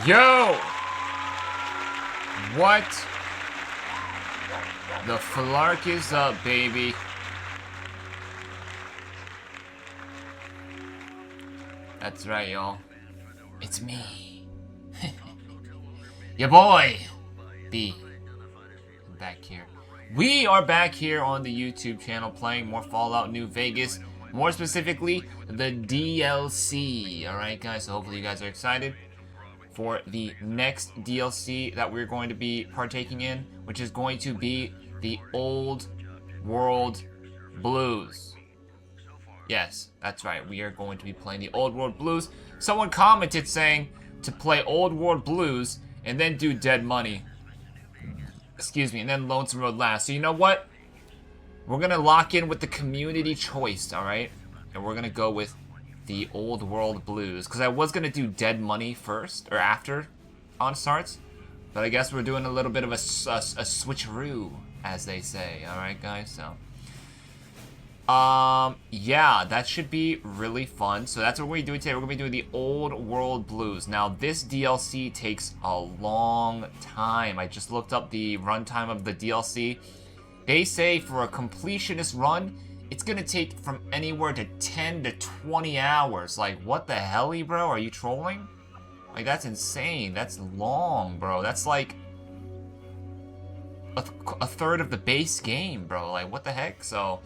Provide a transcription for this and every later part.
Yo! What the flark is up, baby? That's right, y'all. It's me. Your boy, B. I'm back here. We are back here on the YouTube channel playing more Fallout New Vegas. More specifically, the DLC. Alright, guys, so hopefully you guys are excited for the next DLC that we're going to be partaking in, which is going to be the Old World Blues. Yes, that's right. We are going to be playing the Old World Blues. Someone commented saying to play Old World Blues and then do Dead Money. Excuse me, and then Lonesome Road last. So you know what? We're going to lock in with the community choice, alright? And we're going to go with the Old World Blues. Because I was going to do Dead Money first, or after on starts. But I guess we're doing a little bit of a switcheroo, as they say. Alright, guys? So, yeah, that should be really fun. So that's what we're doing today. We're going to be doing the Old World Blues. Now, this DLC takes a long time. I just looked up the runtime of the DLC. They say for a completionist run, it's going to take from anywhere to 10 to 20 hours. Like, what the hell, bro? Are you trolling? Like, that's insane. That's long, bro. That's like a third of the base game, bro. Like, what the heck? So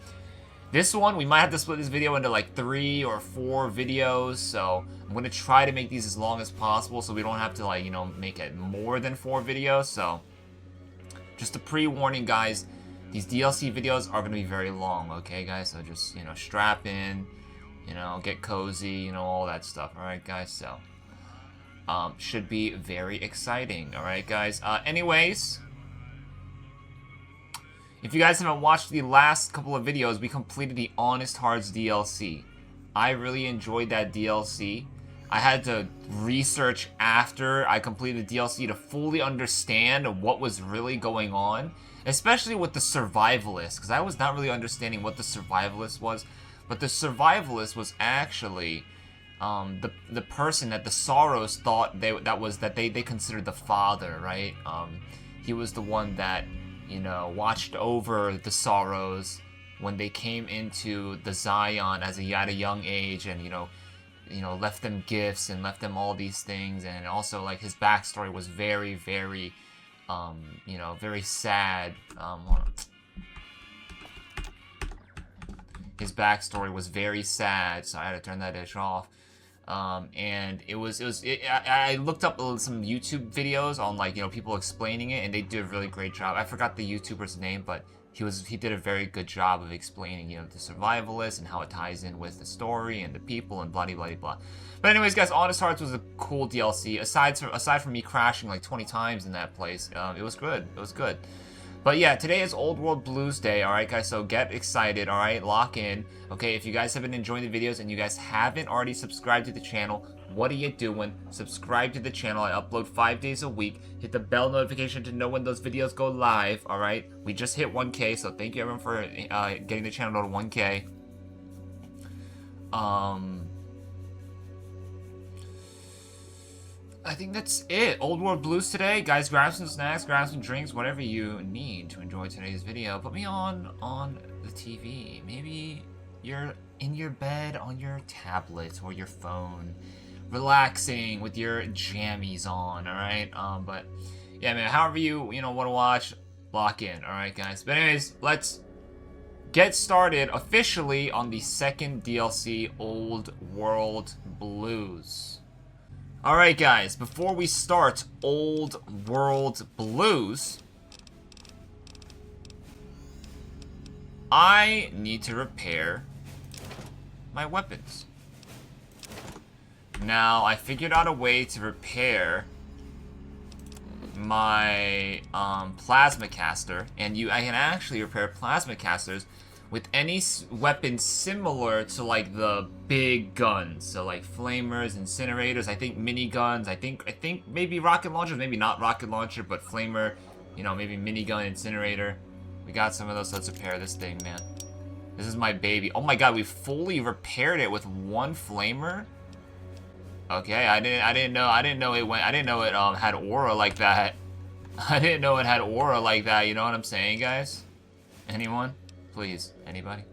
this one, we might have to split this video into like 3 or 4 videos. So I'm going to try to make these as long as possible so we don't have to, like, you know, make it more than 4 videos. So just a pre-warning, guys. These DLC videos are going to be very long, okay, guys? So just, you know, strap in, you know, get cozy, you know, all that stuff, alright, guys? So, should be very exciting, alright, guys? Anyways, if you guys haven't watched the last couple of videos, we completed the Honest Hearts DLC. I really enjoyed that DLC. I had to research after I completed the DLC to fully understand what was really going on. Especially with the Survivalist, because I was not really understanding what the Survivalist was. But the Survivalist was actually the person that the Sorrows thought they considered the father, right? He was the one that, you know, watched over the Sorrows when they came into the Zion at a young age, and you know, left them gifts and left them all these things, and also like his backstory was very, very. You know, very sad. His backstory was very sad, so I had to turn that dish off. And I looked up some YouTube videos on, like, you know, people explaining it, and they did a really great job. I forgot the YouTuber's name, but he did a very good job of explaining, you know, the Survivalist and how it ties in with the story and the people and blah blah blah blah. But anyways, guys, Honest Hearts was a cool DLC. Aside from me crashing like 20 times in that place, it was good. It was good. But yeah, today is Old World Blues Day, alright, guys, so get excited, alright, lock in. Okay, if you guys have been enjoying the videos and you guys haven't already subscribed to the channel, what are you doing? Subscribe to the channel. I upload 5 days a week. Hit the bell notification to know when those videos go live, alright? We just hit 1K, so thank you everyone for getting the channel to 1K. I think that's it. Old World Blues today. Guys, grab some snacks, grab some drinks, whatever you need to enjoy today's video. Put me on the TV. Maybe you're in your bed on your tablet or your phone, relaxing with your jammies on, alright? But yeah, man, however you want to watch, lock in, alright, guys? But anyways, let's get started officially on the second DLC, Old World Blues. Alright, guys, before we start Old World Blues, I need to repair my weapons. Now, I figured out a way to repair my plasma caster, and I can actually repair plasma casters with any weapon similar to, like, the big guns. So, like, flamers, incinerators, I think miniguns, I think maybe rocket launchers, maybe not rocket launcher, but flamer, you know, maybe minigun, incinerator. We got some of those, so let's repair this thing, man. This is my baby. Oh my god, we fully repaired it with one flamer? Okay, I didn't know it went. I didn't know it had aura like that. I didn't know it had aura like that. You know what I'm saying, guys? Anyone? Please, anybody?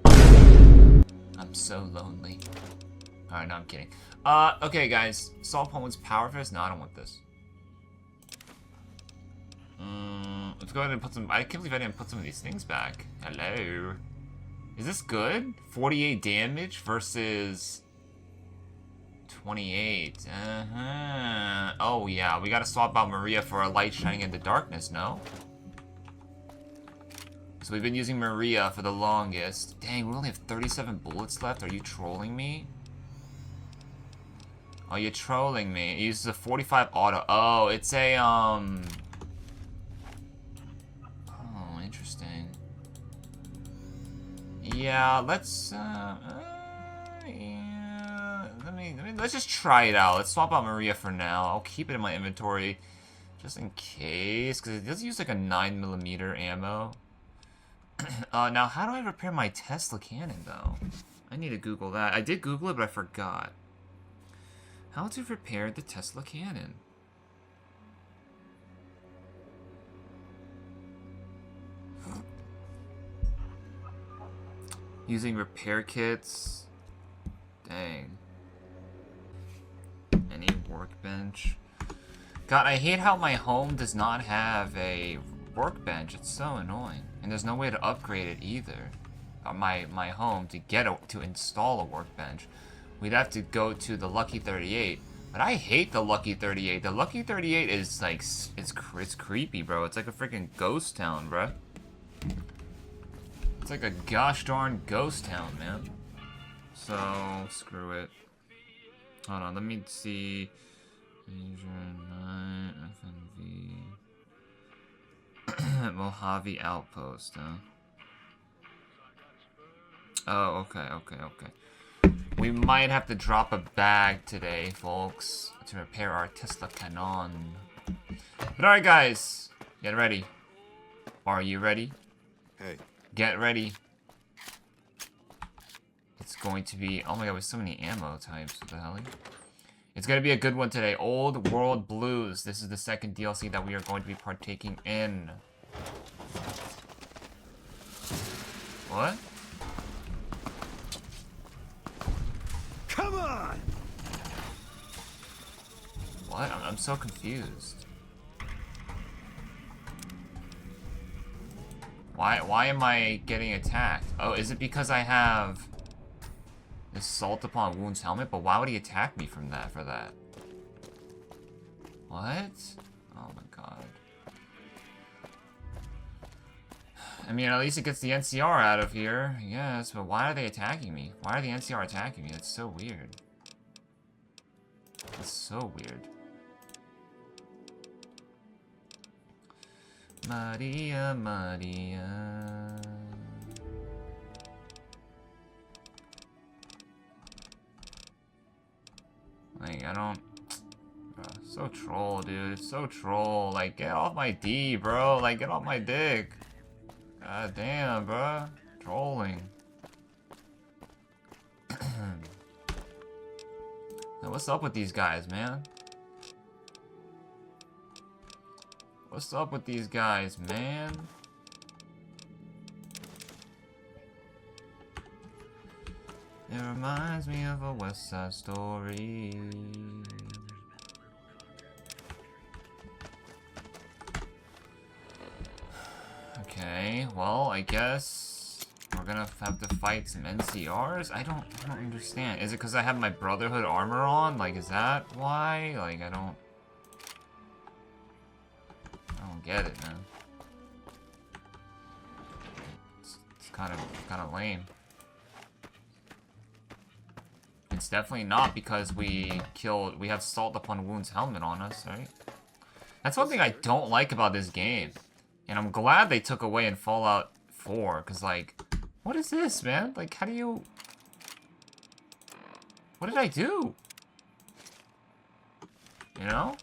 I'm so lonely. All right, no, I'm kidding. Okay, guys. Salt Poems Power Fist. No, I don't want this. Let's go ahead and put some. I can't believe I didn't put some of these things back. Hello. Is this good? 48 damage versus 28. Oh yeah, we gotta swap out Maria for a light shining in the darkness. No. So we've been using Maria for the longest. Dang, we only have 37 bullets left. Are you trolling me? Oh, you're trolling me. It uses a 45 auto. Oh, it's a, Oh, interesting. Yeah, let's, yeah. Let's just try it out. Let's swap out Maria for now. I'll keep it in my inventory just in case, because it does use like a 9mm ammo. Now, how do I repair my Tesla cannon, though? I need to Google that. I did Google it, but I forgot. How to repair the Tesla cannon. Using repair kits. Dang. Any workbench. God, I hate how my home does not have a workbench. It's so annoying. And there's no way to upgrade it either. My home to install a workbench. We'd have to go to the Lucky 38. But I hate the Lucky 38. The Lucky 38 is like, it's creepy, bro. It's like a freaking ghost town, bro. It's like a gosh darn ghost town, man. So, screw it. Hold on, let me see. FNV. Mojave Outpost, huh? Oh, okay. We might have to drop a bag today, folks, to repair our Tesla cannon. But alright, guys, get ready. Are you ready? Hey. Get ready. It's going to be... Oh my god, with so many ammo types. What the hell? It's going to be a good one today. Old World Blues. This is the second DLC that we are going to be partaking in. What? Come on! What? I'm so confused. Why am I getting attacked? Oh, is it because I have Assault Upon Wounds helmet? But why would he attack me from that for that? What? Oh my god. I mean, at least it gets the NCR out of here, yes, but why are they attacking me? Why are the NCR attacking me? That's so weird. That's so weird. Maria, Maria. Like, I don't... Bro, so troll, dude. It's so troll. Like, get off my D, bro. Like, get off my dick. God damn, bro. Trolling. Now, what's up with these guys, man? What's up with these guys, man? It reminds me of a West Side Story. Okay, well, I guess we're gonna have to fight some NCRs? I don't understand. Is it because I have my Brotherhood armor on? Like, is that why? Like, I don't get it, man. It's kind of lame. It's definitely not because we have Salt Upon Wounds helmet on us, right? That's one thing I don't like about this game. And I'm glad they took away in Fallout 4, because, like, what is this, man? Like, how do you... What did I do? You know?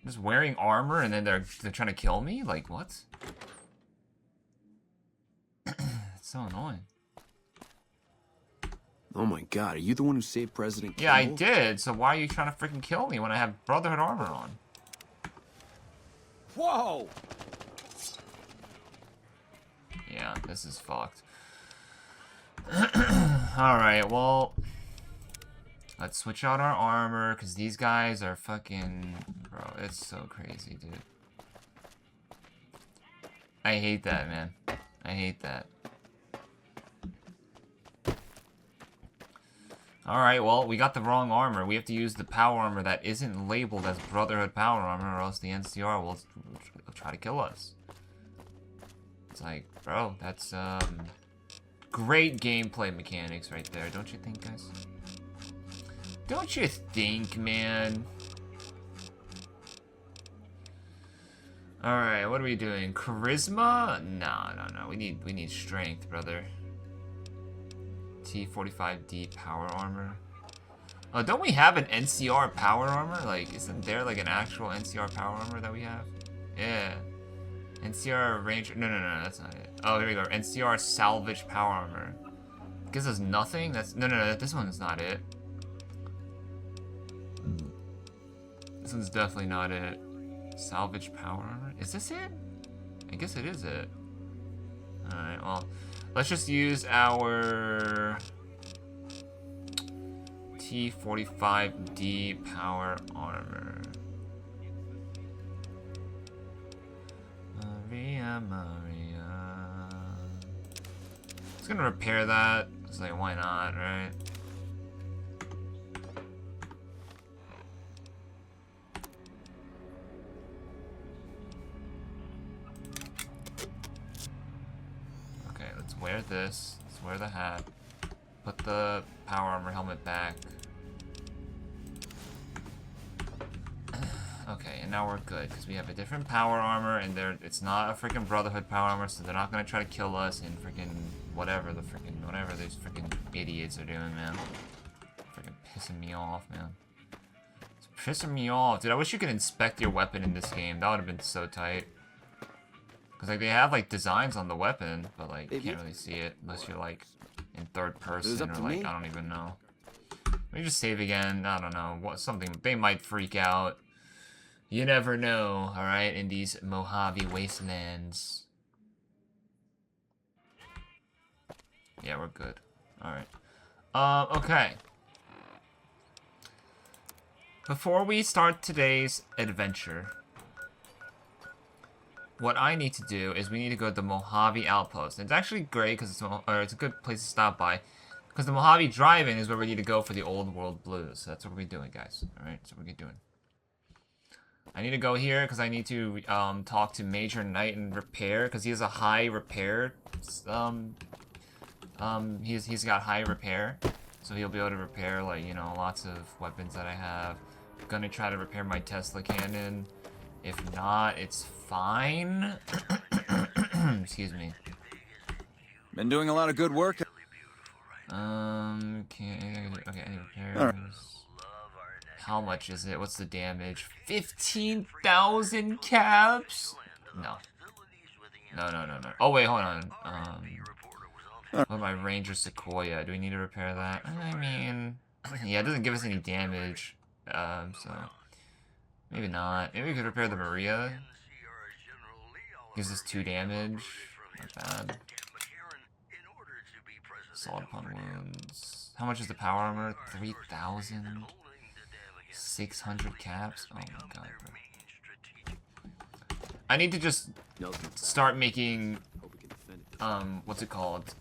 Just wearing armor and then they're trying to kill me? Like, what? It's so annoying. Oh my god, are you the one who saved President Yeah, I Kimball? did. So why are you trying to freaking kill me when I have Brotherhood armor on? Whoa! Yeah, this is fucked. Alright, well... Let's switch out our armor, because these guys are fucking... Bro, it's so crazy, dude. I hate that, man. I hate that. Alright, well, we got the wrong armor. We have to use the power armor that isn't labeled as Brotherhood power armor, or else the NCR will try to kill us. It's like, bro, that's, great gameplay mechanics right there, don't you think, guys? Don't you think, man? Alright, what are we doing? Charisma? No. We need strength, brother. T45D power armor. Oh, don't we have an NCR power armor? Like, isn't there like an actual NCR power armor that we have? Yeah. NCR Ranger. No, that's not it. Oh, here we go. NCR salvage power armor. Gives us nothing? That's no, this one is not it. This one's definitely not it. Salvage power armor? Is this it? I guess it is it. Alright, well, let's just use our T45D power armor. Maria. Just gonna repair that. It's like, why not, right? Okay, let's wear this. Let's wear the hat. Put the power armor helmet back. Okay, and now we're good, because we have a different power armor, and it's not a freaking Brotherhood power armor, so they're not gonna try to kill us in freaking whatever these freaking idiots are doing, man. Freaking pissing me off, man. It's pissing me off. Dude, I wish you could inspect your weapon in this game. That would have been so tight. Because, like, they have, like, designs on the weapon, but, like, you can't really see it unless you're, like, in third person, or, like, I don't even know. Let me just save again. I don't know. Something. They might freak out. You never know, alright, in these Mojave wastelands. Yeah, we're good. Alright. Okay. Before we start today's adventure, what I need to do is we need to go to the Mojave Outpost. And it's actually great, because it's a good place to stop by. Because the Mojave Drive-In is where we need to go for the Old World Blues. So that's what we're doing, guys. Alright, that's what we're doing. I need to go here because I need to talk to Major Knight and repair, because he has a high repair. He's got high repair, so he'll be able to repair, like, you know, lots of weapons that I have. I'm gonna try to repair my Tesla cannon. If not, it's fine. Excuse me. Been doing a lot of good work. Okay, any repairs? How much is it? What's the damage? 15,000 caps? No. No. Oh, wait, hold on. What about my Ranger Sequoia? Do we need to repair that? I mean, yeah, it doesn't give us any damage. So maybe not. Maybe we could repair the Maria. Gives us 2 damage. Not bad. Assault upon wounds. How much is the power armor? 3,000. 600 caps? Oh my god, bro. I need to just start making, what's it called?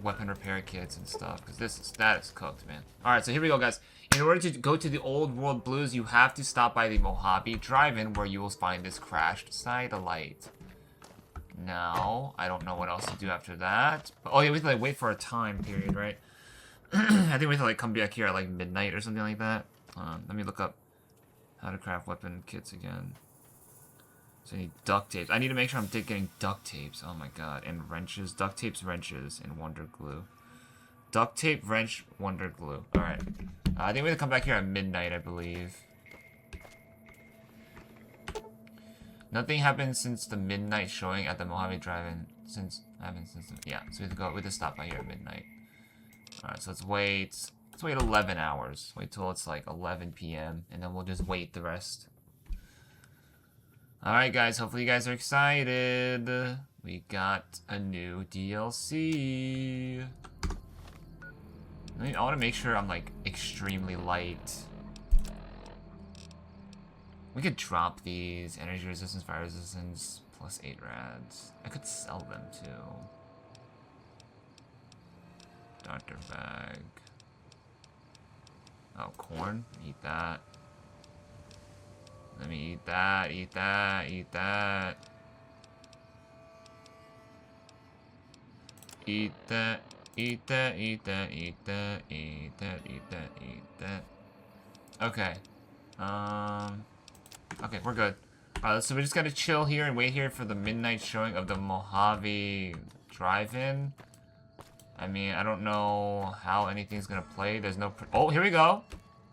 Weapon repair kits and stuff, because that is cooked, man. Alright, so here we go, guys. In order to go to the Old World Blues, you have to stop by the Mojave Drive-In, where you will find this crashed satellite. Now, I don't know what else to do after that. But, oh yeah, we have to, like, wait for a time period, right? I think we have to, like, come back here at, like, midnight or something like that. Let me look up how to craft weapon kits again. So I need duct tapes. I need to make sure I'm getting duct tapes. Oh my god. And wrenches. Duct tapes, wrenches, and wonder glue. Duct tape, wrench, wonder glue. Alright. I think we have to come back here at midnight, I believe. Nothing happened since the midnight showing at the Mojave Drive-In. Yeah, so we have to stop by here at midnight. Alright, so let's wait 11 hours. Wait till it's like 11 p.m. and then we'll just wait the rest. Alright guys, hopefully you guys are excited. We got a new DLC. I want to make sure I'm like extremely light. We could drop these. Energy resistance, fire resistance, plus 8 rads. I could sell them too. Doctor bag. Oh, corn. Eat that. Let me eat that, eat that, eat that. Eat that, eat that, eat that, eat that, eat that, eat that, eat that. Okay. Okay, we're good. Alright, so we just gotta chill here and wait here for the midnight showing of the Mojave Drive-In. I mean, I don't know how anything's gonna play. There's no... Oh, here we go!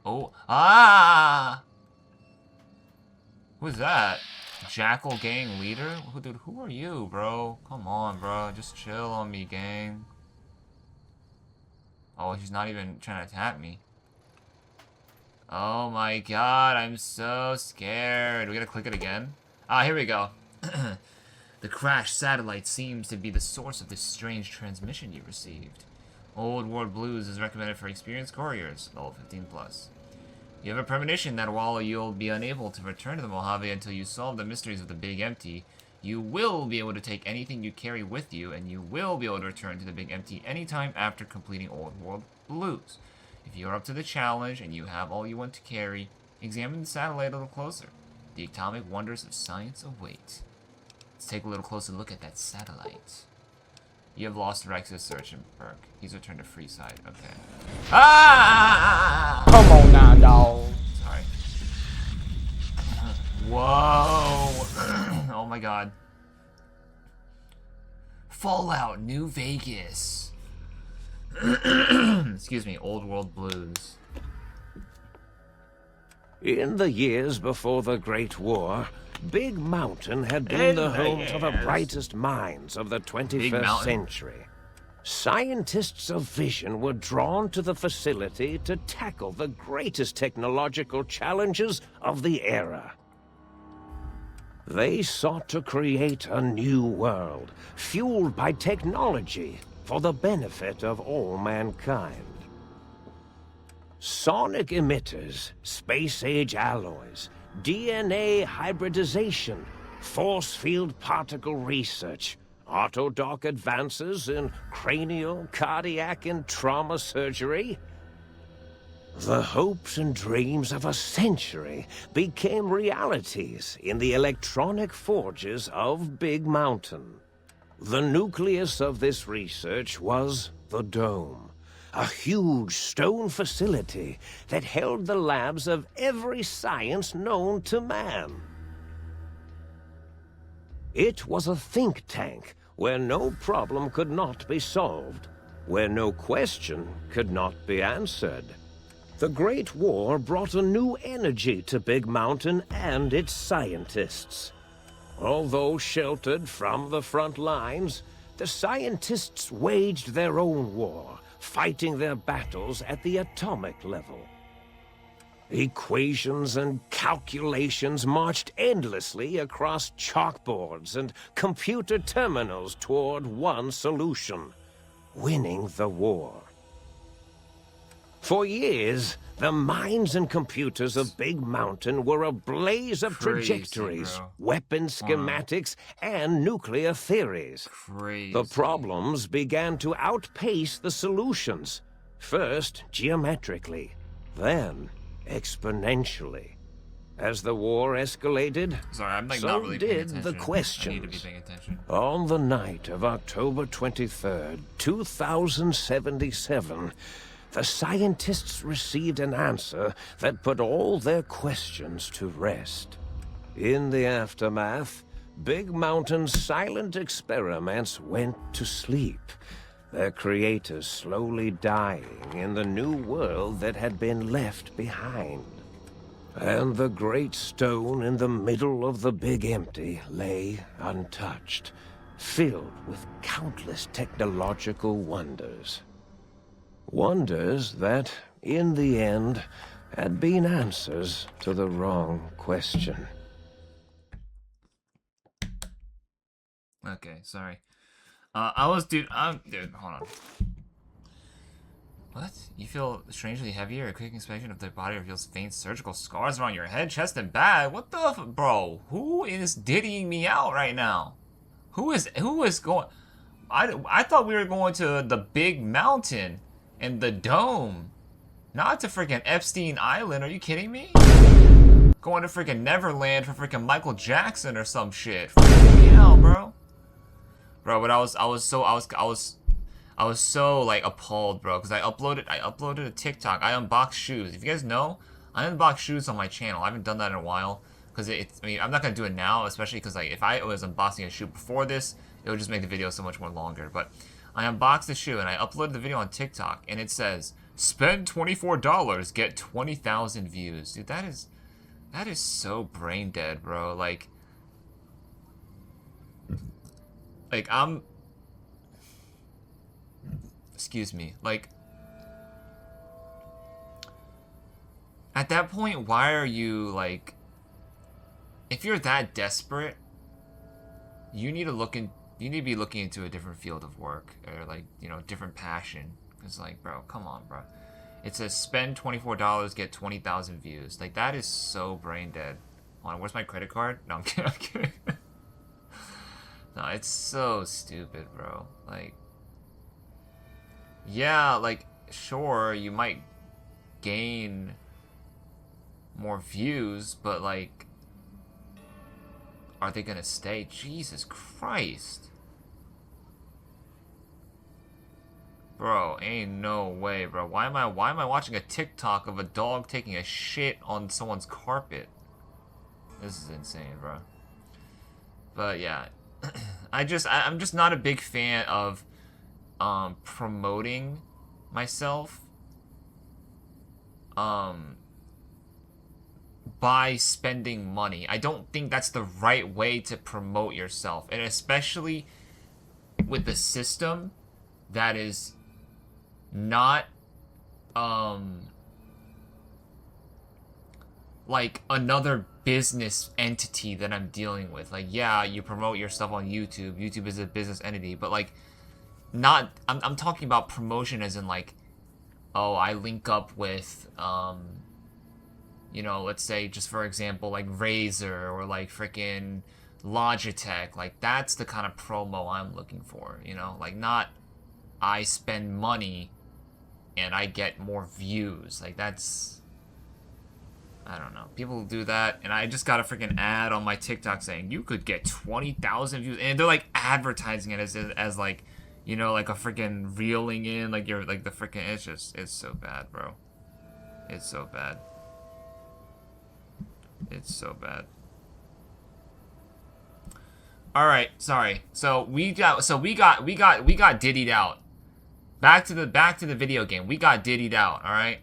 Oh, ah! Who's that? Jackal Gang leader? Dude, who are you, bro? Come on, bro. Just chill on me, gang. Oh, he's not even trying to attack me. Oh my god, I'm so scared. We gotta click it again? Ah, here we go. The crashed satellite seems to be the source of this strange transmission you received. Old World Blues is recommended for experienced couriers, level 15+. You have a premonition that while you'll be unable to return to the Mojave until you solve the mysteries of the Big Empty, you will be able to take anything you carry with you, and you will be able to return to the Big Empty anytime after completing Old World Blues. If you are up to the challenge and you have all you want to carry, examine the satellite a little closer. The atomic wonders of science await. Let's take a little closer look at that satellite. You have lost Rex's search and perk. He's returned to Freeside. Okay. Ah! Come on now, dog. Sorry. Whoa! Oh my god. Fallout New Vegas. Excuse me, Old World Blues. In the years before the Great War, Big Mountain had been the home to the brightest minds of the 21st century. Scientists of vision were drawn to the facility to tackle the greatest technological challenges of the era. They sought to create a new world, fueled by technology for the benefit of all mankind. Sonic emitters, space-age alloys, DNA hybridization, force field particle research, autodoc advances in cranial, cardiac, and trauma surgery. The hopes and dreams of a century became realities in the electronic forges of Big Mountain. The nucleus of this research was the Dome, a huge stone facility that held the labs of every science known to man. It was a think tank where no problem could not be solved, where no question could not be answered. The Great War brought a new energy to Big Mountain and its scientists. Although sheltered from the front lines, the scientists waged their own war, fighting their battles at the atomic level. Equations and calculations marched endlessly across chalkboards and computer terminals toward one solution: winning the war. For years, the minds and computers of Big Mountain were a blaze of trajectories, weapon schematics, and nuclear theories. The problems began to outpace the solutions, first geometrically, then exponentially. As the war escalated, so did the questions. On the night of October 23rd, 2077, the scientists received an answer that put all their questions to rest. In the aftermath, Big Mountain's silent experiments went to sleep, their creators slowly dying in the new world that had been left behind. And the great stone in the middle of the Big Empty lay untouched, filled with countless technological wonders. Wonders that, in the end, had been answers to the wrong question. Okay, sorry. Dude, hold on. What? You feel strangely heavier? A quick inspection of the body reveals faint surgical scars around your head, chest, and back. What the bro? Who is diddying me out right now? Who is going? I thought we were going to the big mountain and the dome, not to freaking Epstein Island. Are you kidding me? Going to freaking Neverland for freaking Michael Jackson or some shit. Freaking me out, bro. Bro, but I was so like appalled, bro, because I uploaded a TikTok. I unboxed shoes. If you guys know, I unbox shoes on my channel. I haven't done that in a while because I mean, I'm not gonna do it now, especially because like if I was unboxing a shoe before this, it would just make the video so much more longer. But I unboxed the shoe and I uploaded the video on TikTok, and it says spend $24, get 20,000 views. Dude, that is so brain dead, bro. Like I'm. Excuse me. Like, at that point, why are you, like, if you're that desperate, you need to be looking into a different field of work, or, like, you know, different passion. It's like, bro, come on, bro. It says spend $24, get 20,000 views. Like, that is so brain dead. Hold on, where's my credit card? No, I'm kidding. I'm kidding. No, it's so stupid, bro. Like, yeah, like, sure, you might gain more views, but, like, are they gonna stay? Jesus Christ. Bro, ain't no way, bro. Why am I watching a TikTok of a dog taking a shit on someone's carpet? This is insane, bro. But yeah, I'm just not a big fan of promoting myself by spending money. I don't think that's the right way to promote yourself, and especially with the system that is not like another business entity that I'm dealing with. Like, yeah, you promote yourself on YouTube. YouTube is a business entity, but like, not. I'm talking about promotion as in like, oh, I link up with you know, let's say just for example, like Razer or like freaking Logitech. Like, that's the kind of promo I'm looking for. You know, like, not I spend money and I get more views. Like, that's, I don't know. People do that, and I just got a freaking ad on my TikTok saying you could get 20,000 views, and they're like advertising it as like, you know, like a freaking reeling in, like you're like the freaking. It's so bad, bro. It's so bad. It's so bad. All right, sorry. So we got diddied out. Back to the video game. We got diddied out. All right.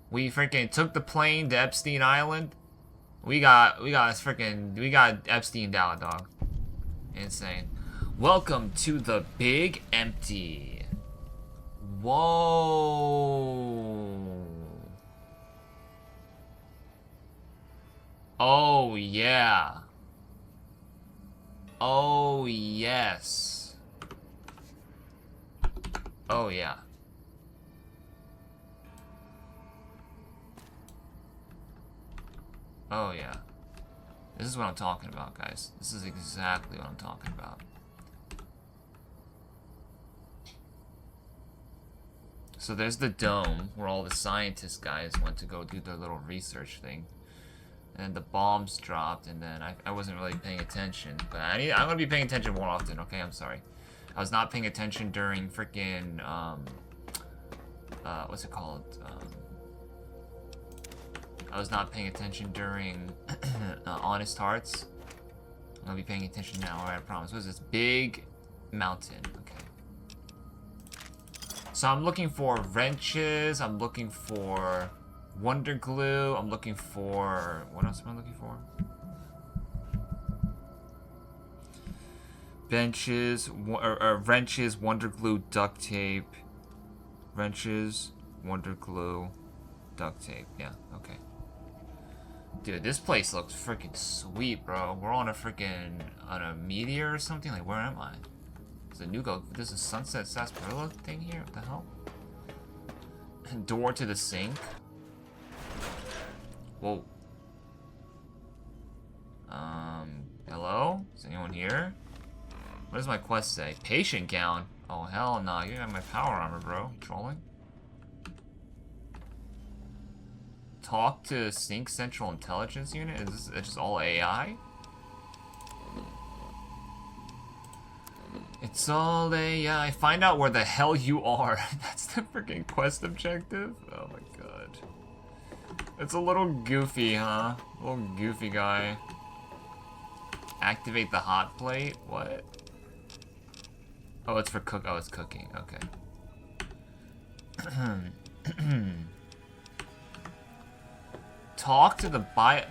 We freaking took the plane to Epstein Island. We got Epsteined out, dog. Insane. Welcome to the Big Empty. Whoa. Oh yeah. Oh yes. Oh yeah. Oh yeah. This is what I'm talking about, guys. This is exactly what I'm talking about. So there's the dome where all the scientist guys went to go do their little research thing. And the bombs dropped, and then I wasn't really paying attention. But I'm gonna be paying attention more often, okay? I'm sorry. I was not paying attention during freaking, what's it called? I was not paying attention during Honest Hearts. I'm gonna be paying attention now, alright, I promise. What is this? Big mountain. Okay. So I'm looking for wrenches, I'm looking for Wonder Glue, I'm looking for... What else am I looking for? Benches, wrenches, Wonder Glue, duct tape. Wrenches, wonder glue, duct tape. Yeah, okay. Dude, this place looks freaking sweet, bro. We're on a meteor or something. Like, where am I? Is a Nugo? This is Sunset Sarsaparilla thing here. What the hell? Door to the sink. Whoa. Hello? Is anyone here? What does my quest say? Patient gown. Oh hell no! You have my power armor, bro. Trolling. Talk to Sync Central Intelligence Unit? Is this just all AI? It's all AI. Find out where the hell you are. That's the freaking quest objective? Oh my god. It's a little goofy, huh? A little goofy guy. Activate the hot plate? What? Oh, it's for cook. Oh, it's cooking. Okay. Talk to the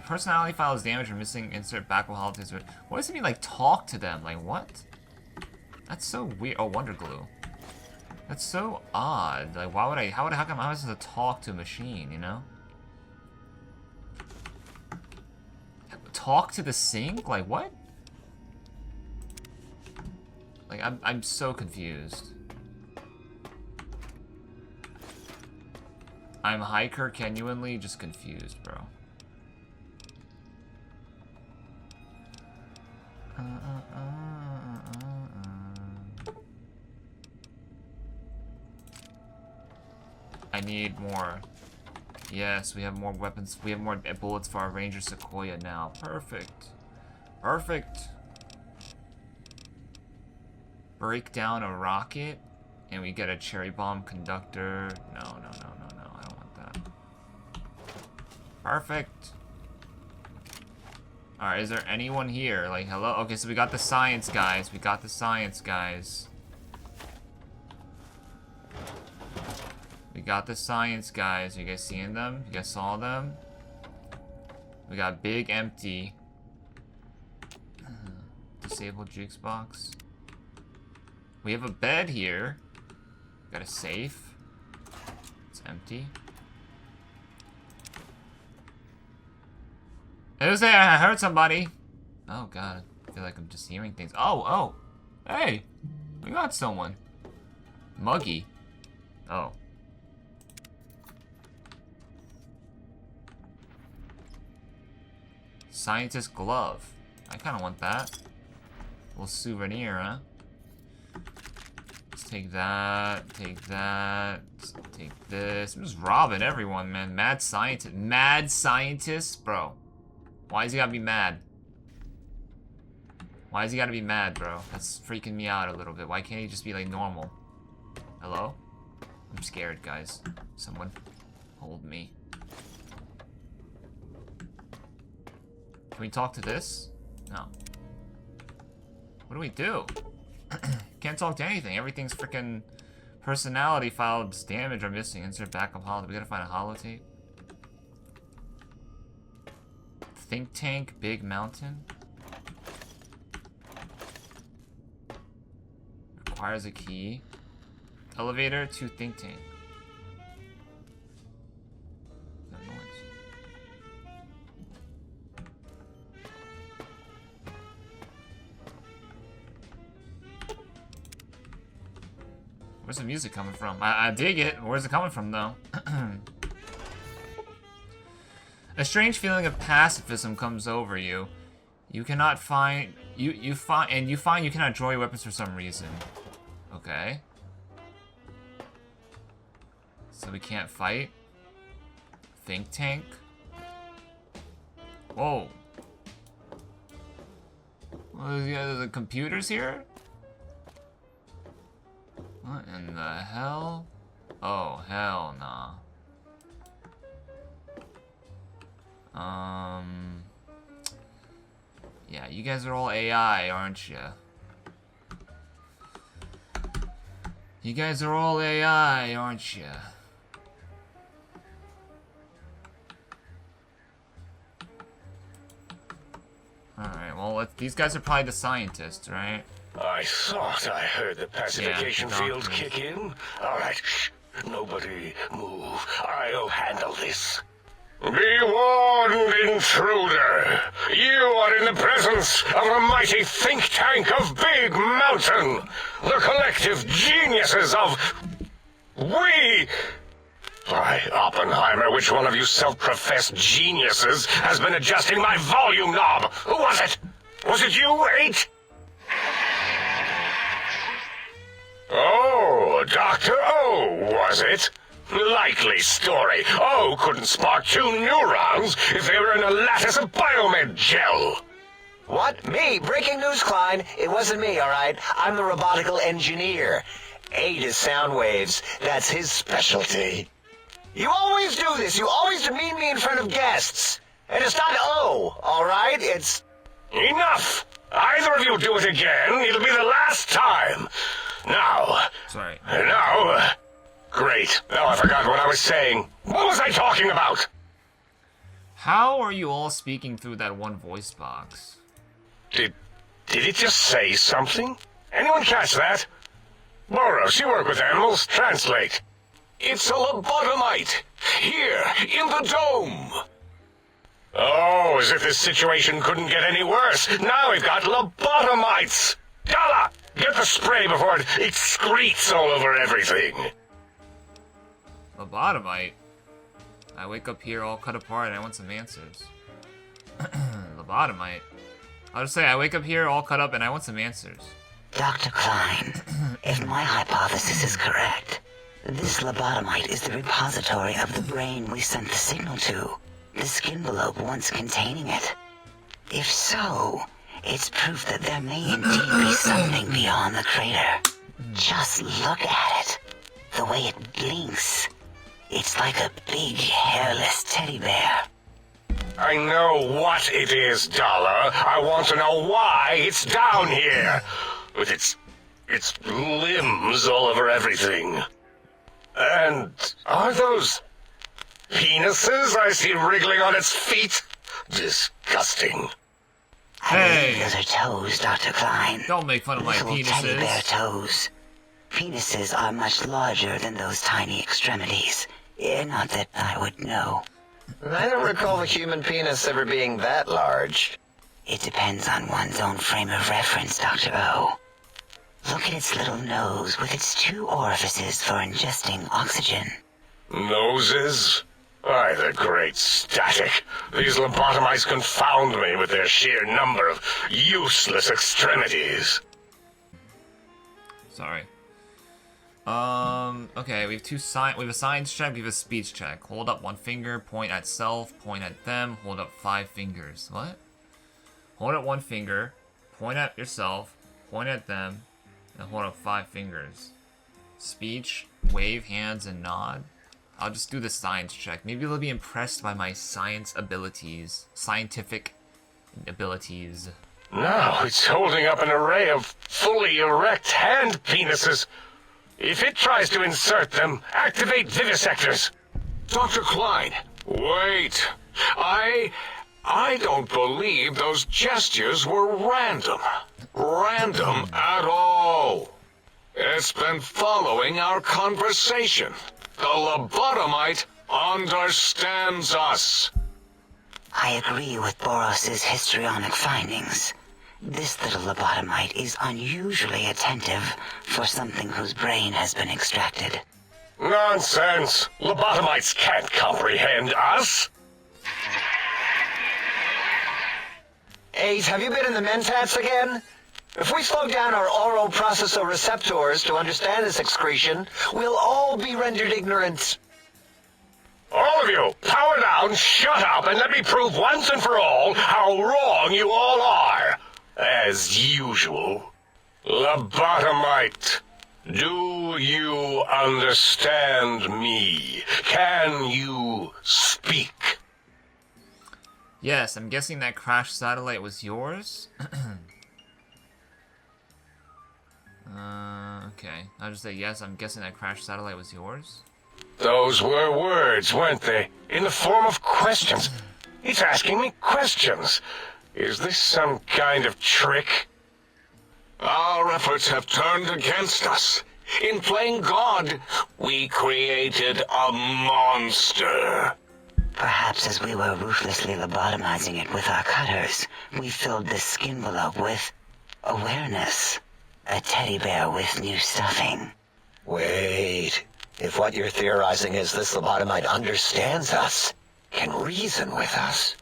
personality file is damaged or missing. Insert backup holidays. What does it mean, like, talk to them? Like, what? That's so weird. Oh, wonder glue. That's so odd. Like, why would I? How come I was supposed to talk to a machine? You know? Talk to the sink? Like, what? Like, I'm so confused. I'm genuinely just confused, bro. I need more. Yes, we have more weapons. We have more bullets for our Ranger Sequoia now. Perfect. Perfect. Break down a rocket, and we get a cherry bomb conductor. No. I don't want that. Perfect. Alright, is there anyone here? Like, hello? Okay, so we got the science guys. We got the science guys. We got the science guys. You guys seeing them? You guys saw them? We got big empty. Disabled jukes box. We have a bed here. Got a safe. It's empty. Who's there? I heard somebody. Oh god, I feel like I'm just hearing things. Oh. Hey, we got someone. Muggy. Oh. Scientist glove. I kind of want that. Little souvenir, huh? Let's take that. Take that. Take this. I'm just robbing everyone, man. Mad scientist. Mad scientist? Bro. Why has he gotta be mad? Why has he gotta be mad, bro? That's freaking me out a little bit. Why can't he just be, like, normal? Hello? I'm scared, guys. Someone hold me. Can we talk to this? No. What do we do? Can't talk to anything. Everything's freaking personality files damaged or missing. Insert backup holotape. We gotta find a holotape. Think tank, big mountain. Requires a key. Elevator to think tank. That noise. Where's the music coming from? I dig it. Where's it coming from, though? A strange feeling of pacifism comes over you. You cannot find... You find you cannot draw your weapons for some reason. Okay. So we can't fight? Think tank? Whoa. Well, the computers here? What in the hell? Oh, hell nah. Yeah, you guys are all AI, aren't you? You guys are all AI, aren't you? Alright, well, these guys are probably the scientists, right? I thought I heard the pacification field kick in. All right, shh. Nobody move. I'll handle this. Be warned, intruder. You are in the presence of a mighty think tank of Big Mountain. The collective geniuses of... We... Why, Oppenheimer, which one of you self-professed geniuses has been adjusting my volume knob? Who was it? Was it you, 8? Oh, Dr. O, was it? Likely story. O couldn't spark 2 neurons if they were in a lattice of biomed gel. What? Me? Breaking news, Klein. It wasn't me, all right? I'm the robotical engineer. 8 is sound waves. That's his specialty. You always do this. You always demean me in front of guests. And it's not O, all right? It's... Enough! Either of you do it again, it'll be the last time. Now... Sorry. Now... Great. Now I forgot what I was saying. What was I talking about? How are you all speaking through that one voice box? Did it just say something? Anyone catch that? Boros, you work with animals. Translate. It's a lobotomite. Here, in the dome. Oh, as if this situation couldn't get any worse. Now we've got lobotomites. Dalla, get the spray before it excretes all over everything. Lobotomite? I wake up here all cut apart and I want some answers. Lobotomite? I'll just say I wake up here all cut up and I want some answers. Dr. Klein, if my hypothesis is correct, this lobotomite is the repository of the brain we sent the signal to, the skin envelope once containing it. If so, it's proof that there may indeed be something beyond the crater. Just look at it. The way it blinks. It's like a big, hairless teddy bear. I know what it is, Dollar. I want to know why it's down here. With its limbs all over everything. And are those penises I see wriggling on its feet? Disgusting. I believe those are toes, Dr. Klein. Don't make fun of my Little teddy bear penises. toes. Penises are much larger than those tiny extremities. Not that I would know. I don't recall the human penis ever being that large. It depends on one's own frame of reference, Dr. O. Look at its little nose with its 2 orifices for ingesting oxygen. Noses? Why, the great static. These lobotomites confound me with their sheer number of useless extremities. Sorry. Okay, we have we have a science check, we have a speech check. Hold up 1 finger, point at self, point at them, hold up 5 fingers. What? Hold up 1 finger, point at yourself, point at them, and hold up 5 fingers. Speech, wave hands, and nod. I'll just do the science check. Maybe they'll be impressed by my scientific abilities. Now it's holding up an array of fully erect hand penises. If it tries to insert them, activate vivisectors. Dr. Klein, wait. I don't believe those gestures were random. Random at all. It's been following our conversation. The lobotomite understands us. I agree with Boros's histrionic findings. This little lobotomite is unusually attentive for something whose brain has been extracted. Nonsense. Lobotomites can't comprehend us. 8, have you been in the mentats again? If we slow down our oral processoreceptors to understand this excretion, we'll all be rendered ignorant. All of you, power down, shut up, and let me prove once and for all how wrong you all are. As usual. Lobotomite, do you understand me? Can you speak? Yes, I'm guessing that crashed satellite was yours. Okay. I'll just say yes, I'm guessing that crashed satellite was yours. Those were words, weren't they? In the form of questions. It's asking me questions. Is this some kind of trick? Our efforts have turned against us. In playing God, we created a monster. Perhaps as we were ruthlessly lobotomizing it with our cutters, we filled this skin envelope with awareness. A teddy bear with new stuffing. Wait. If what you're theorizing is this lobotomite understands us, can reason with us,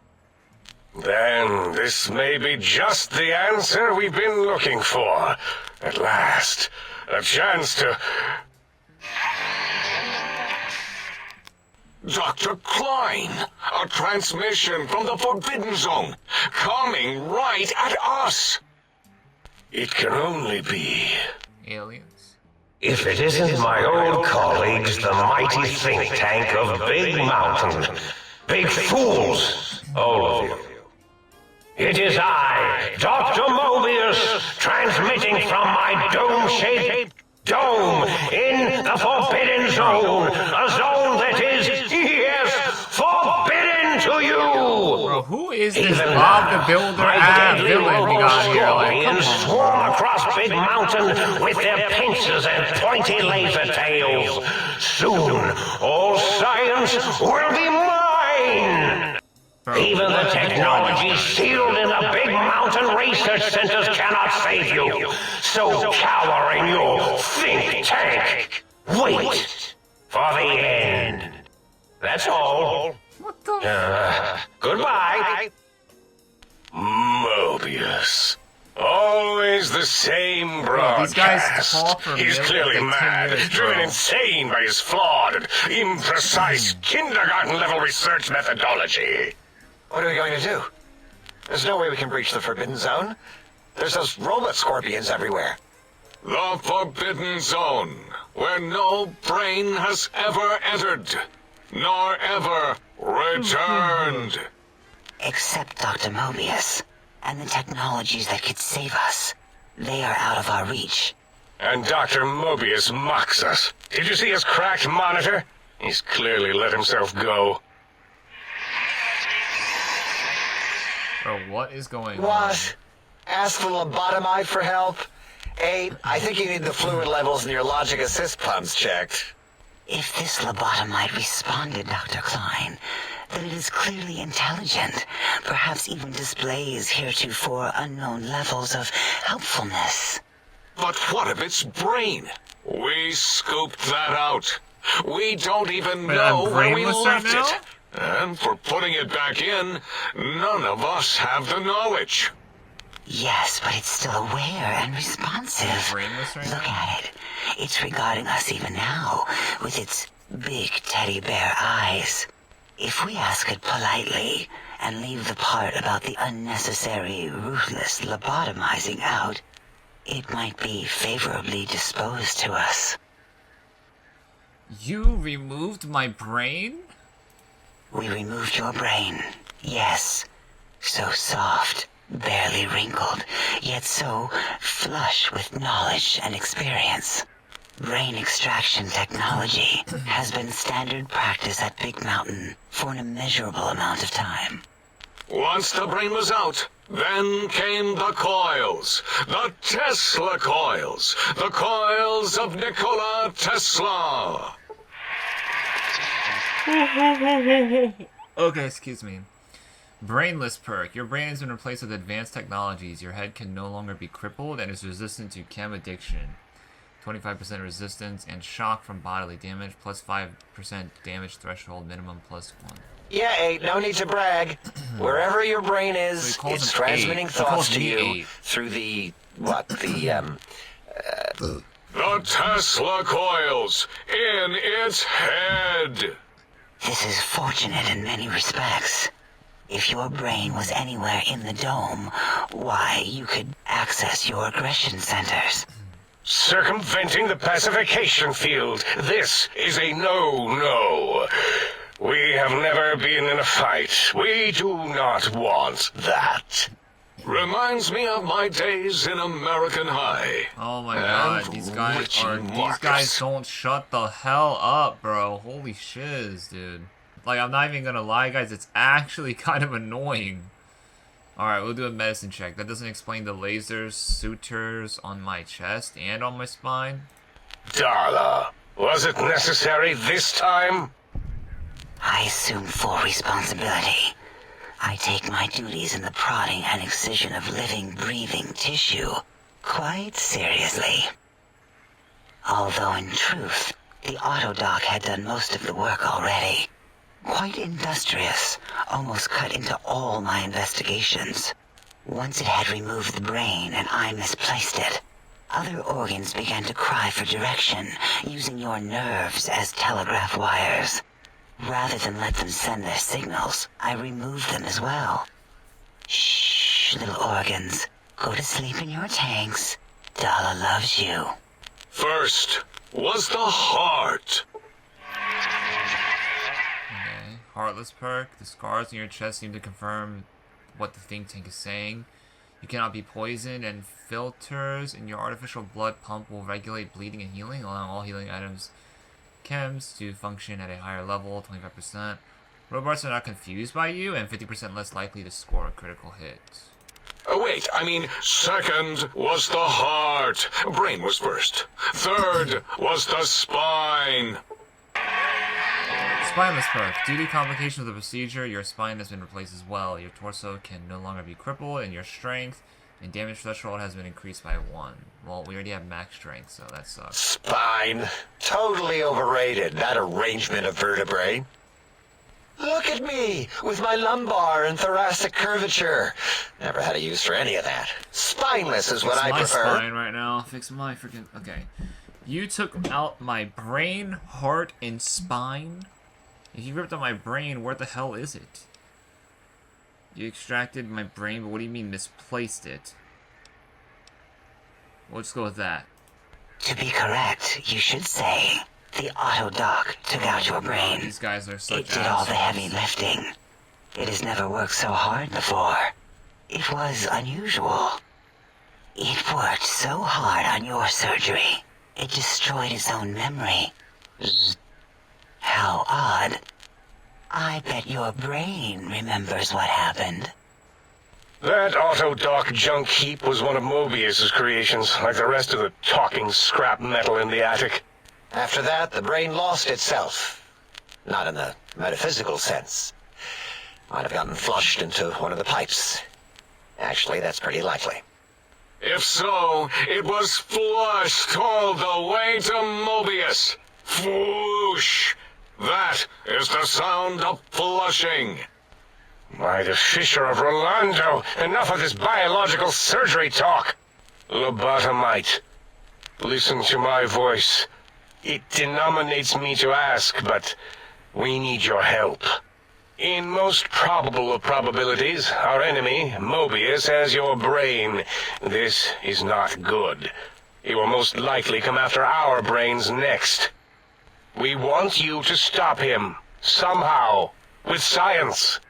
Then this may be just the answer we've been looking for. At last, a chance to... Dr. Klein, a transmission from the Forbidden Zone, coming right at us. It can only be... Aliens. If it isn't my old colleagues, the mighty think tank of Big Mountain. Big fools, all of you. It is I, Dr. Mobius, transmitting from my dome-shaped dome in the Forbidden Zone. A zone that is, yes, forbidden to you. Bro, who is this Even Bob now, the Builder my villain deadly we got here? Like, come scorpions on. swarm across Big Mountain with their pincers and pointy laser tails. Soon, all science will be mine. Bro, Even the what is technology going on? sealed in the Big Mountain research centers cannot save you. So cower in your think tank. Wait for the end. That's all. What the? Goodbye. Mobius. Always the same Bro, these guys broadcast. talk for He's millions, clearly like 10 mad, years, driven bro. insane by his flawed and imprecise kindergarten-level research methodology. what are we going to do? There's no way we can breach the Forbidden Zone. There's those robot scorpions everywhere. The Forbidden Zone, where no brain has ever entered, nor ever returned. Except Dr. Mobius and the technologies that could save us. They are out of our reach. And Dr. Mobius mocks us. Did you see his cracked monitor? He's clearly let himself go. Bro, what is going on? What? Ask the lobotomite for help? Hey, I think you need the fluid levels in your logic assist pumps checked. If this lobotomite responded, Dr. Klein, then it is clearly intelligent, perhaps even displays heretofore unknown levels of helpfulness. But what of its brain? We scooped that out. We don't even Wait, know I'm where we brainless left right now? it. And for putting it back in, none of us have the knowledge. Yes, but it's still aware and responsive. Brainless right Look now? at it. It's regarding us even now, with its big teddy bear eyes. If we ask it politely, and leave the part about the unnecessary, ruthless lobotomizing out, it might be favorably disposed to us. You removed my brain? We removed your brain, yes. So soft, barely wrinkled, yet so flush with knowledge and experience. Brain extraction technology has been standard practice at Big Mountain for an immeasurable amount of time. Once the brain was out, then came the coils. The Tesla coils. The coils of Nikola Tesla. Okay, excuse me. Brainless perk. Your brain has been replaced with advanced technologies. Your head can no longer be crippled and is resistant to chem addiction. 25% resistance and shock from bodily damage, plus 5% damage threshold, minimum plus 1. Yeah, 8, no need to brag. Wherever your brain So he is, calls it's him transmitting 8. He thoughts calls to me you 8. through the, The Tesla coils in its head. This is fortunate in many respects. If your brain was anywhere in the dome, why, you could access your aggression centers. Circumventing the pacification field. This is a no-no. We have never been in a fight. We do not want that. Reminds me of my days in American High. Oh my god, And these guys Marcus. don't shut the hell up, bro. Holy shiz, dude. Like, I'm not even gonna lie, guys, it's actually kind of annoying. Alright, we'll do a medicine check. That doesn't explain the lasers, sutures on my chest and on my spine. Darla, was it necessary this time? I assume full responsibility. I take my duties in the prodding and excision of living, breathing tissue quite seriously. Although in truth, the Autodoc had done most of the work already. Quite industrious, almost cut into all my investigations. Once it had removed the brain and I misplaced it, other organs began to cry for direction, using your nerves as telegraph wires. Rather than let them send their signals, I removed them as well. Shh, little organs. Go to sleep in your tanks. Dala loves you. First was the heart. Okay. Heartless perk. The scars in your chest seem to confirm what the think tank is saying. You cannot be poisoned, and filters in your artificial blood pump will regulate bleeding and healing, allowing all healing items chems to function at a higher level, 25%. Robots are not confused by you, and 50% less likely to score a critical hit. Oh, wait, I mean, second was the heart. Brain was first. Third was the spine. Spineless perk. Due to complications of the procedure, your spine has been replaced as well. Your torso can no longer be crippled, and your strength and damage threshold has been increased by 1. Well, we already have max strength, so that sucks. Spine. Totally overrated, that arrangement of vertebrae. Look at me, with my lumbar and thoracic curvature. Never had a use for any of that. Spineless is what I prefer. My spine right now. Fix my freaking... Okay. You took out my brain, heart, and spine? If you ripped out my brain, where the hell is it? You extracted my brain, but what do you mean misplaced it? We'll just go with that. To be correct, you should say, the Autodoc took out your brain. These guys are such It did all the heavy lifting. It has never worked so hard before. It was unusual. It worked so hard on your surgery, it destroyed its own memory. How odd. I bet your brain remembers what happened. That Autodoc junk heap was one of Mobius's creations, like the rest of the talking scrap metal in the attic. After that, the brain lost itself. Not in the metaphysical sense. Might have gotten flushed into one of the pipes. Actually, that's pretty likely. If so, it was flushed all the way to Mobius. Flush! That is the sound of flushing. By the Fisher of Rolando, enough of this biological surgery talk. Lobotomite, listen to my voice. It denominates me to ask, but we need your help. In most probable of probabilities, our enemy, Mobius, has your brain. This is not good. He will most likely come after our brains next. We want you to stop him, somehow, with science.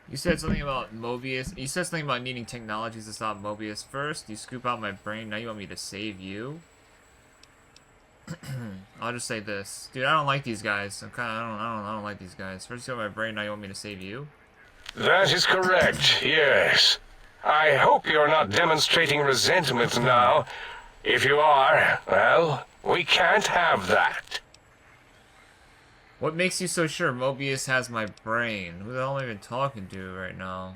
You said something about Mobius. You said something about needing technologies to stop Mobius first. You scoop out my brain. Now you want me to save you? I'll just say this, dude. I don't like these guys. I don't like these guys. First you got my brain. Now you want me to save you? That is correct. Yes. I hope you're not demonstrating resentment now. If you are, well, we can't have that. What makes you so sure Mobius has my brain? Who the hell am I even talking to right now?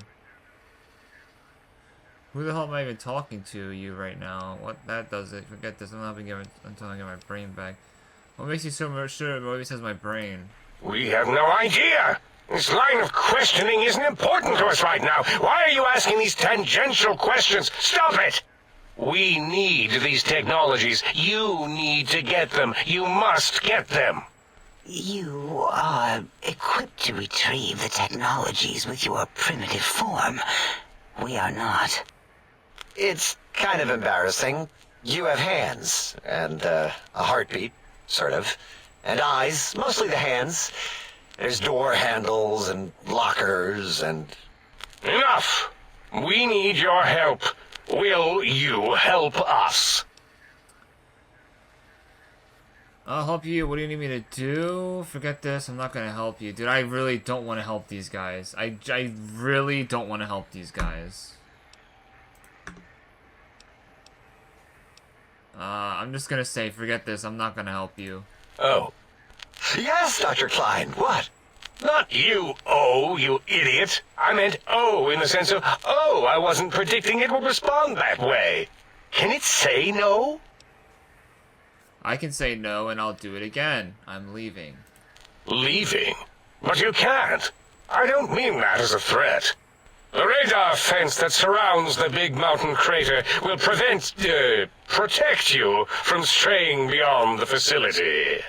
Who the hell am I even talking to you right now? What that does it? Forget this. I'm not gonna give it until I get my brain back. What makes you so sure Mobius has my brain? We have no idea. This line of questioning isn't important to us right now. Why are you asking these tangential questions? Stop it! We need these technologies. You need to get them. You must get them. You are equipped to retrieve the technologies with your primitive form. We are not. It's kind of embarrassing. You have hands, and a heartbeat, sort of, and eyes, mostly the hands. There's door handles and lockers and... Enough! We need your help. Will you help us? I'll help you. What do you need me to do? Forget this. I'm not gonna help you. Dude, I really don't want to help these guys. I really don't want to help these guys. I'm just gonna say, forget this. I'm not gonna help you. Oh. Yes, Dr. Klein. What? Not you, oh, you idiot. I meant oh in the sense of, oh, I wasn't predicting it would respond that way. Can it say no? I can say no, and I'll do it again. I'm leaving. Leaving? But you can't. I don't mean that as a threat. The radar fence that surrounds the big mountain crater will protect you from straying beyond the facility.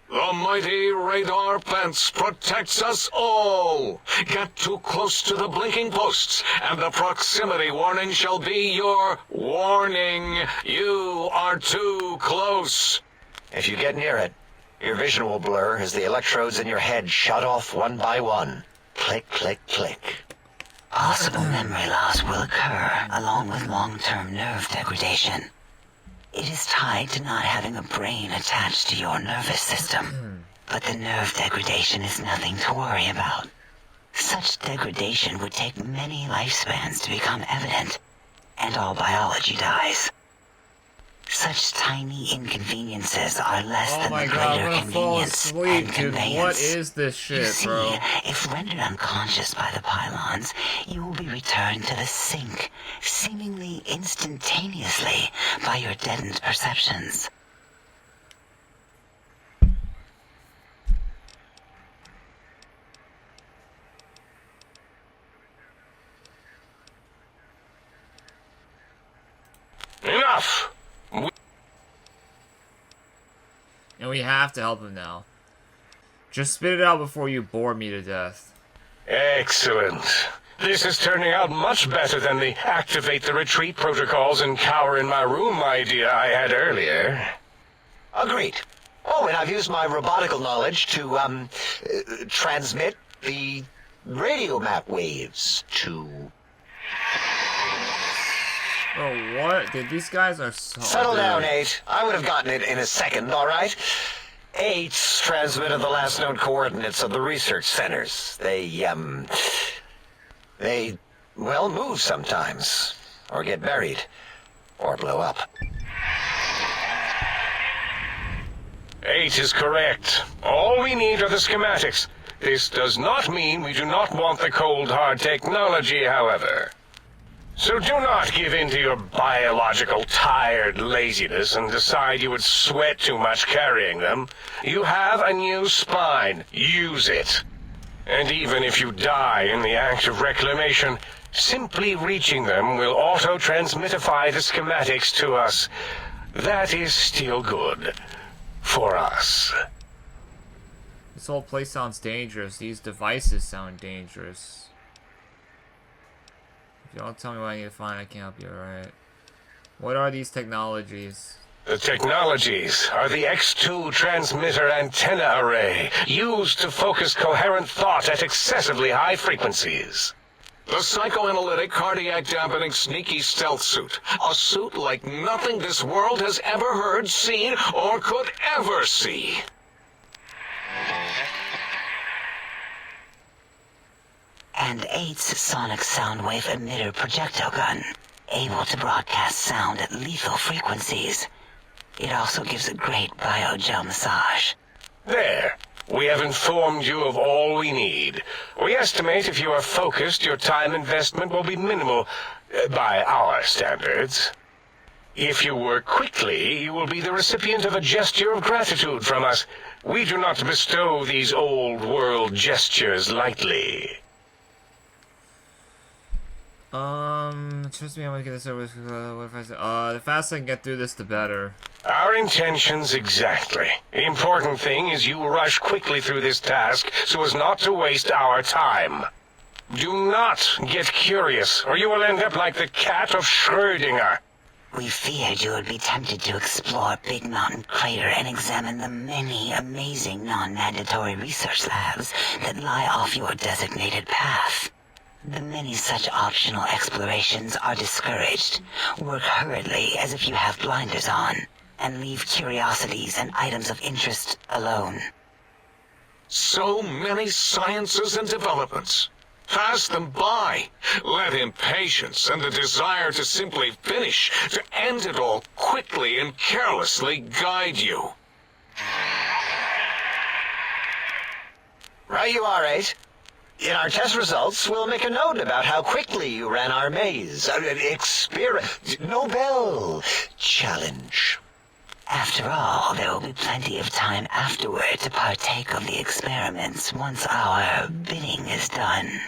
The mighty radar fence protects us all. Get too close to the blinking posts, and the proximity warning shall be your warning. You are too close. If you get near it, your vision will blur as the electrodes in your head shut off one by one. Click, click, click. Possible memory loss will occur along with long-term nerve degradation. It is tied to not having a brain attached to your nervous system. But the nerve degradation is nothing to worry about. Such degradation would take many lifespans to become evident, and all biology dies. Such tiny inconveniences are less Oh than my the god, greater I'm gonna fall convenience asleep, and dude. conveyance. What is this You shit, see, bro? if rendered unconscious by the pylons, you will be returned to the sink, seemingly instantaneously, by your deadened perceptions. Enough! And we have to help him now. Just spit it out before you bore me to death. Excellent. This is turning out much better than the activate the retreat protocols and cower in my room idea I had earlier. Agreed. Oh, and I've used my robotical knowledge to, transmit the radio map waves to... Oh, what? Dude, these guys are so... Settle down, dude. 8. I would have gotten it in a second, all right? 8's transmitted the last known coordinates of the research centers. They, well, move sometimes. Or get buried. Or blow up. 8 is correct. All we need are the schematics. This does not mean we do not want the cold hard technology, however. So do not give in to your biological tired laziness and decide you would sweat too much carrying them. You have a new spine. Use it. And even if you die in the act of reclamation, simply reaching them will auto-transmitify the schematics to us. That is still good. For us. This whole place sounds dangerous. These devices sound dangerous. If you don't tell me what I need to find, I can't help you, alright? What are these technologies? The technologies are the X2 transmitter antenna array, used to focus coherent thought at excessively high frequencies. The psychoanalytic, cardiac dampening, sneaky stealth suit. A suit like nothing this world has ever heard, seen, or could ever see. And 8's sonic soundwave emitter projectile gun, able to broadcast sound at lethal frequencies. It also gives a great biogel massage. There. We have informed you of all we need. We estimate if you are focused, your time investment will be minimal, by our standards. If you work quickly, you will be the recipient of a gesture of gratitude from us. We do not bestow these old-world gestures lightly. Trust me, I'm gonna get this over with, what if I say, the faster I can get through this, the better. Our intentions exactly. The important thing is you rush quickly through this task so as not to waste our time. Do not get curious, or you will end up like the cat of Schrödinger. We feared you would be tempted to explore Big Mountain Crater and examine the many amazing non-mandatory research labs that lie off your designated path. The many such optional explorations are discouraged. Work hurriedly as if you have blinders on, and leave curiosities and items of interest alone. So many sciences and developments. Pass them by. Let impatience and the desire to simply finish, to end it all quickly and carelessly guide you. Right you are, 8. In our test results, we'll make a note about how quickly you ran our maze. Nobel challenge. After all, there will be plenty of time afterward to partake of the experiments once our bidding is done.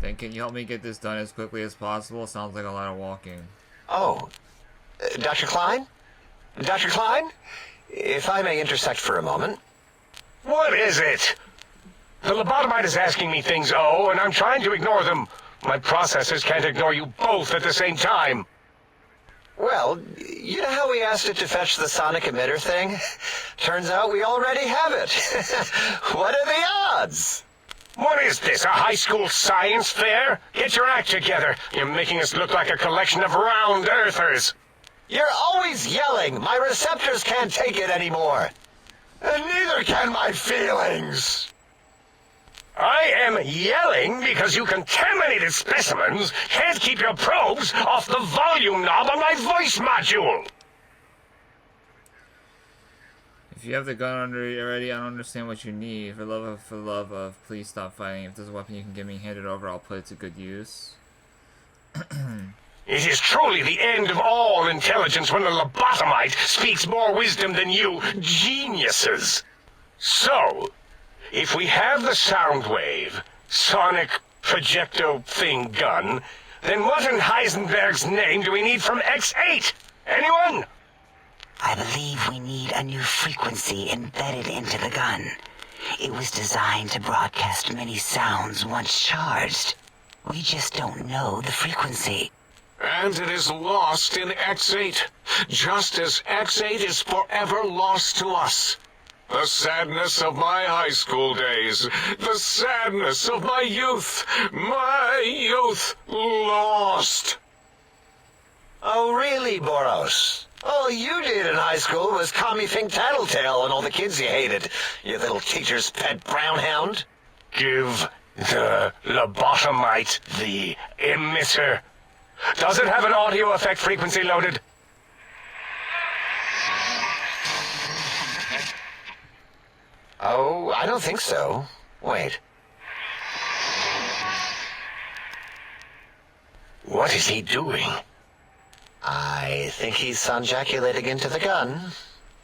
Then can you help me get this done as quickly as possible? Sounds like a lot of walking. Oh, Dr. Klein? Dr. Klein? If I may intersect for a moment. What is it? The lobotomite is asking me things, and I'm trying to ignore them. My processors can't ignore you both at the same time. Well, you know how we asked it to fetch the sonic emitter thing? Turns out we already have it. What are the odds? What is this, a high school science fair? Get your act together. You're making us look like a collection of round earthers. You're always yelling. My receptors can't take it anymore. And neither can my feelings. I am yelling because you contaminated specimens can't keep your probes off the volume knob on my voice module. If you have the gun under already, I don't understand what you need. For the love of, please stop fighting. If there's a weapon you can give me, hand it over. I'll put it to good use. It is truly the end of all intelligence when the lobotomite speaks more wisdom than you geniuses. So, if we have the sound wave, sonic projecto thing gun, then what in Heisenberg's name do we need from X8? Anyone? I believe we need a new frequency embedded into the gun. It was designed to broadcast many sounds once charged. We just don't know the frequency. And it is lost in X8, just as X8 is forever lost to us. The sadness of my high school days, the sadness of my youth lost. Oh, really, Boros? All you did in high school was call me Fink Tattletale and all the kids you hated, you little teacher's pet brown hound. Give the lobotomite the emitter. Does it have an audio effect frequency loaded? Oh, I don't think so. Wait. What is he doing? I think he's sonjaculating into the gun,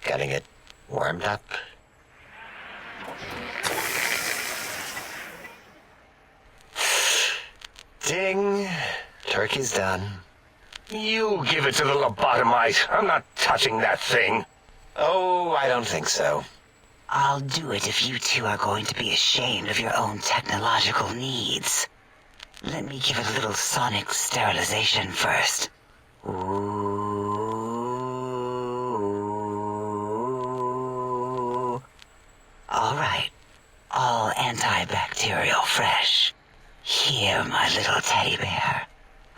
getting it warmed up. Ding. Turkey's done. You give it to the lobotomite. I'm not touching that thing. Oh, I don't think so. I'll do it if you two are going to be ashamed of your own technological needs. Let me give a little sonic sterilization first. Ooh. All right. All antibacterial fresh. Here, my little teddy bear.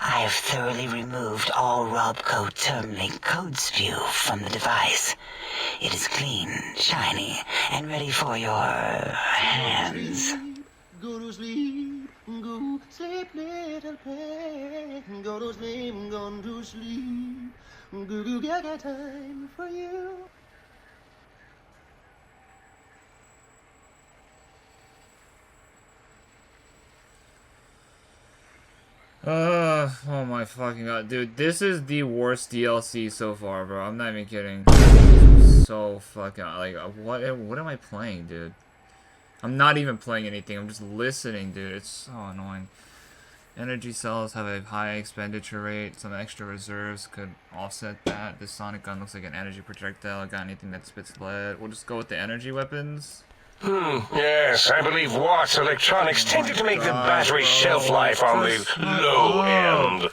I have thoroughly removed all Robco Termlink code spew from the device. It is clean, shiny, and ready for your hands. Go to sleep, little pet. Go to sleep, gone to sleep. Goo gaga time for you. Oh my fucking god, dude, this is the worst DLC so far, bro. I'm not even kidding. So fucking, like, what am I playing, dude? I'm not even playing anything, I'm just listening, dude. It's so annoying. Energy cells have a high expenditure rate. Some extra reserves could offset that. This sonic gun looks like an energy projectile. Got anything that spits lead? We'll just go with the energy weapons. Yes, I believe Watt's Electronics tended to make the battery shelf life on the low end.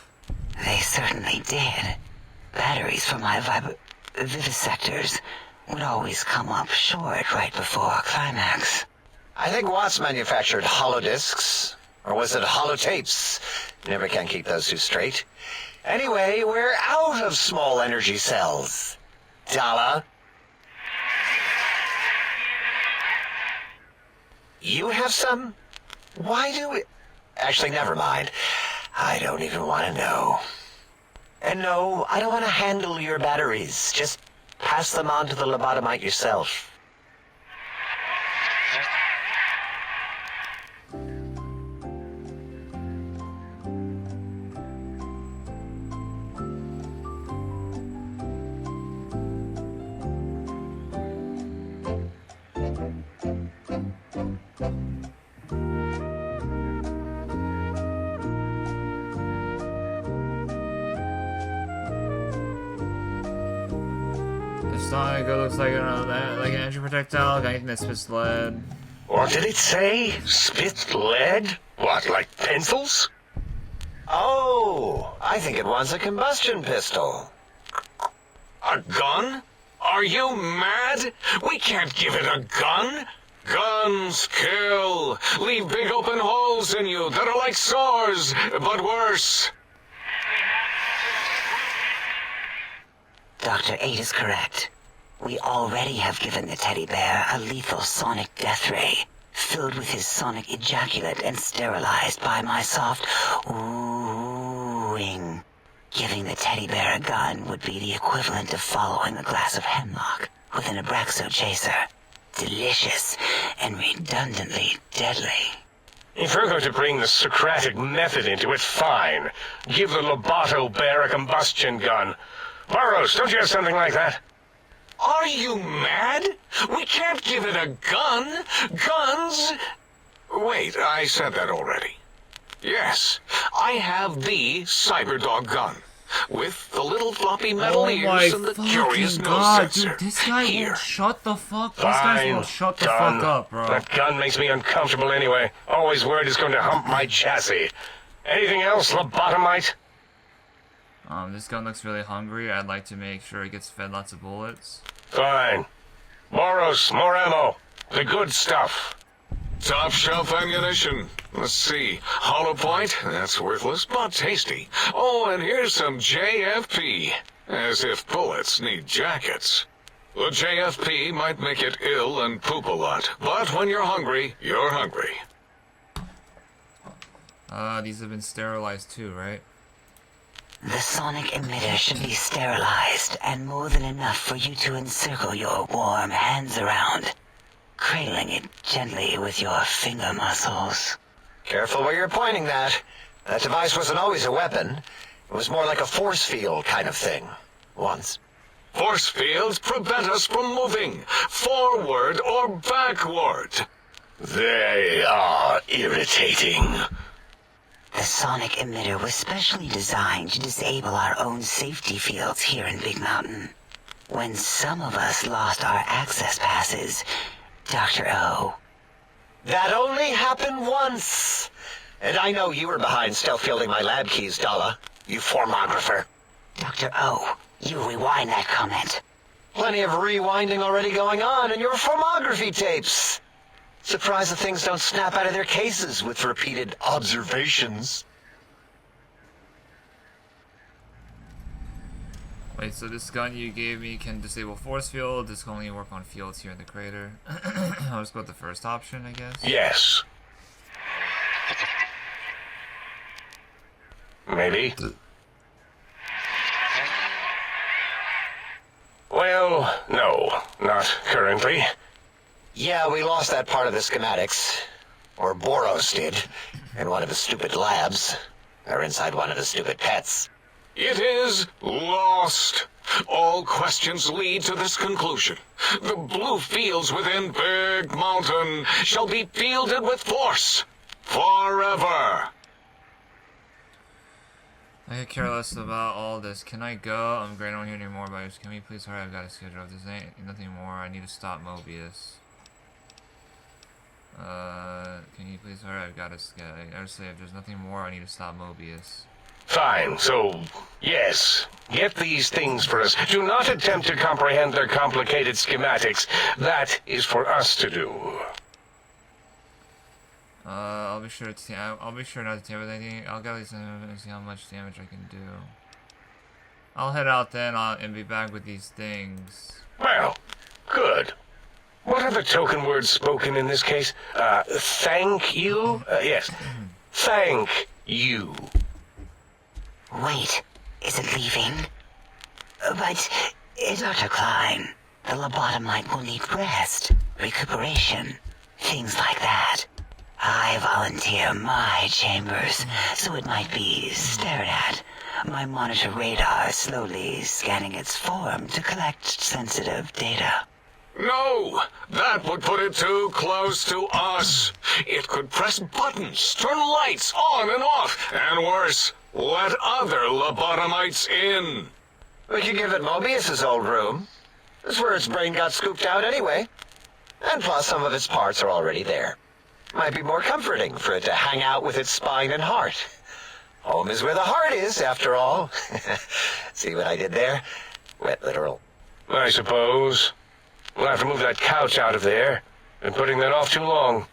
They certainly did. Batteries for my vivisectors would always come up short right before climax. I think Watts manufactured holodisks, Or was it holotapes? Never can keep those two straight. Anyway, we're out of small energy cells. Dala? You have some? Why do we... Actually, never mind. I don't even want to know. And no, I don't want to handle your batteries. Just pass them on to the lobotomite yourself. Sonic looks like like an energy projectile, like anything that spits lead. What did it say? Spit lead? What, like pencils? Oh, I think it wants a combustion pistol. A gun? Are you mad? We can't give it a gun. Guns kill. Leave big open holes in you that are like sores, but worse. Dr. 8 is correct. We already have given the teddy bear a lethal sonic death ray, filled with his sonic ejaculate and sterilized by my soft oohing. Giving the teddy bear a gun would be the equivalent of following a glass of hemlock with an Abraxo chaser. Delicious and redundantly deadly. If you're going to bring the Socratic method into it, fine. Give the Loboto bear a combustion gun. Burroughs, don't you have something like that? Are you mad? We can't give it a gun. Guns... Wait, I said that already. Yes, I have the Cyberdog gun. With the little floppy metal ears and the curious nose sensor. Dude, this guy Here. won't shut the fuck. These Fine, guys won't shut the done. fuck up, bro. That gun makes me uncomfortable anyway. Always worried it's going to hump my chassis. Anything else, lobotomite? This gun looks really hungry. I'd like to make sure it gets fed lots of bullets. Fine. Boros, more ammo. The good stuff. Top shelf ammunition. Let's see. Hollow point? That's worthless, but tasty. Oh, and here's some JFP. As if bullets need jackets. The JFP might make it ill and poop a lot, but when you're hungry, you're hungry. These have been sterilized too, right? The sonic emitter should be sterilized and more than enough for you to encircle your warm hands around, cradling it gently with your finger muscles. Careful where you're pointing that. That device wasn't always a weapon. It was more like a force field kind of thing. Once. Force fields prevent us from moving, forward or backward. They are irritating. The sonic emitter was specially designed to disable our own safety fields here in Big Mountain. When some of us lost our access passes, Dr. O. That only happened once. And I know you were behind stealth fielding my lab keys, Dala. You formographer. Dr. O, you rewind that comment. Plenty of rewinding already going on in your formography tapes. Surprised the things don't snap out of their cases with repeated observations. Wait, so this gun you gave me can disable force field. This can only work on fields here in the crater. I'll just go with the first option, I guess. Yes. Maybe. Well, no, not currently. Yeah, we lost that part of the schematics. Or Boros did. In one of his stupid labs. Or inside one of his stupid pets. It is lost. All questions lead to this conclusion. The blue fields within Big Mountain shall be fielded with force. Forever. I could care less about all this. Can I go? I'm great. I don't hear any more about this. Can we please hurry? I've got a schedule. If there's nothing more, I need to stop Mobius. Can you please hurry? I've got a schedule. Honestly, if there's nothing more, I need to stop Mobius. Fine, so, yes. Get these things for us. Do not attempt to comprehend their complicated schematics. That is for us to do. I'll be sure to. I'll be sure not to tamper with anything. I'll go and see how much damage I can do. I'll head out then and be back with these things. Well, good. What are the token words spoken in this case? Thank you? Yes. Thank you. Wait, is it leaving? But, Dr. Klein, the lobotomite will need rest, recuperation, things like that. I volunteer my chambers, so it might be stared at. My monitor radar slowly scanning its form to collect sensitive data. No, that would put it too close to us. It could press buttons, turn lights on and off, and worse, let other lobotomites in. We could give it Mobius's old room. That's where its brain got scooped out anyway. And plus, some of its parts are already there. Might be more comforting for it to hang out with its spine and heart. Home is where the heart is, after all. See what I did there? Wet literal. I suppose. We'll have to move that couch out of there. Been putting that off too long.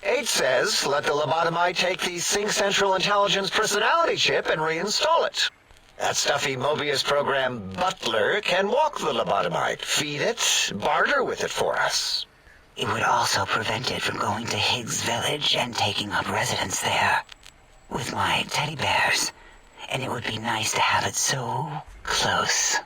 H says, let the lobotomite take the Sync Central Intelligence personality chip and reinstall it. That stuffy Mobius program Butler can walk the lobotomite, feed it, barter with it for us. It would also prevent it from going to Higgs Village and taking up residence there. With my teddy bears. And it would be nice to have it so close.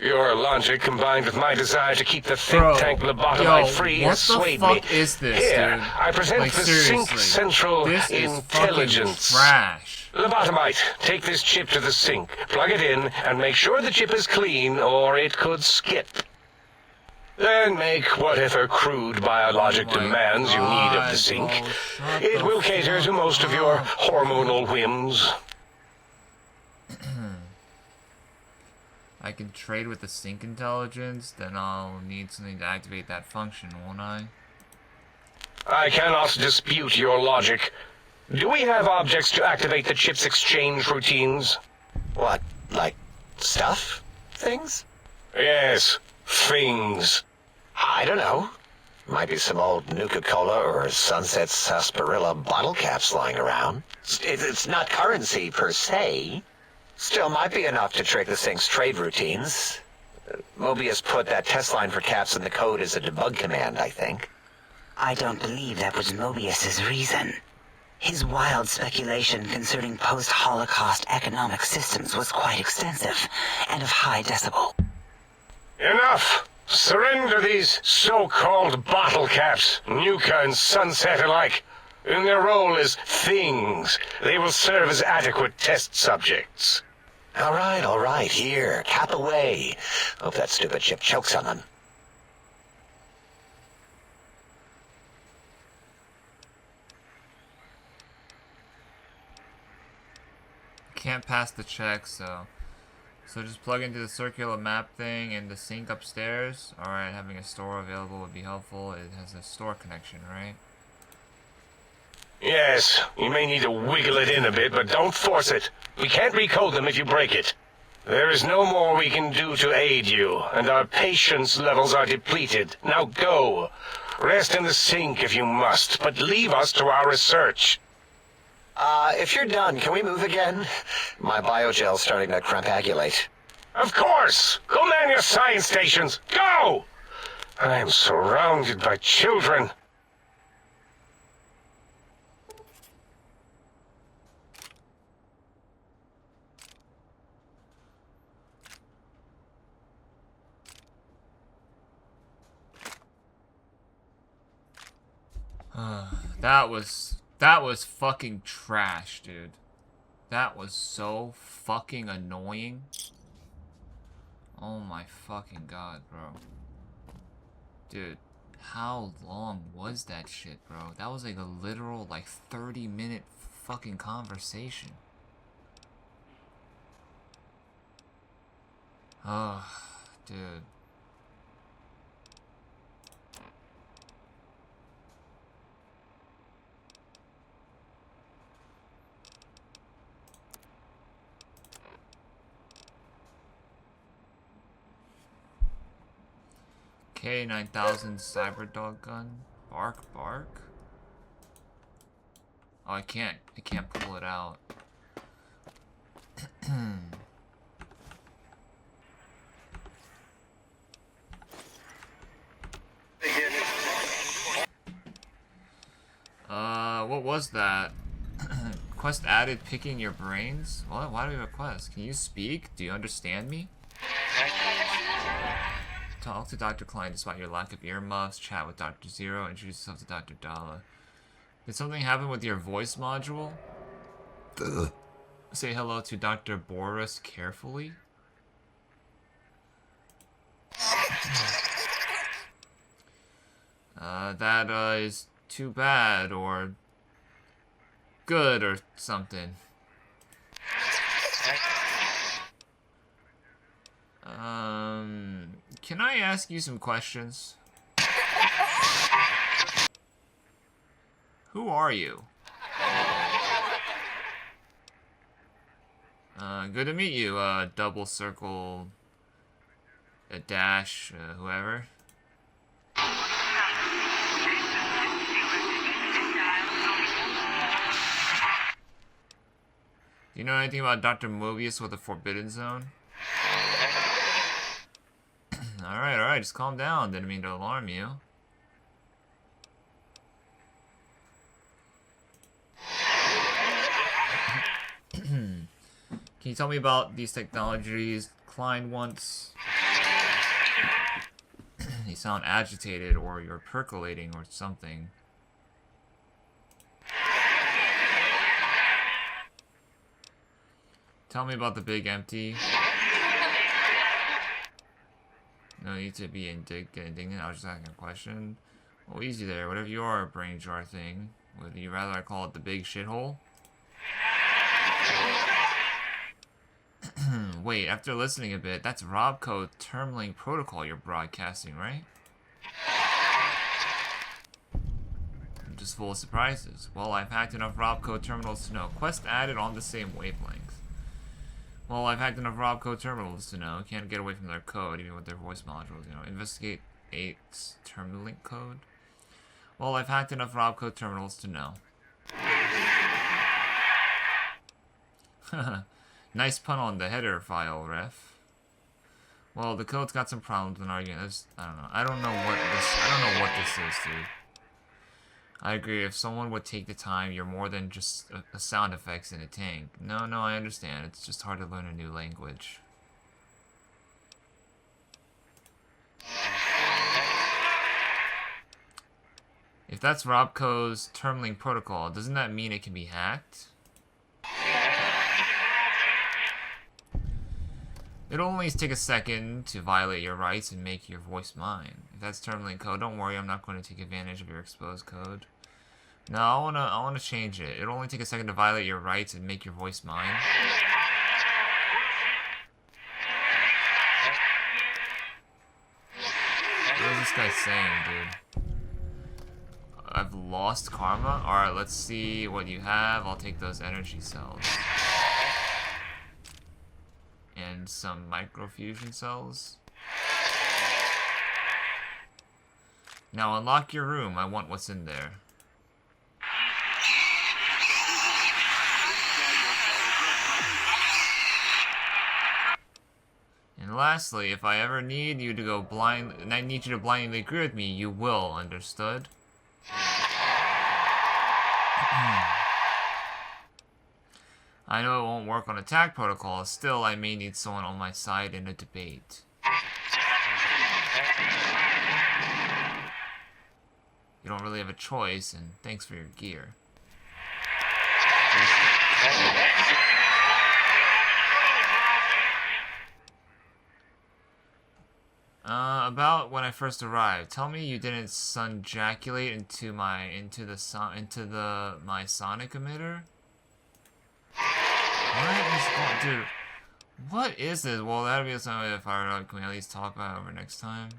Your logic combined with my desire to keep the think tank lobotomite free has swayed me. What the fuck is this, Here, dude? I present Like, the seriously. Sync Central This Intelligence. is fucking trash. Lobotomite, take this chip to the sink, plug it in, and make sure the chip is clean, or it could skip. Then make whatever crude biologic demands you need of the sink. It will cater to most of your hormonal whims. I can trade with the sync intelligence, then I'll need something to activate that function, won't I? I cannot dispute your logic. Do we have objects to activate the chip's exchange routines? What, like stuff? Things? Yes, things. I don't know. Might be some old Nuka-Cola or Sunset Sarsaparilla bottle caps lying around. It's not currency per se. Still might be enough to trick the Sync's trade routines. Mobius put that test line for caps in the code as a debug command, I think. I don't believe that was Mobius's reason. His wild speculation concerning post-Holocaust economic systems was quite extensive and of high decibel. Enough! Surrender these so-called bottle caps, Nuka and Sunset alike. In their role as things, they will serve as adequate test subjects. All right, here, cap away. Hope that stupid chip chokes on them. Can't pass the check, so just plug into the circular map thing and the sync upstairs. Alright, having a store available would be helpful. It has a store connection, right? Yes, you may need to wiggle it in a bit, but don't force it. We can't recode them if you break it. There is no more we can do to aid you, and our patience levels are depleted. Now go. Rest in the sink if you must, but leave us to our research. If you're done, can we move again? My biogel's starting to crampagulate. Of course! Go man your science stations! Go! I am surrounded by children. That was fucking trash, dude. That was so fucking annoying. Oh my fucking god, bro. Dude, how long was that shit, bro? That was like a literal, like, 30-minute fucking conversation. Oh, dude. K9000 cyber dog gun. Bark bark. Oh, I can't pull it out. What was that? Quest added picking your brains? What? Why do we have a quest? Can you speak? Do you understand me? Talk to Dr. Klein despite your lack of earmuffs. Chat with Dr. Zero. Introduce yourself to Dr. Dala. Did something happen with your voice module? Say hello to Dr. Boris carefully. That is too bad or good or something. Can I ask you some questions? Who are you? Good to meet you, double circle, a dash, whoever. Do you know anything about Dr. Mobius with the Forbidden Zone? Alright, just calm down. Didn't mean to alarm you. Can you tell me about these technologies Klein wants? You sound agitated, or you're percolating, or something. Tell me about the big empty. No need to be indignant. I was just asking a question. Well, easy there. Whatever you are, brain jar thing. Would you rather I call it the big shithole? Wait, after listening a bit, that's Robco Termlink Protocol you're broadcasting, right? I'm just full of surprises. Well, I've hacked enough Robco terminals to know. Quest added on the same wavelength. Well, I've hacked enough Robco terminals to know. Can't get away from their code, even with their voice modules, you know. Investigate 8's Terminlink code. Well, I've hacked enough Robco terminals to know. Nice pun on the header file, ref. Well, the code's got some problems when arguing. I don't know. I don't know what this is, dude. I agree. If someone would take the time, you're more than just a sound effects in a tank. No, I understand. It's just hard to learn a new language. If that's Robco's Termlink protocol, doesn't that mean it can be hacked? It'll only take a second to violate your rights and make your voice mine. If that's Termlink code, don't worry, I'm not going to take advantage of your exposed code. No, I wanna change it. It'll only take a second to violate your rights and make your voice mine. What is this guy saying, dude? I've lost karma? Alright, let's see what you have. I'll take those energy cells. And some microfusion cells. Now unlock your room. I want what's in there. And lastly, if I ever need you to go blind, and I need you to blindly agree with me, you will, understood? I know it won't work on attack protocol, still I may need someone on my side in a debate. You don't really have a choice, and thanks for your gear. About when I first arrived. Tell me you didn't sunjaculate into my sonic emitter? What is going, dude? What is this? Well, that'll be something if I can we at least talk about it over next time?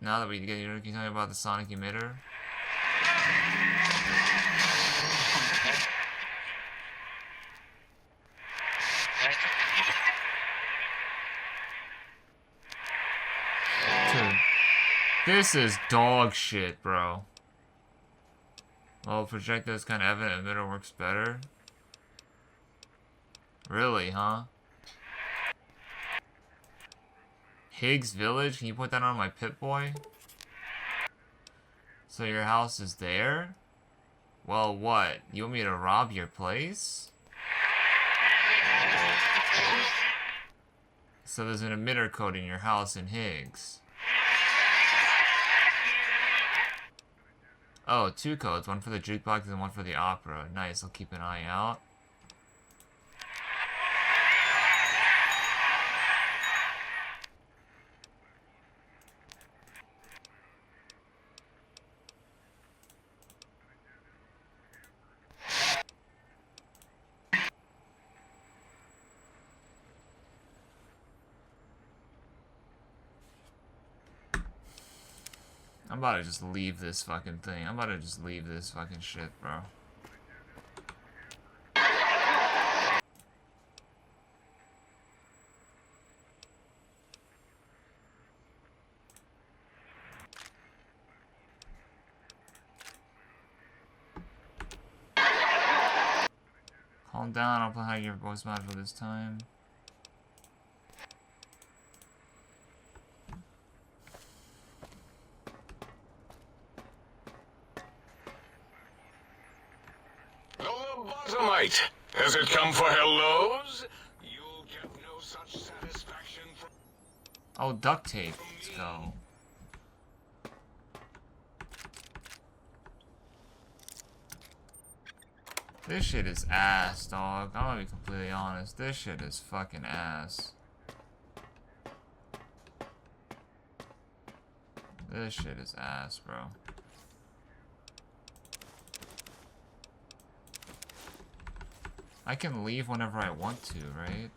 Now that we get you, can you tell me about the sonic emitter? This is dog shit, bro. Oh, projectile is kind of evident. Emitter works better. Really, huh? Higgs Village? Can you put that on my Pip-Boy? So your house is there? Well, what? You want me to rob your place? So there's an emitter code in your house in Higgs. Oh, 2 codes. One for the jukebox and one for the opera. Nice, I'll keep an eye out. I'm about to just leave this fucking thing. I'm about to just leave this fucking shit, bro. Calm down, I'll play how your voice matter for this time. Lobotomite! Has it come for hellos? You'll get no such satisfaction from... Oh, duct tape. Let's go. This shit is ass, dog. I'm gonna be completely honest. This shit is fucking ass. This shit is ass, bro. I can leave whenever I want to, right?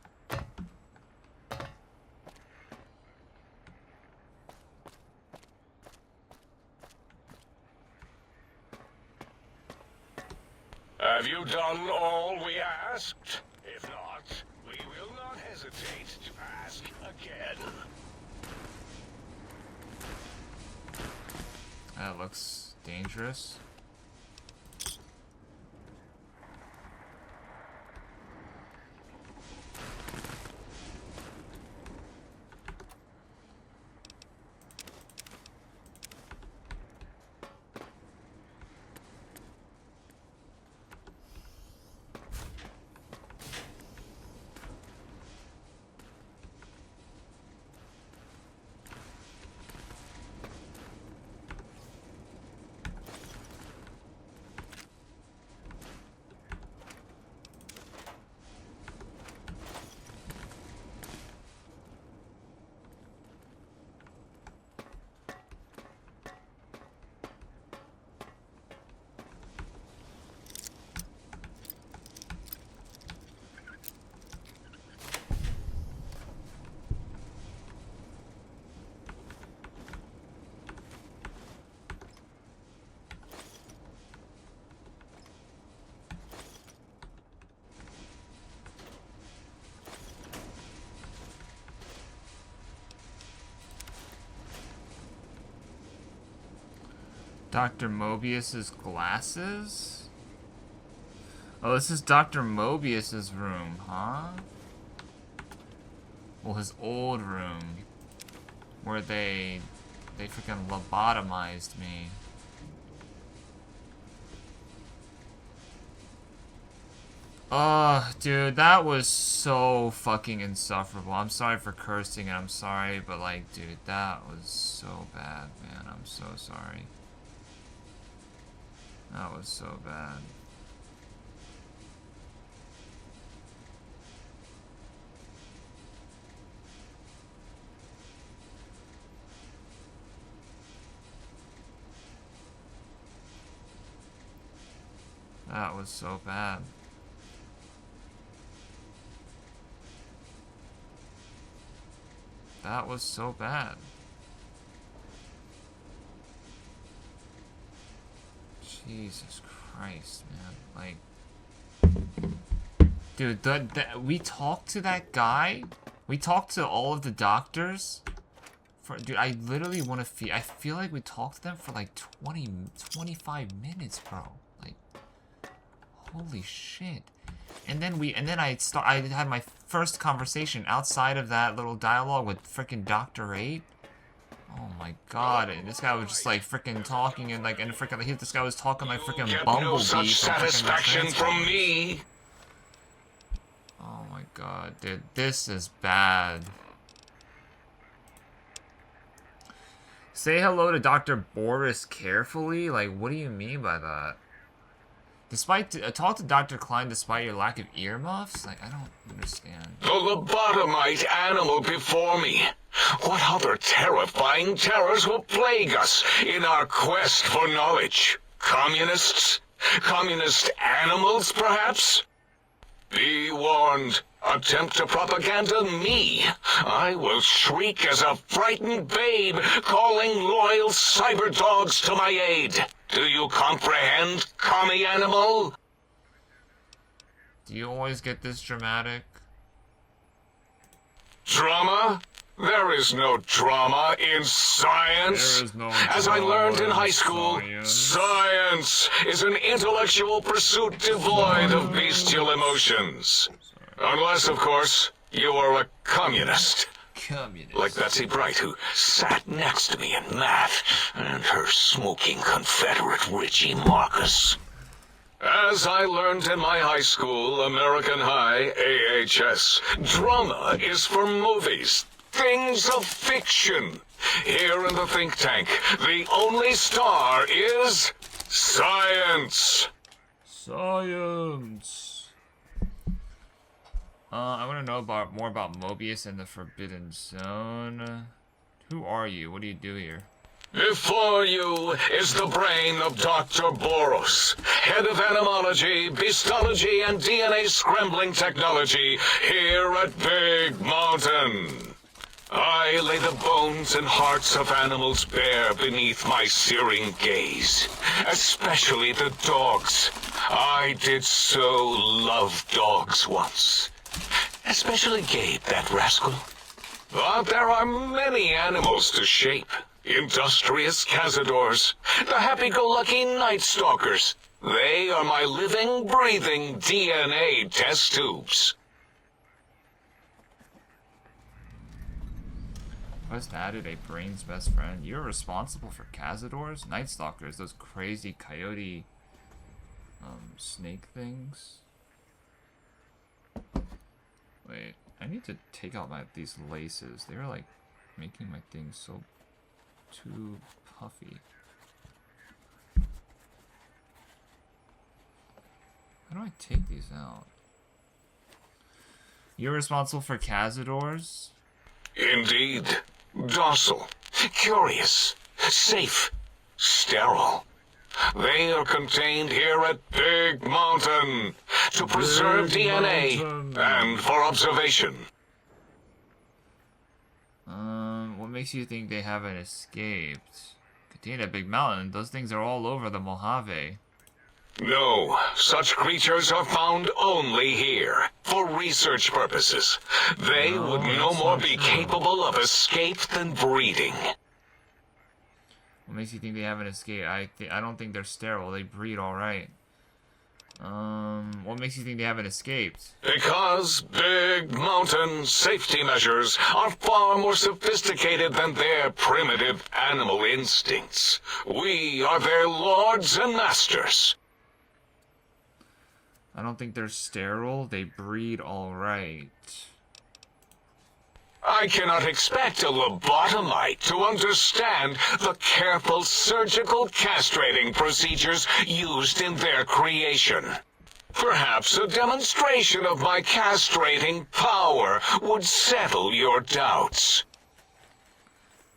Have you done all we asked? If not, we will not hesitate to ask again. That looks dangerous. Dr. Mobius's glasses? Oh, this is Dr. Mobius's room, huh? Well, his old room. Where they freaking lobotomized me. Oh, dude, that was so fucking insufferable. I'm sorry for cursing and I'm sorry, but like, dude, that was so bad, man. I'm so sorry. That was so bad. That was so bad. That was so bad. Jesus Christ, man. Like, dude, we talked to that guy. We talked to all of the doctors Dude, I literally want to feel. I feel like we talked to them for like 25 minutes, bro. Like, holy shit. And then I had my first conversation outside of that little dialogue with freaking Dr. 8. Oh my god, and this guy was just like freaking talking and freaking this guy was talking like freaking Bumblebee. No such satisfaction from me. Oh my god, dude, this is bad. Say hello to Dr. Boris carefully? Like, what do you mean by that? Talk to Dr. Klein despite your lack of earmuffs? Like, I don't understand. The lobotomite animal before me. What other terrifying terrors will plague us in our quest for knowledge? Communists? Communist animals, perhaps? Be warned. Attempt to propaganda me. I will shriek as a frightened babe, calling loyal cyber dogs to my aid. Do you comprehend, commie animal? Do you always get this dramatic? Drama? There is no drama in science. There is no As I learned in high in school, science. science is an intellectual pursuit devoid of bestial emotions. Unless, of course, you are a communist. Like Betsy Bright, who sat next to me in math, and her smoking Confederate Richie Marcus. As I learned in my high school, American High, AHS, drama is for movies, things of fiction. Here in the think tank, the only star is science. Science. I want to know more about Mobius and the Forbidden Zone. Who are you? What do you do here? Before you is the brain of Dr. Boros, head of animology, beastology, and DNA scrambling technology here at Big Mountain. I lay the bones and hearts of animals bare beneath my searing gaze, especially the dogs. I did so love dogs once. Especially Gabe, that rascal. But there are many animals to shape. Industrious cazadors, the happy-go-lucky night stalkers. They are my living, breathing DNA test tubes. Quest added a brain's best friend. You're responsible for cazadors? Night stalkers, those crazy coyote snake things. Wait, I need to take out these laces. They're like making my thing so too puffy. How do I take these out? You're responsible for cazadors? Indeed. Docile, curious, safe, sterile. They are contained here at Big Mountain to preserve DNA and for observation. What makes you think they haven't escaped? Contained at Big Mountain, those things are all over the Mojave. No, such creatures are found only here, for research purposes. They would no more be capable of escape than breeding. What makes you think they haven't escaped? I don't think they're sterile. They breed all right. What makes you think they haven't escaped? Because Big Mountain safety measures are far more sophisticated than their primitive animal instincts. We are their lords and masters. I don't think they're sterile. They breed all right. I cannot expect a lobotomite to understand the careful surgical castrating procedures used in their creation. Perhaps a demonstration of my castrating power would settle your doubts.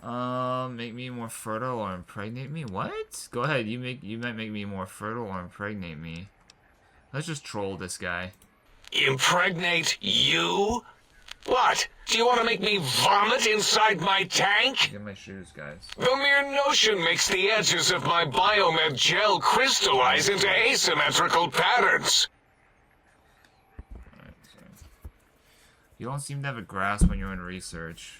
Make me more fertile or impregnate me? What? Go ahead, you might make me more fertile or impregnate me. Let's just troll this guy. Impregnate you? What? Do you want to make me vomit inside my tank? Get my shoes, guys. The mere notion makes the edges of my biomed gel crystallize into asymmetrical patterns. Alright, sorry. You don't seem to have a grasp when you're in research.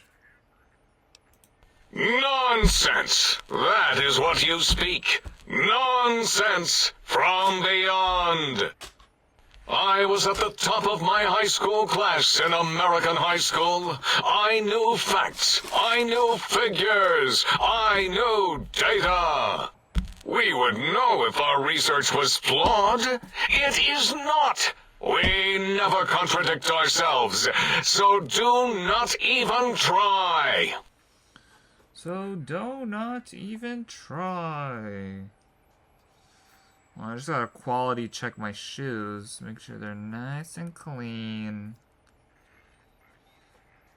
Nonsense! That is what you speak. Nonsense from beyond. I was at the top of my high school class in American high school. I knew facts. I knew figures. I knew data. We would know if our research was flawed. It is not. We never contradict ourselves, so do not even try. So do not even try. Well, I just gotta quality check my shoes. Make sure they're nice and clean.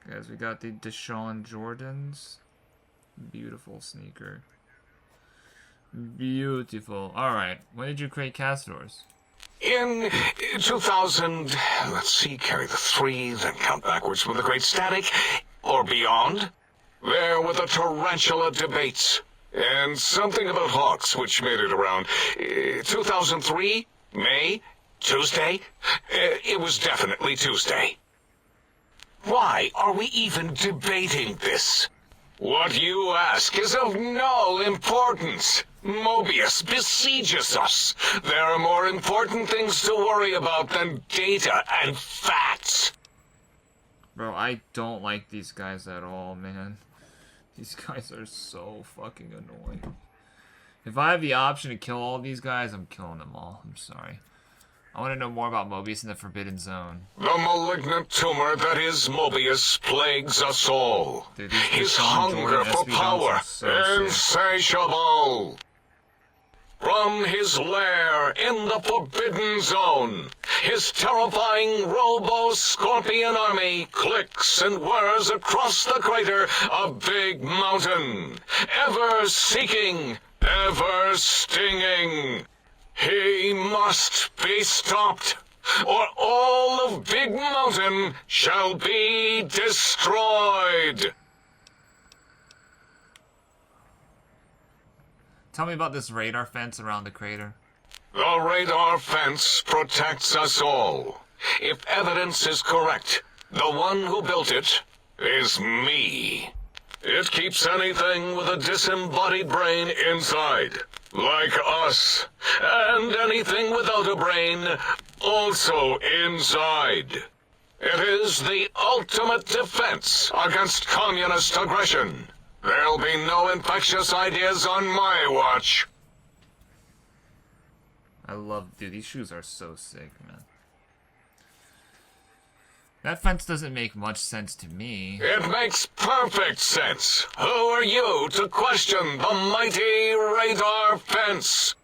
Guys, we got the Deshaun Jordans. Beautiful sneaker. Beautiful. Alright, when did you create Castors? In 2000, let's see, carry the 3, then count backwards from the Great Static, or beyond. There were the tarantula debates, and something about hawks, which made it around 2003, May, Tuesday. It was definitely Tuesday. Why are we even debating this? What you ask is of no importance. Mobius besieges us. There are more important things to worry about than data and facts. Bro, I don't like these guys at all, man. These guys are so fucking annoying. If I have the option to kill all these guys, I'm killing them all. I'm sorry. I want to know more about Mobius in the Forbidden Zone. The malignant tumor that is Mobius plagues us all. Dude, His hunger for power, insatiable. From his lair in the Forbidden Zone, his terrifying Robo-Scorpion army clicks and whirs across the crater of Big Mountain, ever seeking, ever stinging. He must be stopped, or all of Big Mountain shall be destroyed. Tell me about this radar fence around the crater. The radar fence protects us all. If evidence is correct, the one who built it is me. It keeps anything with a disembodied brain inside, like us, and anything without a brain also inside. It is the ultimate defense against communist aggression. There'll be no infectious ideas on my watch. I love... Dude, these shoes are so sick, man. That fence doesn't make much sense to me. It makes perfect sense. Who are you to question the mighty radar fence?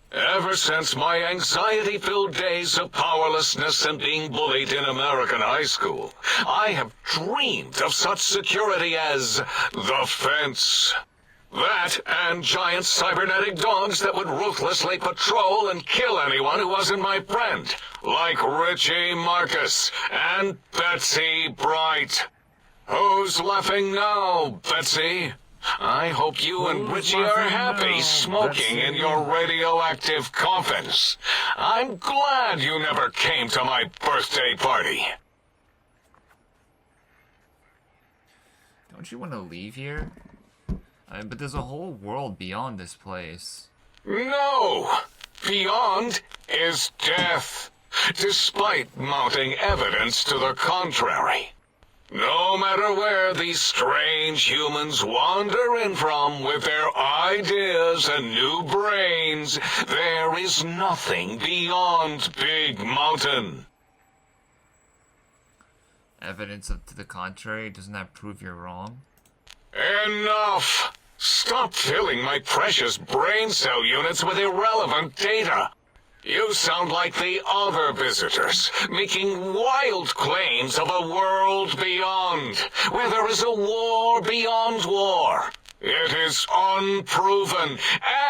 Ever since my anxiety-filled days of powerlessness and being bullied in American high school, I have dreamed of such security as the fence. That and giant cybernetic dogs that would ruthlessly patrol and kill anyone who wasn't my friend, like Richie Marcus and Betsy Bright. Who's laughing now, Betsy? I hope you and Richie are happy smoking in your radioactive coffins. I'm glad you never came to my birthday party. Don't you want to leave here? But there's a whole world beyond this place. No! Beyond is death, despite mounting evidence to the contrary. No matter where these strange humans wander in from with their ideas and new brains, there is nothing beyond Big Mountain. Evidence to the contrary? Doesn't that prove you're wrong? Enough! Stop filling my precious brain cell units with irrelevant data. You sound like the other visitors, making wild claims of a world beyond, where there is a war beyond war. It is unproven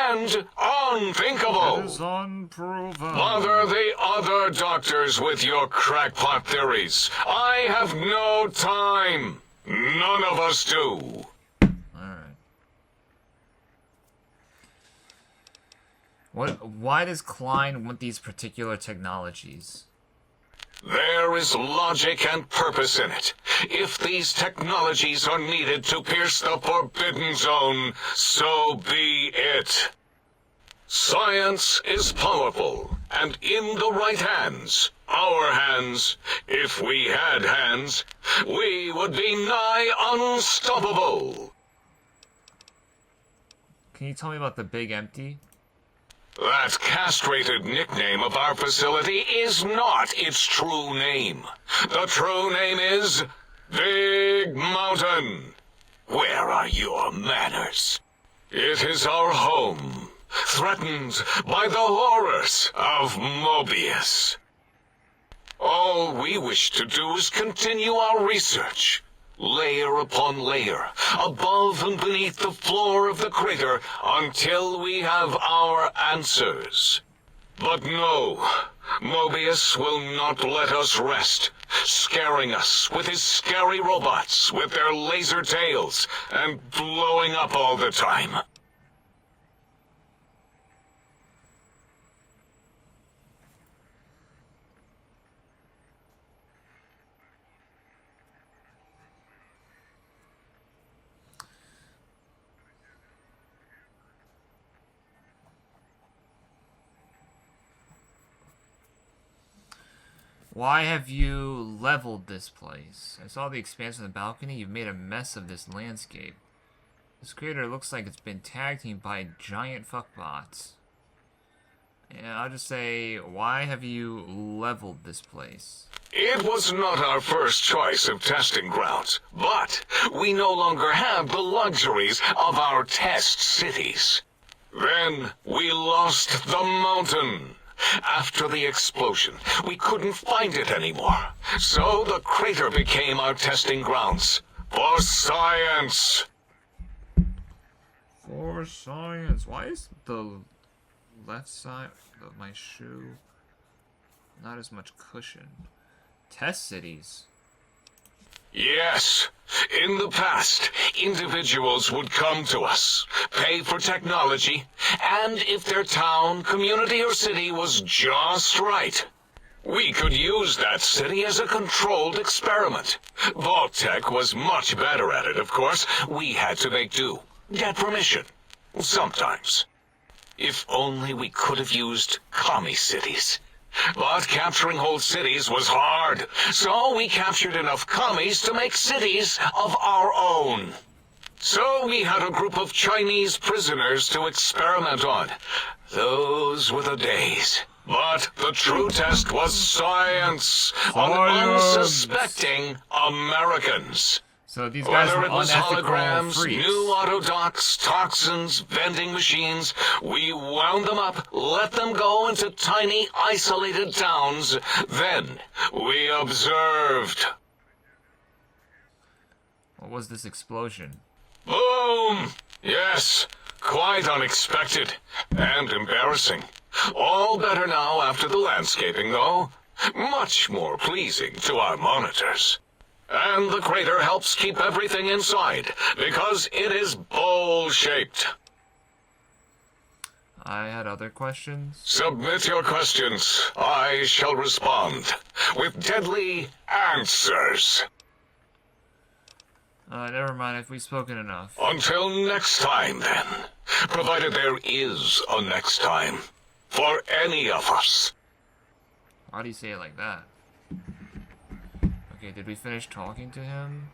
and unthinkable. It is unproven. Bother the other doctors with your crackpot theories. I have no time. None of us do. Why does Klein want these particular technologies? There is logic and purpose in it. If these technologies are needed to pierce the Forbidden Zone, so be it. Science is powerful, and in the right hands, our hands, if we had hands, we would be nigh unstoppable. Can you tell me about the Big Empty? That castrated nickname of our facility is not its true name. The true name is Big Mountain. Where are your manners? It is our home, threatened by the horrors of Mobius. All we wish to do is continue our research, layer upon layer, above and beneath the floor of the crater, until we have our answers. But no, Mobius will not let us rest, scaring us with his scary robots with their laser tails and blowing up all the time. Why have you leveled this place? I saw the expanse of the balcony. You've made a mess of this landscape. This crater looks like it's been tag teamed by giant fuckbots. Yeah, I'll just say, why have you leveled this place? It was not our first choice of testing grounds, but we no longer have the luxuries of our test cities. Then we lost the mountain. After the explosion, we couldn't find it anymore. So the crater became our testing grounds. For science! For science. Why is the left side of my shoe not as much cushion? Test cities. Yes. In the past, individuals would come to us, pay for technology, and if their town, community, or city was just right, we could use that city as a controlled experiment. Vault-Tec was much better at it, of course. We had to make do, get permission, sometimes. If only we could have used commie cities. But capturing whole cities was hard, so we captured enough commies to make cities of our own. So we had a group of Chinese prisoners to experiment on. Those were the days. But the true test was science on unsuspecting Americans. So these guys Whether were it was unethical holograms, freaks. new autodocs, toxins, vending machines, we wound them up, let them go into tiny, isolated towns. Then we observed. What was this explosion? Boom! Yes, quite unexpected and embarrassing. All better now after the landscaping, though. Much more pleasing to our monitors. And the crater helps keep everything inside, because it is bowl-shaped. I had other questions. Submit your questions. I shall respond with deadly answers. Never mind, if we've spoken enough. Until next time, then. Provided there is a next time. For any of us. Why do you say it like that? Okay, did we finish talking to him?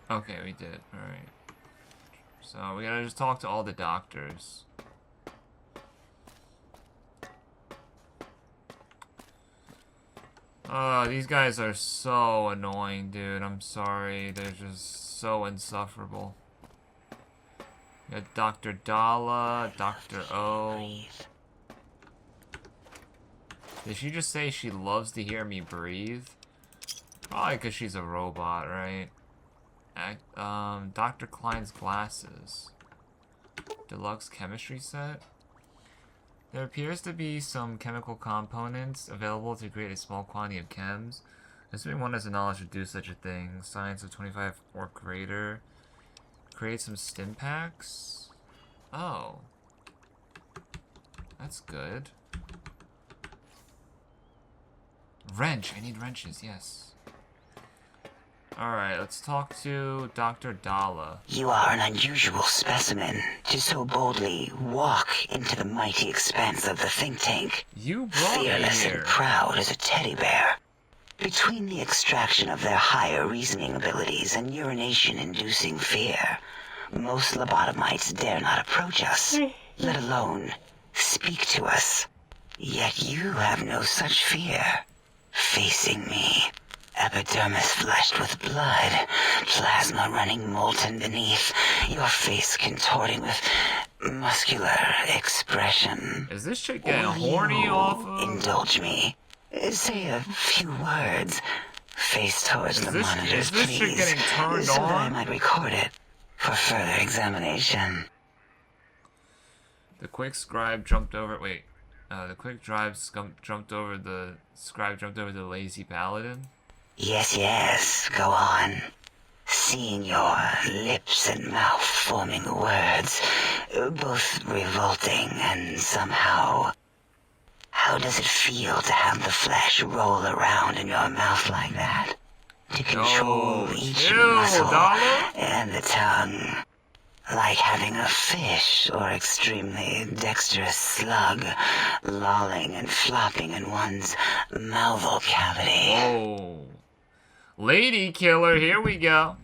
Okay, we did. Alright. So, we gotta just talk to all the doctors. Oh, these guys are so annoying, dude. I'm sorry. They're just so insufferable. We got Dr. Dala, Dr. O. Did she just say she loves to hear me breathe? Probably because she's a robot, right? Dr. Klein's glasses. Deluxe chemistry set. There appears to be some chemical components available to create a small quantity of chems. Assuming one has the knowledge to do such a thing. Science of 25 or greater. Create some stim packs. Oh. That's good. Wrench. I need wrenches, yes. Alright, let's talk to Dr. Dala. You are an unusual specimen to so boldly walk into the mighty expanse of the think tank. You brought me Fearless here. and proud as a teddy bear. Between the extraction of their higher reasoning abilities and urination-inducing fear, most lobotomites dare not approach us, let alone speak to us. Yet you have no such fear. Facing me, epidermis flushed with blood, plasma running molten beneath, your face contorting with muscular expression. Is this chick getting Will horny you off of... indulge me? Say a few words. Face towards the Is monitors, this chick please, getting turned so that I on? might record it for further examination. The quick scribe jumped over... Wait. The quick jumped over the... Scribe jumped over the lazy paladin? Yes, go on. Seeing your lips and mouth forming words, both revolting and somehow... How does it feel to have the flesh roll around in your mouth like that? To control each muscle Dala? and the tongue. Like having a fish or extremely dexterous slug lolling and flopping in one's mouthal cavity. Whoa. Lady killer, here we go.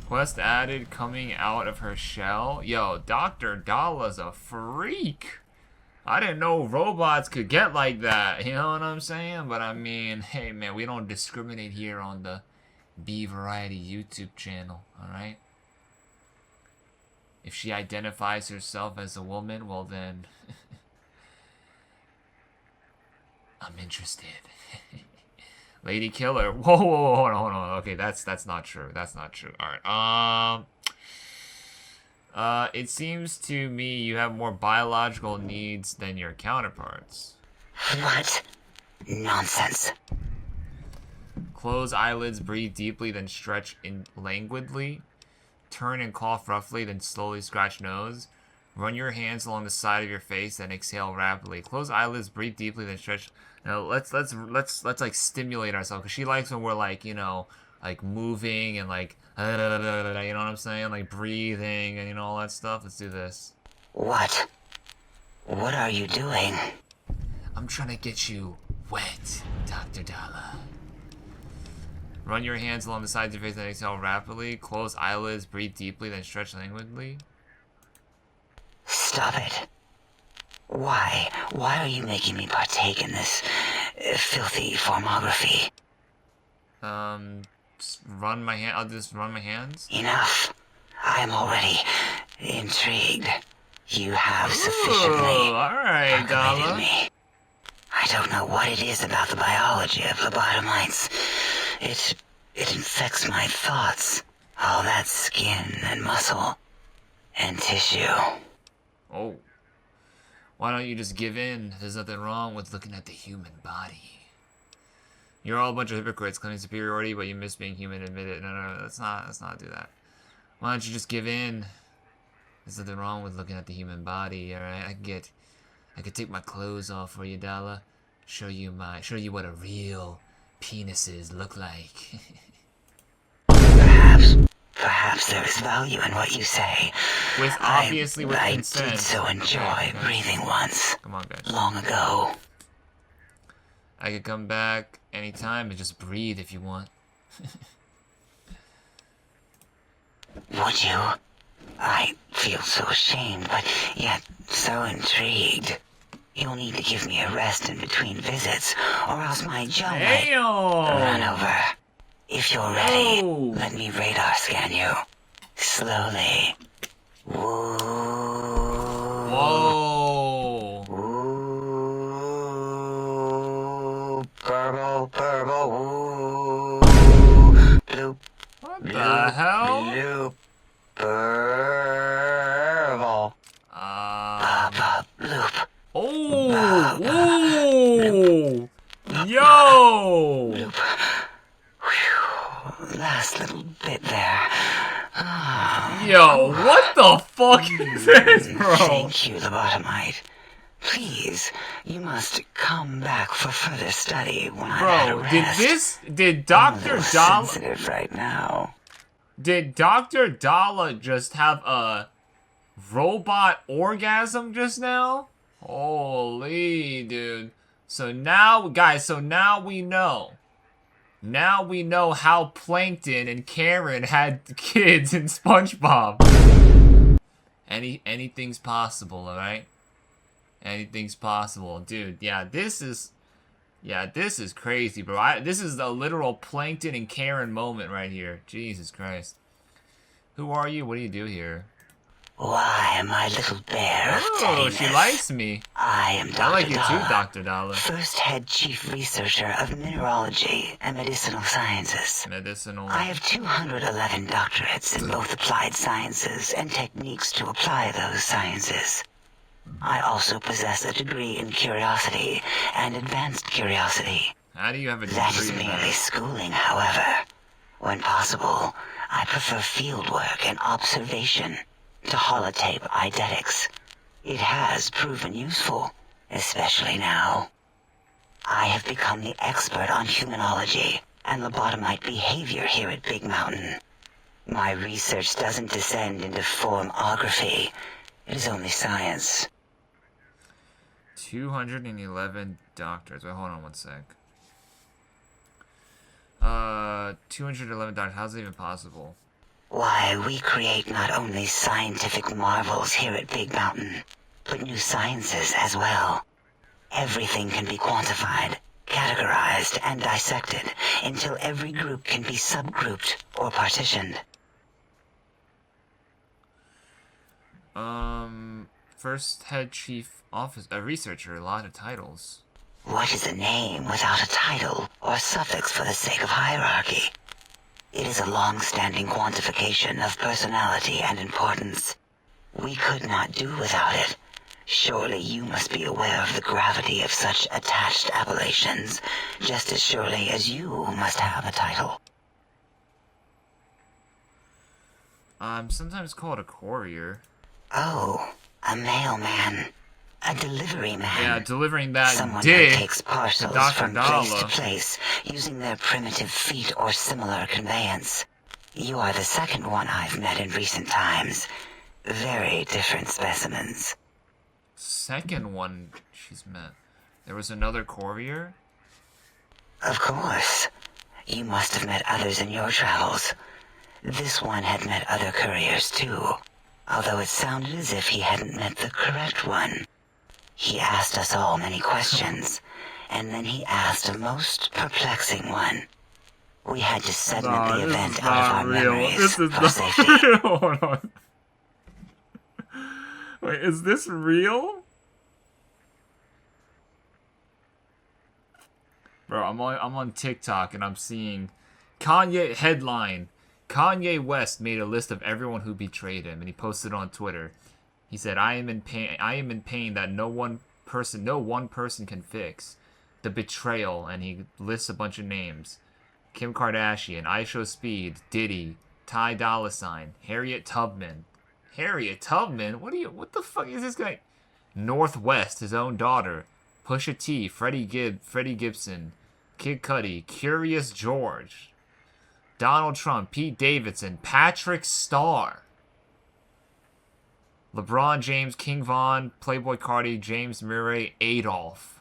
Quest added, coming out of her shell. Yo, Dr. Dala's a freak. I didn't know robots could get like that. You know what I'm saying? But I mean, hey man, we don't discriminate here on the beevariety YouTube channel, alright? If she identifies herself as a woman, well then... I'm interested. Lady killer. Whoa, hold on. Okay, that's not true. That's not true. Alright, it seems to me you have more biological needs than your counterparts. What? Nonsense. Close eyelids, breathe deeply, then stretch languidly. Turn and cough roughly, then slowly scratch nose. Run your hands along the side of your face, then exhale rapidly. Close eyelids, breathe deeply, then stretch. Now let's like stimulate ourselves, because she likes when we're like, you know, like moving and like, you know what I'm saying, like breathing and you know all that stuff. Let's do this. What? What are you doing? I'm trying to get you wet, Dr. Dala. Run your hands along the sides of your face and exhale rapidly. Close eyelids, breathe deeply, then stretch languidly. Stop it. Why? Why are you making me partake in this filthy formography? Just run my hand. I'll just run my hands. Enough. I am already intrigued. You have sufficiently alright, Dala. me. I don't know what it is about the biology of lobotomites. It infects my thoughts. All that skin and muscle and tissue. Oh. Why don't you just give in? There's nothing wrong with looking at the human body. You're all a bunch of hypocrites claiming superiority, but you miss being human. Admit it. No, let's not do that. Why don't you just give in? There's nothing wrong with looking at the human body, alright? I could take my clothes off for you, Dala. Show you what a real penises look like. Perhaps there is value in what you say. With consent. I did so enjoy breathing once. Come on, guys. Long ago. I could come back anytime and just breathe if you want. Would you? I feel so ashamed, but yet so intrigued. You'll need to give me a rest in between visits, or else my jaw might run over. If you're ready, let me radar scan you. Slowly. Whoa. Whoa. Woo. Purple, purple, woo. Bloop. What the hell? Bloop. Purple. Bloop. Oh. Ooh. Yo. Bloop. Whew. Last little bit there. Yo, what the fuck is this, bro? Thank you, lobotomite. Please, you must come back for further study when I'm at Bro, rest. did I'm a Dr. little Dalla... sensitive right now. Did Dr. Dalla just have a robot orgasm just now? Holy, dude. So now, guys, now we know. Now we know how Plankton and Karen had kids in SpongeBob. Anything's possible, alright? Anything's possible. Dude, this is crazy, bro. This is the literal Plankton and Karen moment right here. Jesus Christ. Who are you? What do you do here? Why, my little bear of Oh, tenderness. she likes me. I am Dr. I like you Dalla, too, Dr. Dalla. first head chief researcher of mineralogy and medicinal sciences. Medicinal. I have 211 doctorates in both applied sciences and techniques to apply those sciences. I also possess a degree in curiosity and advanced curiosity. How do you have a degree That is in merely that? schooling, however. When possible, I prefer field work and observation to holotape eidetics. It has proven useful, especially now. I have become the expert on humanology and lobotomite behavior here at Big Mountain. My research doesn't descend into formography. It is only science. 211 doctors. Wait, hold on one sec. 211 doctors. How's it even possible? Why, we create not only scientific marvels here at Big Mountain, but new sciences as well. Everything can be quantified, categorized, and dissected until every group can be subgrouped or partitioned. First head chief office, a researcher, a lot of titles. What is a name without a title or suffix for the sake of hierarchy? It is a long-standing quantification of personality and importance. We could not do without it. Surely you must be aware of the gravity of such attached appellations, just as surely as you must have a title. I'm sometimes called a courier. Oh, a mailman. A delivery man. Yeah, delivering that Someone dick who takes to parcels Dr. from place to Dalla. place using their primitive feet or similar conveyance. You are the second one I've met in recent times. Very different specimens. Second one she's met. There was another courier? Of course. You must have met others in your travels. This one had met other couriers too, although it sounded as if he hadn't met the correct one. He asked us all many questions, and then he asked a most perplexing one. We had to segment the event out of our memories This is for not safety. real. Hold on. Wait, is this real? Bro, I'm on TikTok and I'm seeing Kanye headline. Kanye West made a list of everyone who betrayed him, and he posted on Twitter. He said, I am in pain that no one person can fix. The betrayal, and he lists a bunch of names. Kim Kardashian, IShowSpeed, Diddy, Ty Dolla $ign, Harriet Tubman. Harriet Tubman? What the fuck is this guy? Northwest, his own daughter. Pusha T, Freddie Gibson, Kid Cudi, Curious George, Donald Trump, Pete Davidson, Patrick Starr, LeBron James, King Von, Playboy Cardi, James Murray, Adolf.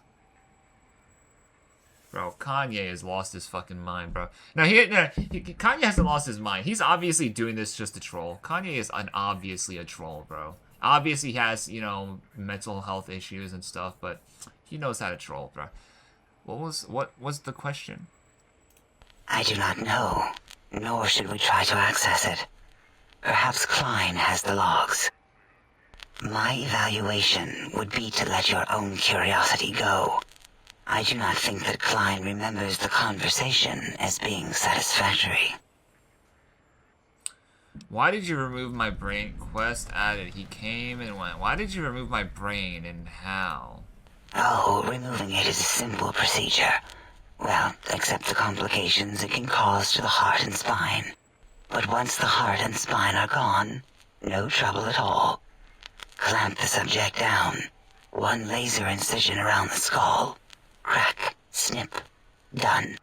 Bro, Kanye has lost his fucking mind, bro. Now, Kanye hasn't lost his mind. He's obviously doing this just to troll. Kanye is obviously a troll, bro. Obviously he has, mental health issues and stuff, but he knows how to troll, bro. What was the question? I do not know, nor should we try to access it. Perhaps Klein has the logs. My evaluation would be to let your own curiosity go. I do not think that Klein remembers the conversation as being satisfactory. Why did you remove my brain? Quest added. He came and went. Why did you remove my brain and how? Oh, removing it is a simple procedure. Well, except the complications it can cause to the heart and spine. But once the heart and spine are gone, no trouble at all. Clamp the subject down. One laser incision around the skull. Crack, snip, done.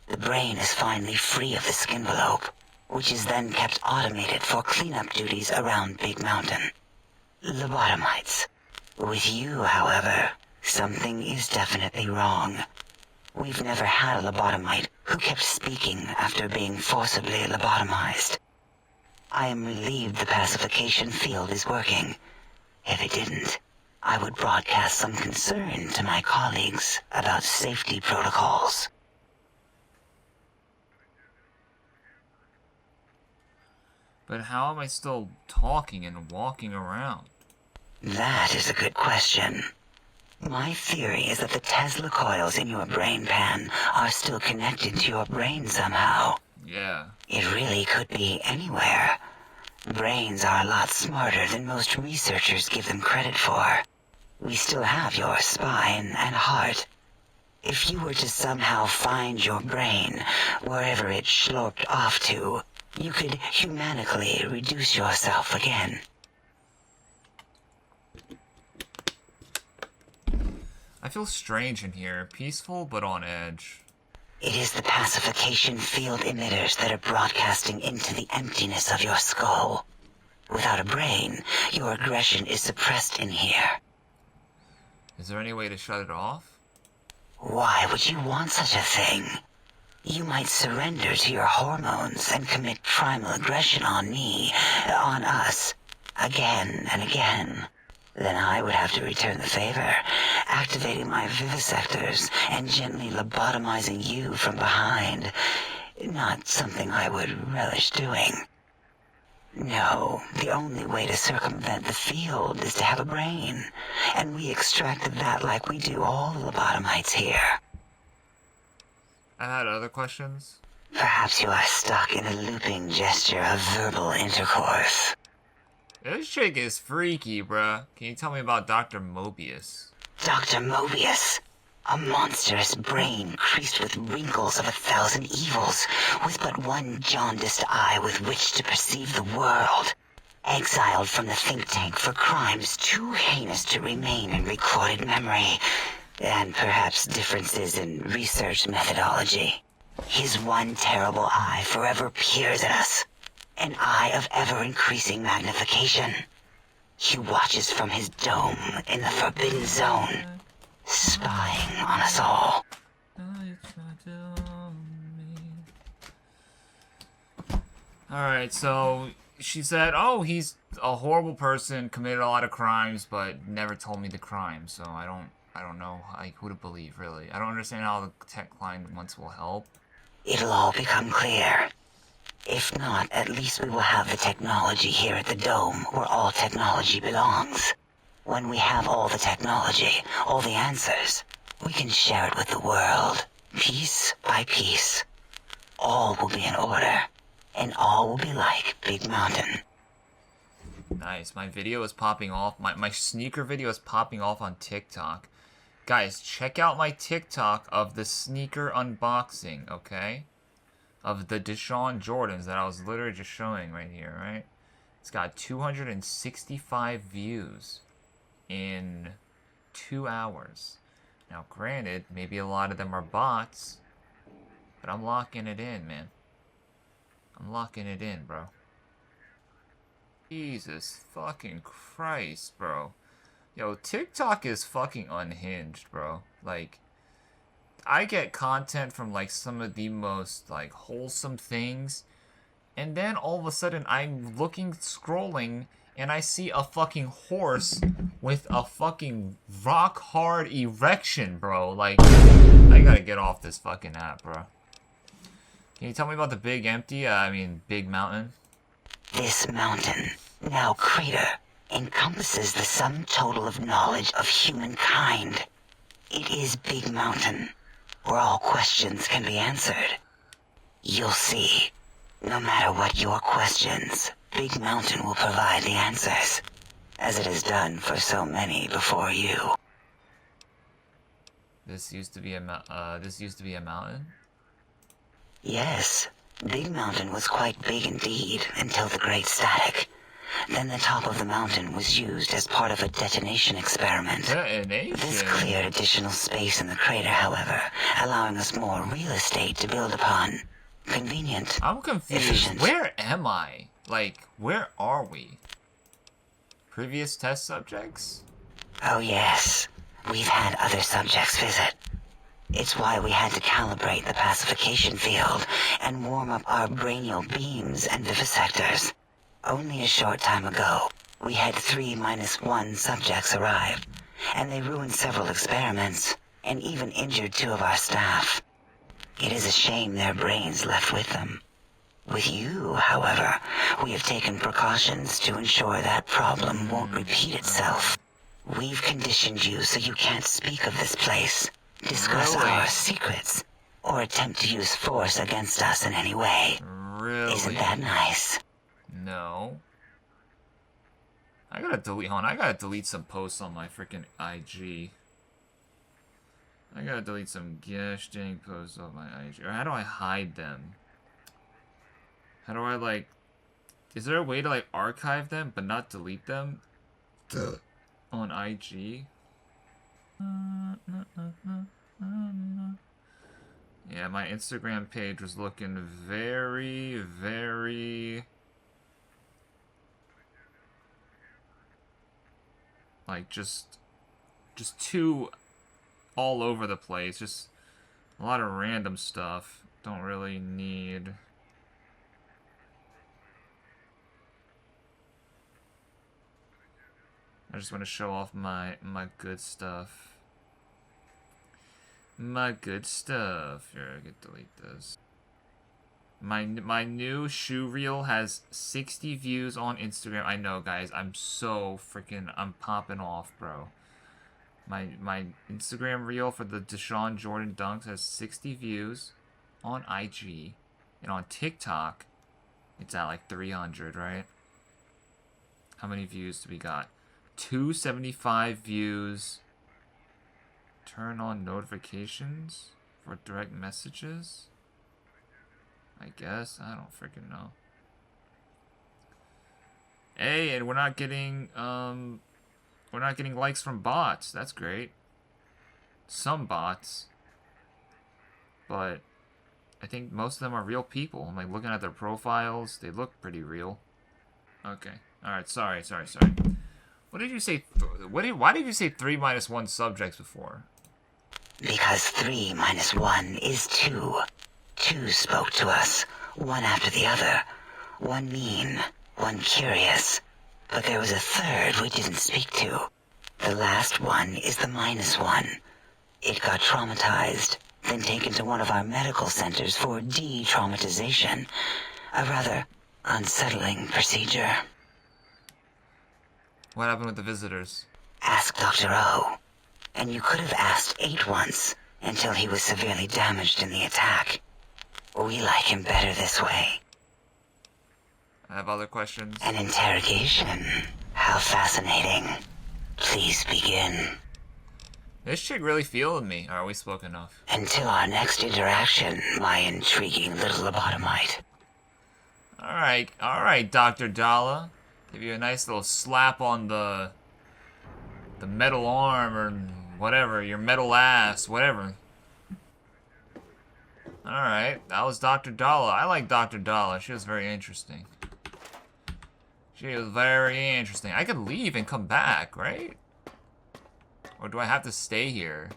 The brain is finally free of the skin envelope, which is then kept automated for cleanup duties around Big Mountain. Lobotomites. With you, however, something is definitely wrong. We've never had a lobotomite who kept speaking after being forcibly lobotomized. I am relieved the pacification field is working. If it didn't, I would broadcast some concern to my colleagues about safety protocols. But how am I still talking and walking around? That is a good question. My theory is that the Tesla coils in your brain pan are still connected to your brain somehow. Yeah. It really could be anywhere. Brains are a lot smarter than most researchers give them credit for. We still have your spine and heart. If you were to somehow find your brain, wherever it sloped off to, you could humanically reduce yourself again. I feel strange in here. Peaceful, but on edge. It is the pacification field emitters that are broadcasting into the emptiness of your skull. Without a brain, your aggression is suppressed in here. Is there any way to shut it off? Why would you want such a thing? You might surrender to your hormones and commit primal aggression on me, on us, again and again. Then I would have to return the favor, activating my vivisectors and gently lobotomizing you from behind. Not something I would relish doing. No, the only way to circumvent the field is to have a brain, and we extracted that like we do all the lobotomites here. I had other questions. Perhaps you are stuck in a looping gesture of verbal intercourse. This chick is freaky, bruh. Can you tell me about Dr. Mobius? Dr. Mobius, a monstrous brain creased with wrinkles of 1,000 evils, with but one jaundiced eye with which to perceive the world. Exiled from the think tank for crimes too heinous to remain in recorded memory, and perhaps differences in research methodology. His one terrible eye forever peers at us, an eye of ever-increasing magnification. He watches from his dome in the Forbidden Zone, spying on us all. Alright, so she said, oh, he's a horrible person, committed a lot of crimes, but never told me the crime, so I don't know who to believe, really. I don't understand how the tech line once will help. It'll all become clear. If not, at least we will have the technology here at the Dome, where all technology belongs. When we have all the technology, all the answers, we can share it with the world, piece by piece. All will be in order, and all will be like Big Mountain. Nice. My video is popping off. My sneaker video is popping off on TikTok. Guys, check out my TikTok of the sneaker unboxing, okay? Of the Deshaun Jordans that I was literally just showing right here, right? It's got 265 views in 2 hours. Now, granted, maybe a lot of them are bots, but I'm locking it in, man. I'm locking it in, bro. Jesus fucking Christ, bro. Yo, TikTok is fucking unhinged, bro. Like, I get content from, like, some of the most, like, wholesome things, and then all of a sudden I'm scrolling, and I see a fucking horse with a fucking rock-hard erection, bro. Like, I gotta get off this fucking app, bro. Can you tell me about the Big Big Mountain? This mountain, now crater, encompasses the sum total of knowledge of humankind. It is Big Mountain, where all questions can be answered. You'll see, no matter what your questions, Big Mountain will provide the answers, as it has done for so many before you. This used to be a mountain? Yes, Big Mountain was quite big indeed until the Great Static. Then the top of the mountain was used as part of a detonation experiment. This cleared additional space in the crater, however, allowing us more real estate to build upon. Convenient. I'm confused. Efficient. Where am I? Like, where are we? Previous test subjects? Oh yes, we've had other subjects visit. It's why we had to calibrate the pacification field and warm up our brainial beams and vivisectors. Only a short time ago, we had 3-1 subjects arrive, and they ruined several experiments, and even injured 2 of our staff. It is a shame their brains left with them. With you, however, we have taken precautions to ensure that problem won't repeat itself. We've conditioned you so you can't speak of this place, discuss our secrets, or attempt to use force against us in any way. Really? Isn't that nice? No. I gotta delete, hold on, I gotta delete some posts on my freaking IG. I gotta delete some gosh dang posts on my IG. Or how do I hide them? How do I, like... Is there a way to, like, archive them, but not delete them? On IG? Yeah, my Instagram page was looking very, very... like, just too all over the place. Just a lot of random stuff. Don't really need... I just want to show off my good stuff. My good stuff. Here, I can delete this. My new shoe reel has 60 views on Instagram. I know, guys. I'm so freaking... I'm popping off, bro. My Instagram reel for the Deshaun Jordan dunks has 60 views on IG. And on TikTok, it's at like 300, right? How many views do we got? 275 views. Turn on notifications for direct messages. I guess. I don't freaking know. Hey, and we're not getting likes from bots. That's great. Some bots. But I think most of them are real people. I'm like looking at their profiles. They look pretty real. Okay. Alright, sorry. What did you say? Why did you say 3-1 subjects before? Because 3-1 is 2. 2 spoke to us, one after the other. One mean, one curious. But there was a third we didn't speak to. The last one is the -1. It got traumatized, then taken to one of our medical centers for de-traumatization. A rather unsettling procedure. What happened with the visitors? Ask Dr. O. And you could have asked 8 once, until he was severely damaged in the attack. We like him better this way. I have other questions. An interrogation. How fascinating. Please begin. This chick really feeling me. Are we spoke enough? Until our next interaction, my intriguing little lobotomite. Alright, Dr. Dalla. Give you a nice little slap on the metal arm or whatever, your metal ass, whatever. Alright, that was Dr. Dalla. I like Dr. Dalla. She was very interesting. I could leave and come back, right? Or do I have to stay here?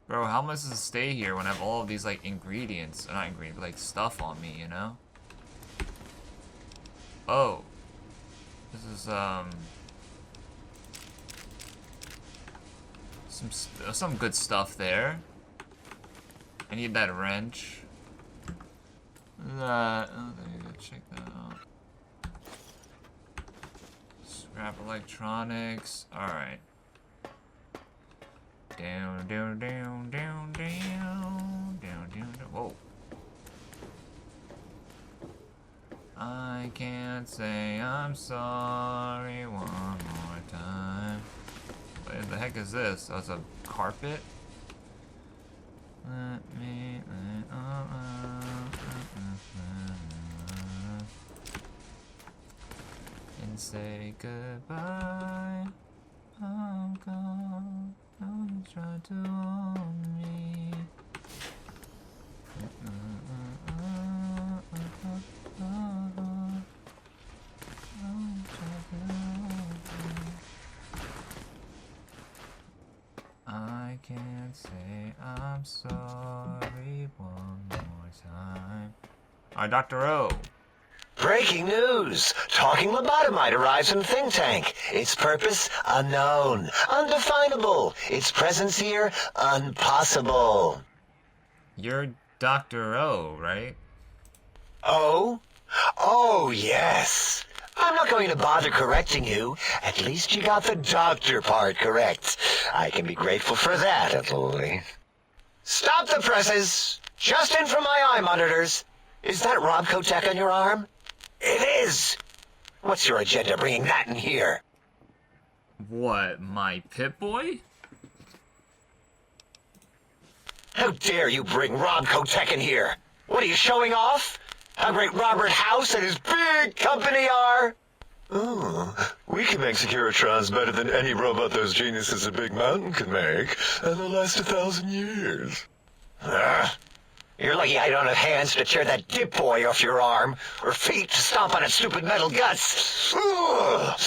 Bro, how much does it stay here when I have all of these, like, ingredients? Not ingredients, but, like, stuff on me, you know? Oh. This is, some good stuff there. I need that wrench. I need to check that out. Scrap electronics. Alright. Down. Whoa. I can't say I'm sorry one more time. What the heck is this? Oh, it's a carpet? can say goodbye. I'm gone. Don't try to own me. I can't say I'm sorry one more time. Alright, Dr. O. Breaking news! Talking lobotomite arrives in think tank. Its purpose, unknown. Undefinable. Its presence here, impossible. You're Dr. O, right? Oh? Oh, yes. I'm not going to bother correcting you. At least you got the doctor part correct. I can be grateful for that, at least. Stop the presses! Just in from my eye monitors. Is that Rob Kotek on your arm? It is! What's your agenda bringing that in here? What, my Pip-Boy? How dare you bring Rob Kotek in here? What are you showing off? How great Robert House and his big company are? Oh, we can make Securitrons better than any robot those geniuses at Big Mountain can make, and they'll last 1,000 years. You're lucky I don't have hands to tear that dip boy off your arm, or feet to stomp on its stupid metal guts. Ugh.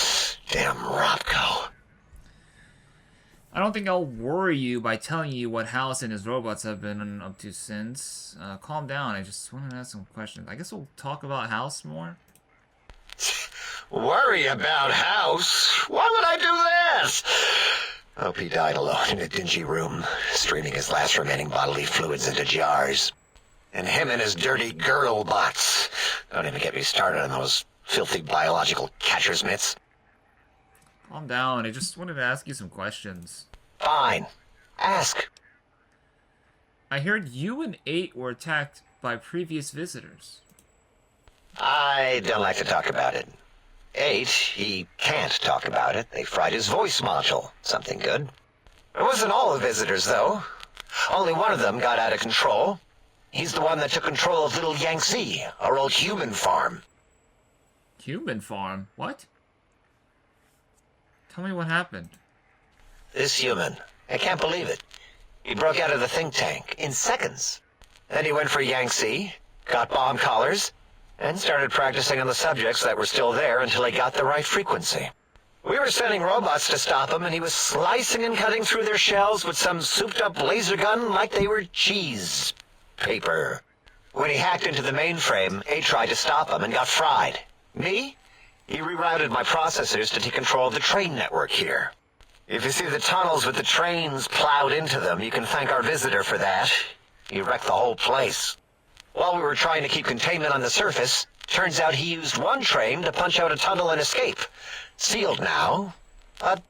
Damn Robco. I don't think I'll worry you by telling you what House and his robots have been up to since. Calm down, I just wanted to ask some questions. I guess we'll talk about House more. Worry about House? Why would I do this? Hope he died alone in a dingy room, streaming his last remaining bodily fluids into jars. And him and his dirty girl bots. Don't even get me started on those filthy biological catcher's mitts. Calm down, I just wanted to ask you some questions. Fine. Ask. I heard you and 8 were attacked by previous visitors. I don't like to talk about it. 8, he can't talk about it. They fried his voice module. Something good. It wasn't all the visitors, though. Only one of them got out of control. He's the one that took control of Little Yangtze, our old human farm. Human farm? What? Tell me what happened. This human. I can't believe it. He broke out of the think tank in seconds. Then he went for Yangtze, got bomb collars, and started practicing on the subjects that were still there until he got the right frequency. We were sending robots to stop him, and he was slicing and cutting through their shells with some souped-up laser gun like they were cheese paper. When he hacked into the mainframe, 8 tried to stop him and got fried. Me? He rerouted my processors to take control of the train network here. If you see the tunnels with the trains plowed into them, you can thank our visitor for that. He wrecked the whole place. While we were trying to keep containment on the surface, turns out he used one train to punch out a tunnel and escape. Sealed now, but...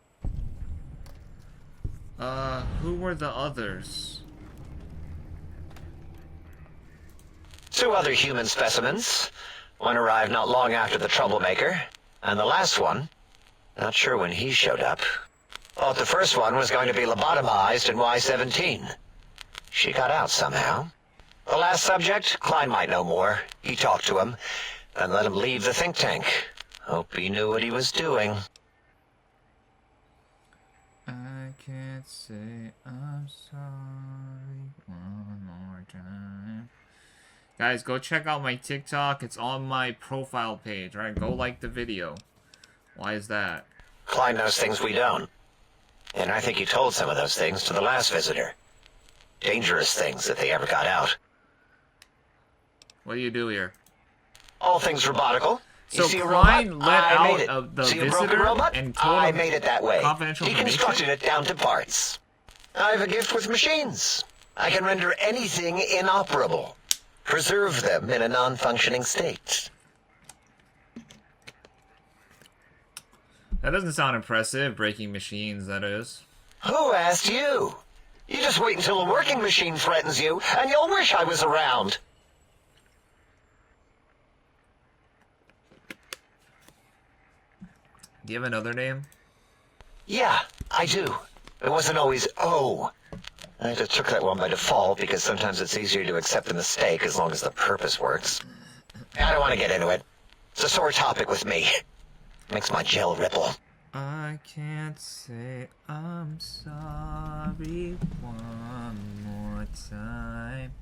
Who were the others? 2 other human specimens. One arrived not long after the troublemaker, and the last one, not sure when he showed up. Thought the first one was going to be lobotomized in Y-17. She got out somehow. The last subject, Klein might know more. He talked to him, then let him leave the think tank. Hope he knew what he was doing. I can't say I'm sorry one more time. Guys, go check out my TikTok. It's on my profile page, right? Go like the video. Why is that? Klein knows things we don't. And I think he told some of those things to the last visitor. Dangerous things if they ever got out. What do you do here? All things robotical. You So see a Klein robot? let I made out it. of the See a broken visitor robot? and told I him made it that way. confidential Deconstructed it down to parts. I have a gift with machines. I can render anything inoperable. Preserve them in a non-functioning state. That doesn't sound impressive, breaking machines, that is. Who asked you? You just wait until a working machine threatens you, and you'll wish I was around. Do you have another name? Yeah, I do. It wasn't always O. I just took that one by default because sometimes it's easier to accept a mistake as long as the purpose works. I don't want to get into it. It's a sore topic with me. Makes my gel ripple. I can't say I'm sorry one more time.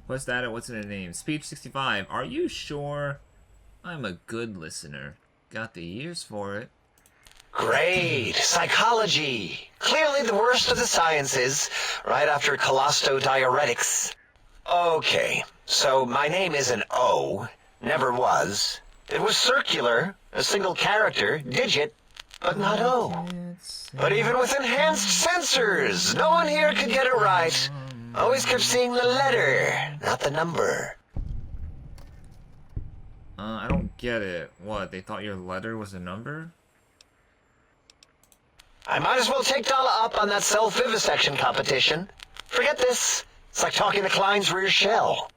What's that? What's in the name? Speech 65. Are you sure? I'm a good listener. Got the ears for it. Great. Psychology. Clearly the worst of the sciences, right after colostodiuretics. Okay, so my name is an O. Never was. It was circular, a single character, digit, but not O. But even with enhanced sensors, no one here could get it right. Always kept seeing the letter, not the number. I don't get it. What, they thought your letter was a number? I might as well take Dala up on that self-vivisection competition. Forget this. It's like talking to Klein's rear shell.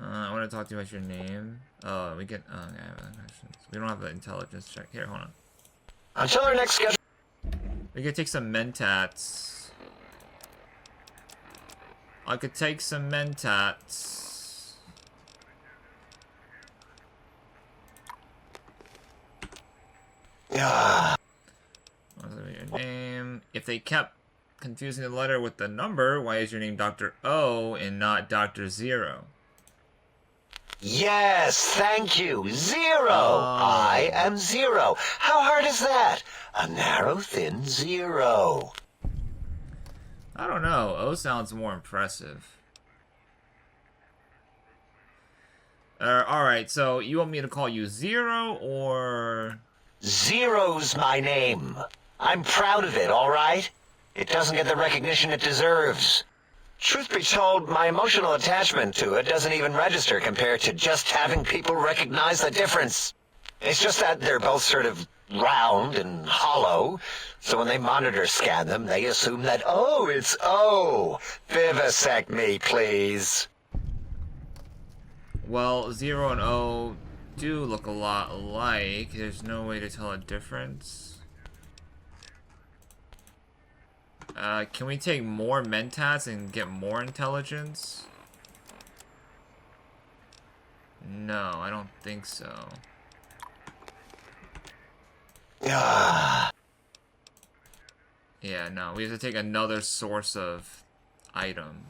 I want to talk to you about your name. Oh, we get... Oh, yeah, we don't have the intelligence check. Here, hold on. Until our next schedule... We could take some mentats. I could take some mentats. What's your name? If they kept confusing the letter with the number, why is your name Dr. O and not Dr. Zero? Yes, thank you. Zero. I am zero. How hard is that? A narrow, thin zero. I don't know. O sounds more impressive. Alright, so you want me to call you Zero, or... Zero's my name. I'm proud of it, all right? It doesn't get the recognition it deserves. Truth be told, my emotional attachment to it doesn't even register compared to just having people recognize the difference. It's just that they're both sort of round and hollow, so when they monitor scan them, they assume that, oh, it's O. Vivisect me, please. Well, 0 and O do look a lot alike. There's no way to tell a difference. Can we take more mentats and get more intelligence? No, I don't think so. Ah. Yeah, no, we have to take another source of item.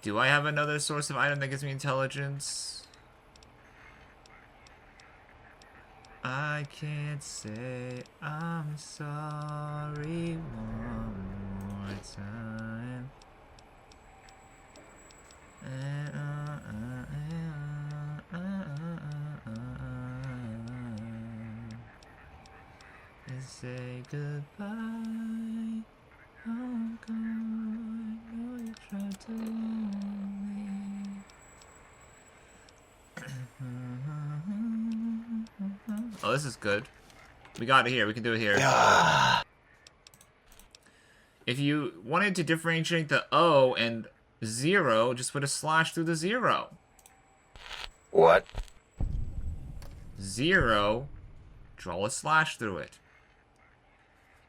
Do I have another source of item that gives me intelligence? I can't say I'm sorry one more time. Say goodbye. Oh God, I know you tried to warn me. Oh, this is good. We got it here. We can do it here. If you wanted to differentiate the O and 0, just put a slash through the 0. What? 0, draw a slash through it.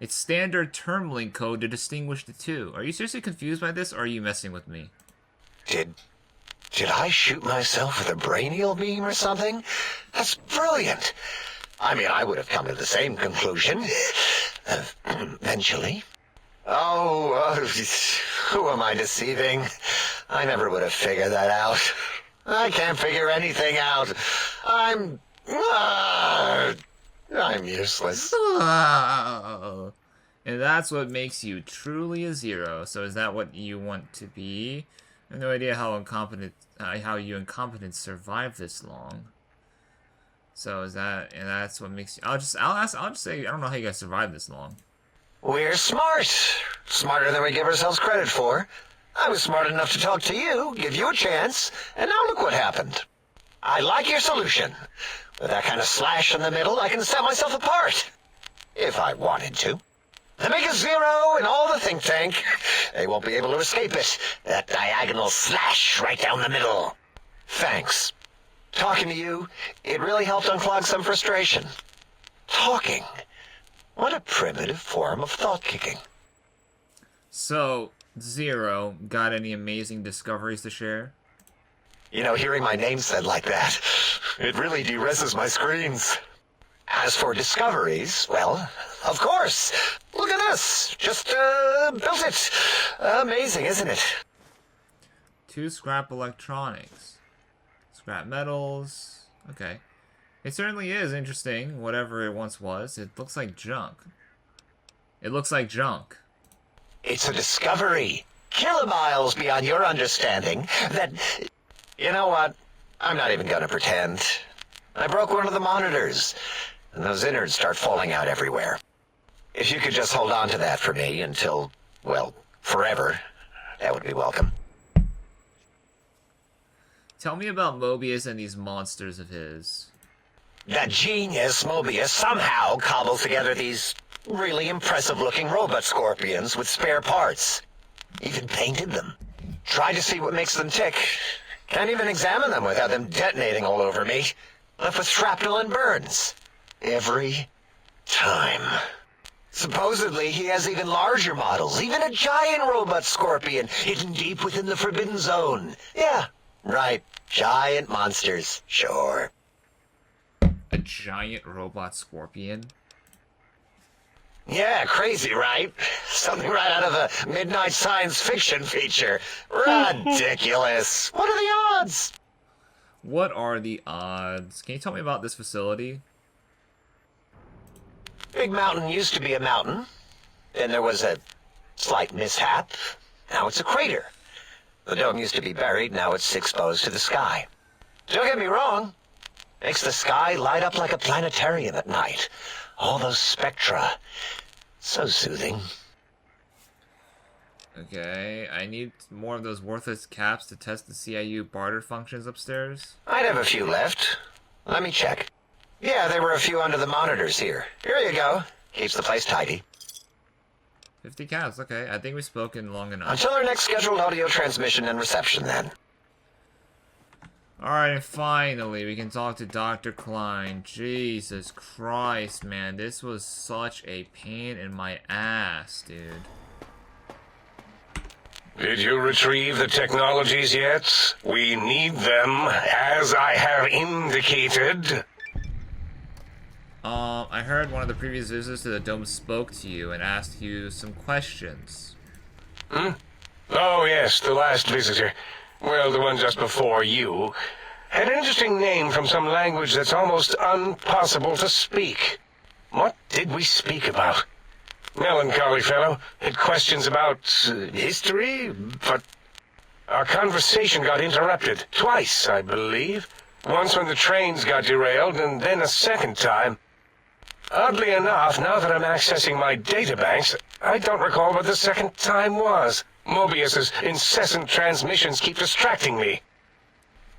It's standard term link code to distinguish the two. Are you seriously confused by this, or are you messing with me? Did I shoot myself with a brainial beam or something? That's brilliant. I mean, I would have come to the same conclusion. Eventually. Oh, who am I deceiving? I never would have figured that out. I can't figure anything out. I'm useless. Oh. And that's what makes you truly a 0. So is that what you want to be? I have no idea how you incompetent survived this long. So is that, and that's what makes you, I'll just say, I don't know how you guys survived this long. We're smart. Smarter than we give ourselves credit for. I was smart enough to talk to you, give you a chance, and now look what happened. I like your solution. With that kind of slash in the middle, I can set myself apart. If I wanted to. And make a 0 in all the think tank. They won't be able to escape it. That diagonal slash right down the middle. Thanks. Talking to you, it really helped unclog some frustration. Talking. What a primitive form of thought kicking. So, 0, got any amazing discoveries to share? You know, hearing my name said like that, It really de-reses my screens. As for discoveries, well, of course. Look at this. Just built it. Amazing, isn't it? 2 scrap electronics. Scrap metals. Okay. It certainly is interesting, whatever it once was. It looks like junk. It looks like junk. It's a discovery. Kilomiles beyond your understanding that... You know what? I'm not even gonna pretend. I broke one of the monitors, and those innards start falling out everywhere. If you could just hold on to that for me until, well, forever, that would be welcome. Tell me about Mobius and these monsters of his. That genius Mobius somehow cobbles together these really impressive-looking robot scorpions with spare parts. Even painted them. Tried to see what makes them tick. Can't even examine them without them detonating all over me. Left with shrapnel and burns. Every time. Supposedly, he has even larger models, even a giant robot scorpion hidden deep within the Forbidden Zone. Yeah, right. Giant monsters, sure. A giant robot scorpion? Yeah, crazy, right? Something right out of a midnight science fiction feature. Ridiculous. What are the odds? What are the odds? Can you tell me about this facility? Big Mountain used to be a mountain. Then there was a slight mishap. Now it's a crater. The dome used to be buried, now it's exposed to the sky. Don't get me wrong. Makes the sky light up like a planetarium at night. All those spectra. So soothing. Okay, I need more of those worthless caps to test the CIU barter functions upstairs. I'd have a few left. Let me check. Yeah, there were a few under the monitors here. Here you go. Keeps the place tidy. 50 caps, okay. I think we've spoken long enough. Until our next scheduled audio transmission and reception, then. Alright, finally, we can talk to Dr. Klein. Jesus Christ, man. This was such a pain in my ass, dude. Did you retrieve the technologies yet? We need them, as I have indicated. I heard one of the previous visitors to the dome spoke to you and asked you some questions. Hmm? Oh, yes, the last visitor. Well, the one just before you. Had an interesting name from some language that's almost impossible to speak. What did we speak about? Melancholy fellow. Had questions about history, but our conversation got interrupted. Twice, I believe. Once when the trains got derailed, and then a second time. Oddly enough, now that I'm accessing my databanks, I don't recall what the second time was. Mobius's incessant transmissions keep distracting me.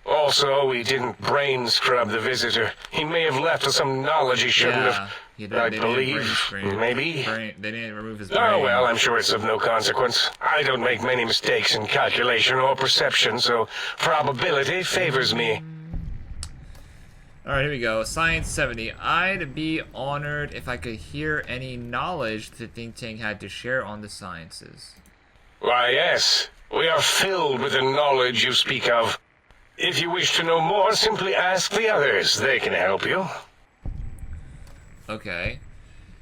Also, we didn't brain scrub the visitor. He may have left us some knowledge he shouldn't have. I believe, maybe. They didn't remove his brain. Oh, well, I'm sure it's of no consequence. I don't make many mistakes in calculation or perception, so probability favors me. Alright, here we go. Science 70. I'd be honored if I could hear any knowledge the think tank had to share on the sciences. Why, yes. We are filled with the knowledge you speak of. If you wish to know more, simply ask the others. They can help you. Okay.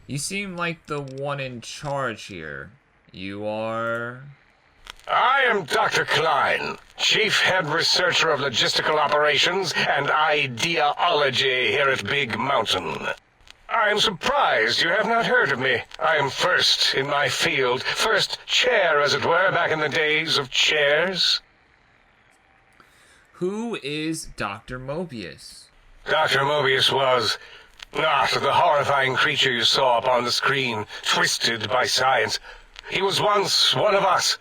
You seem like the one in charge here. You are... I am Dr. Klein, Chief Head Researcher of Logistical Operations and Ideology here at Big Mountain. I am surprised you have not heard of me. I am first in my field, first chair, as it were, back in the days of chairs. Who is Dr. Mobius? Dr. Mobius was not the horrifying creature you saw upon the screen, twisted by science. He was once one of us.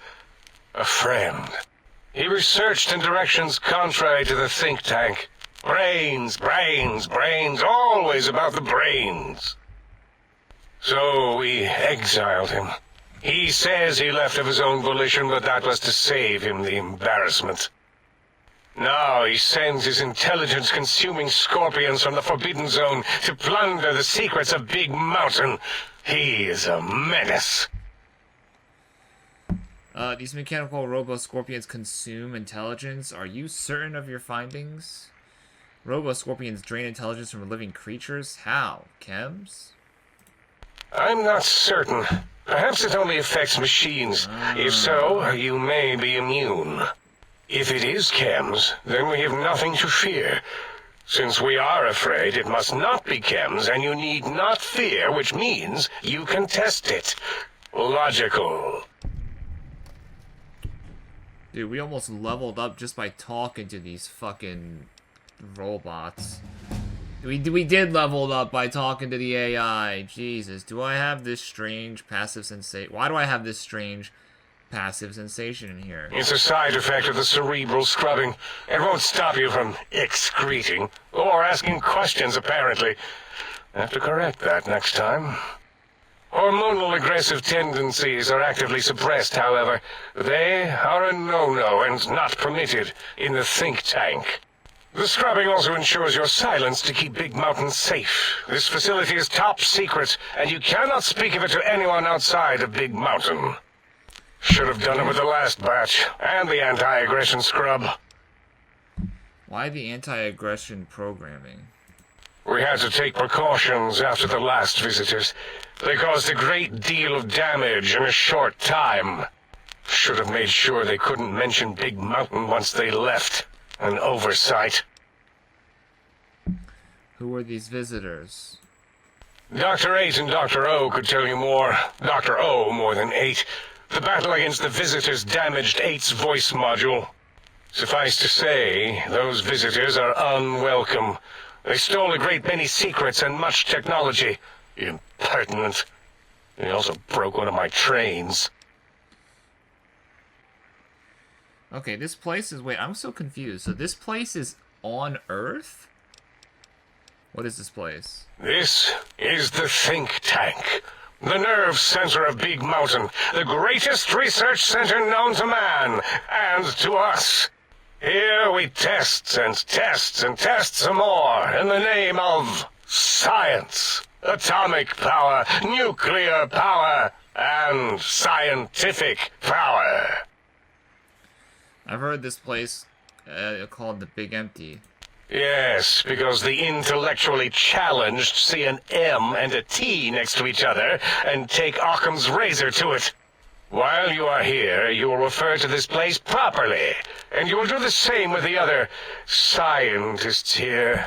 A friend. He researched in directions contrary to the think tank. Brains, brains, brains, always about the brains. So we exiled him. He says he left of his own volition, but that was to save him the embarrassment. Now he sends his intelligence-consuming scorpions from the Forbidden Zone to plunder the secrets of Big Mountain. He is a menace. These mechanical robo-scorpions consume intelligence. Are you certain of your findings? Robo-scorpions drain intelligence from living creatures? How? Chems? I'm not certain. Perhaps it only affects machines. If so, you may be immune. If it is chems, then we have nothing to fear. Since we are afraid, it must not be chems, and you need not fear, which means you can test it. Logical. Dude, we almost leveled up just by talking to these fucking robots. We did level up by talking to the AI. Jesus, do I have this strange passive sensation? Why do I have this strange passive sensation in here? It's a side effect of the cerebral scrubbing. It won't stop you from excreting or asking questions, apparently. Have to correct that next time. Hormonal aggressive tendencies are actively suppressed, however. They are a no-no and not permitted in the think tank. The scrubbing also ensures your silence to keep Big Mountain safe. This facility is top secret, and you cannot speak of it to anyone outside of Big Mountain. Should have done it with the last batch, and the anti-aggression scrub. Why the anti-aggression programming? We had to take precautions after the last visitors. They caused a great deal of damage in a short time. Should have made sure they couldn't mention Big Mountain once they left. An oversight. Who are these visitors? Dr. 8 and Dr. O could tell you more. Dr. O more than 8. The battle against the visitors damaged 8's voice module. Suffice to say, those visitors are unwelcome. They stole a great many secrets and much technology. Impertinent. They also broke one of my trains. Okay, this place is... Wait, I'm so confused. So this place is on Earth? What is this place? This is the think tank. The nerve center of Big Mountain. The greatest research center known to man. And to us. Here we test and test and test some more in the name of science. Atomic power, nuclear power, and scientific power. I've heard this place called the Big Empty. Yes, because the intellectually challenged see an M and a T next to each other and take Occam's razor to it. While you are here, you will refer to this place properly, and you will do the same with the other scientists here.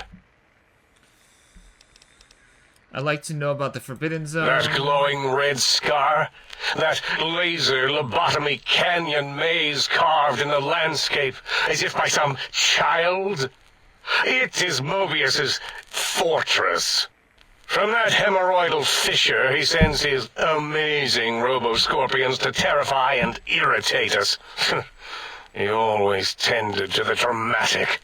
I'd like to know about the Forbidden Zone. That glowing red scar? That laser lobotomy canyon maze carved in the landscape as if by some child? It is Mobius's fortress. From that hemorrhoidal fissure, he sends his amazing robo-scorpions to terrify and irritate us. He always tended to the dramatic.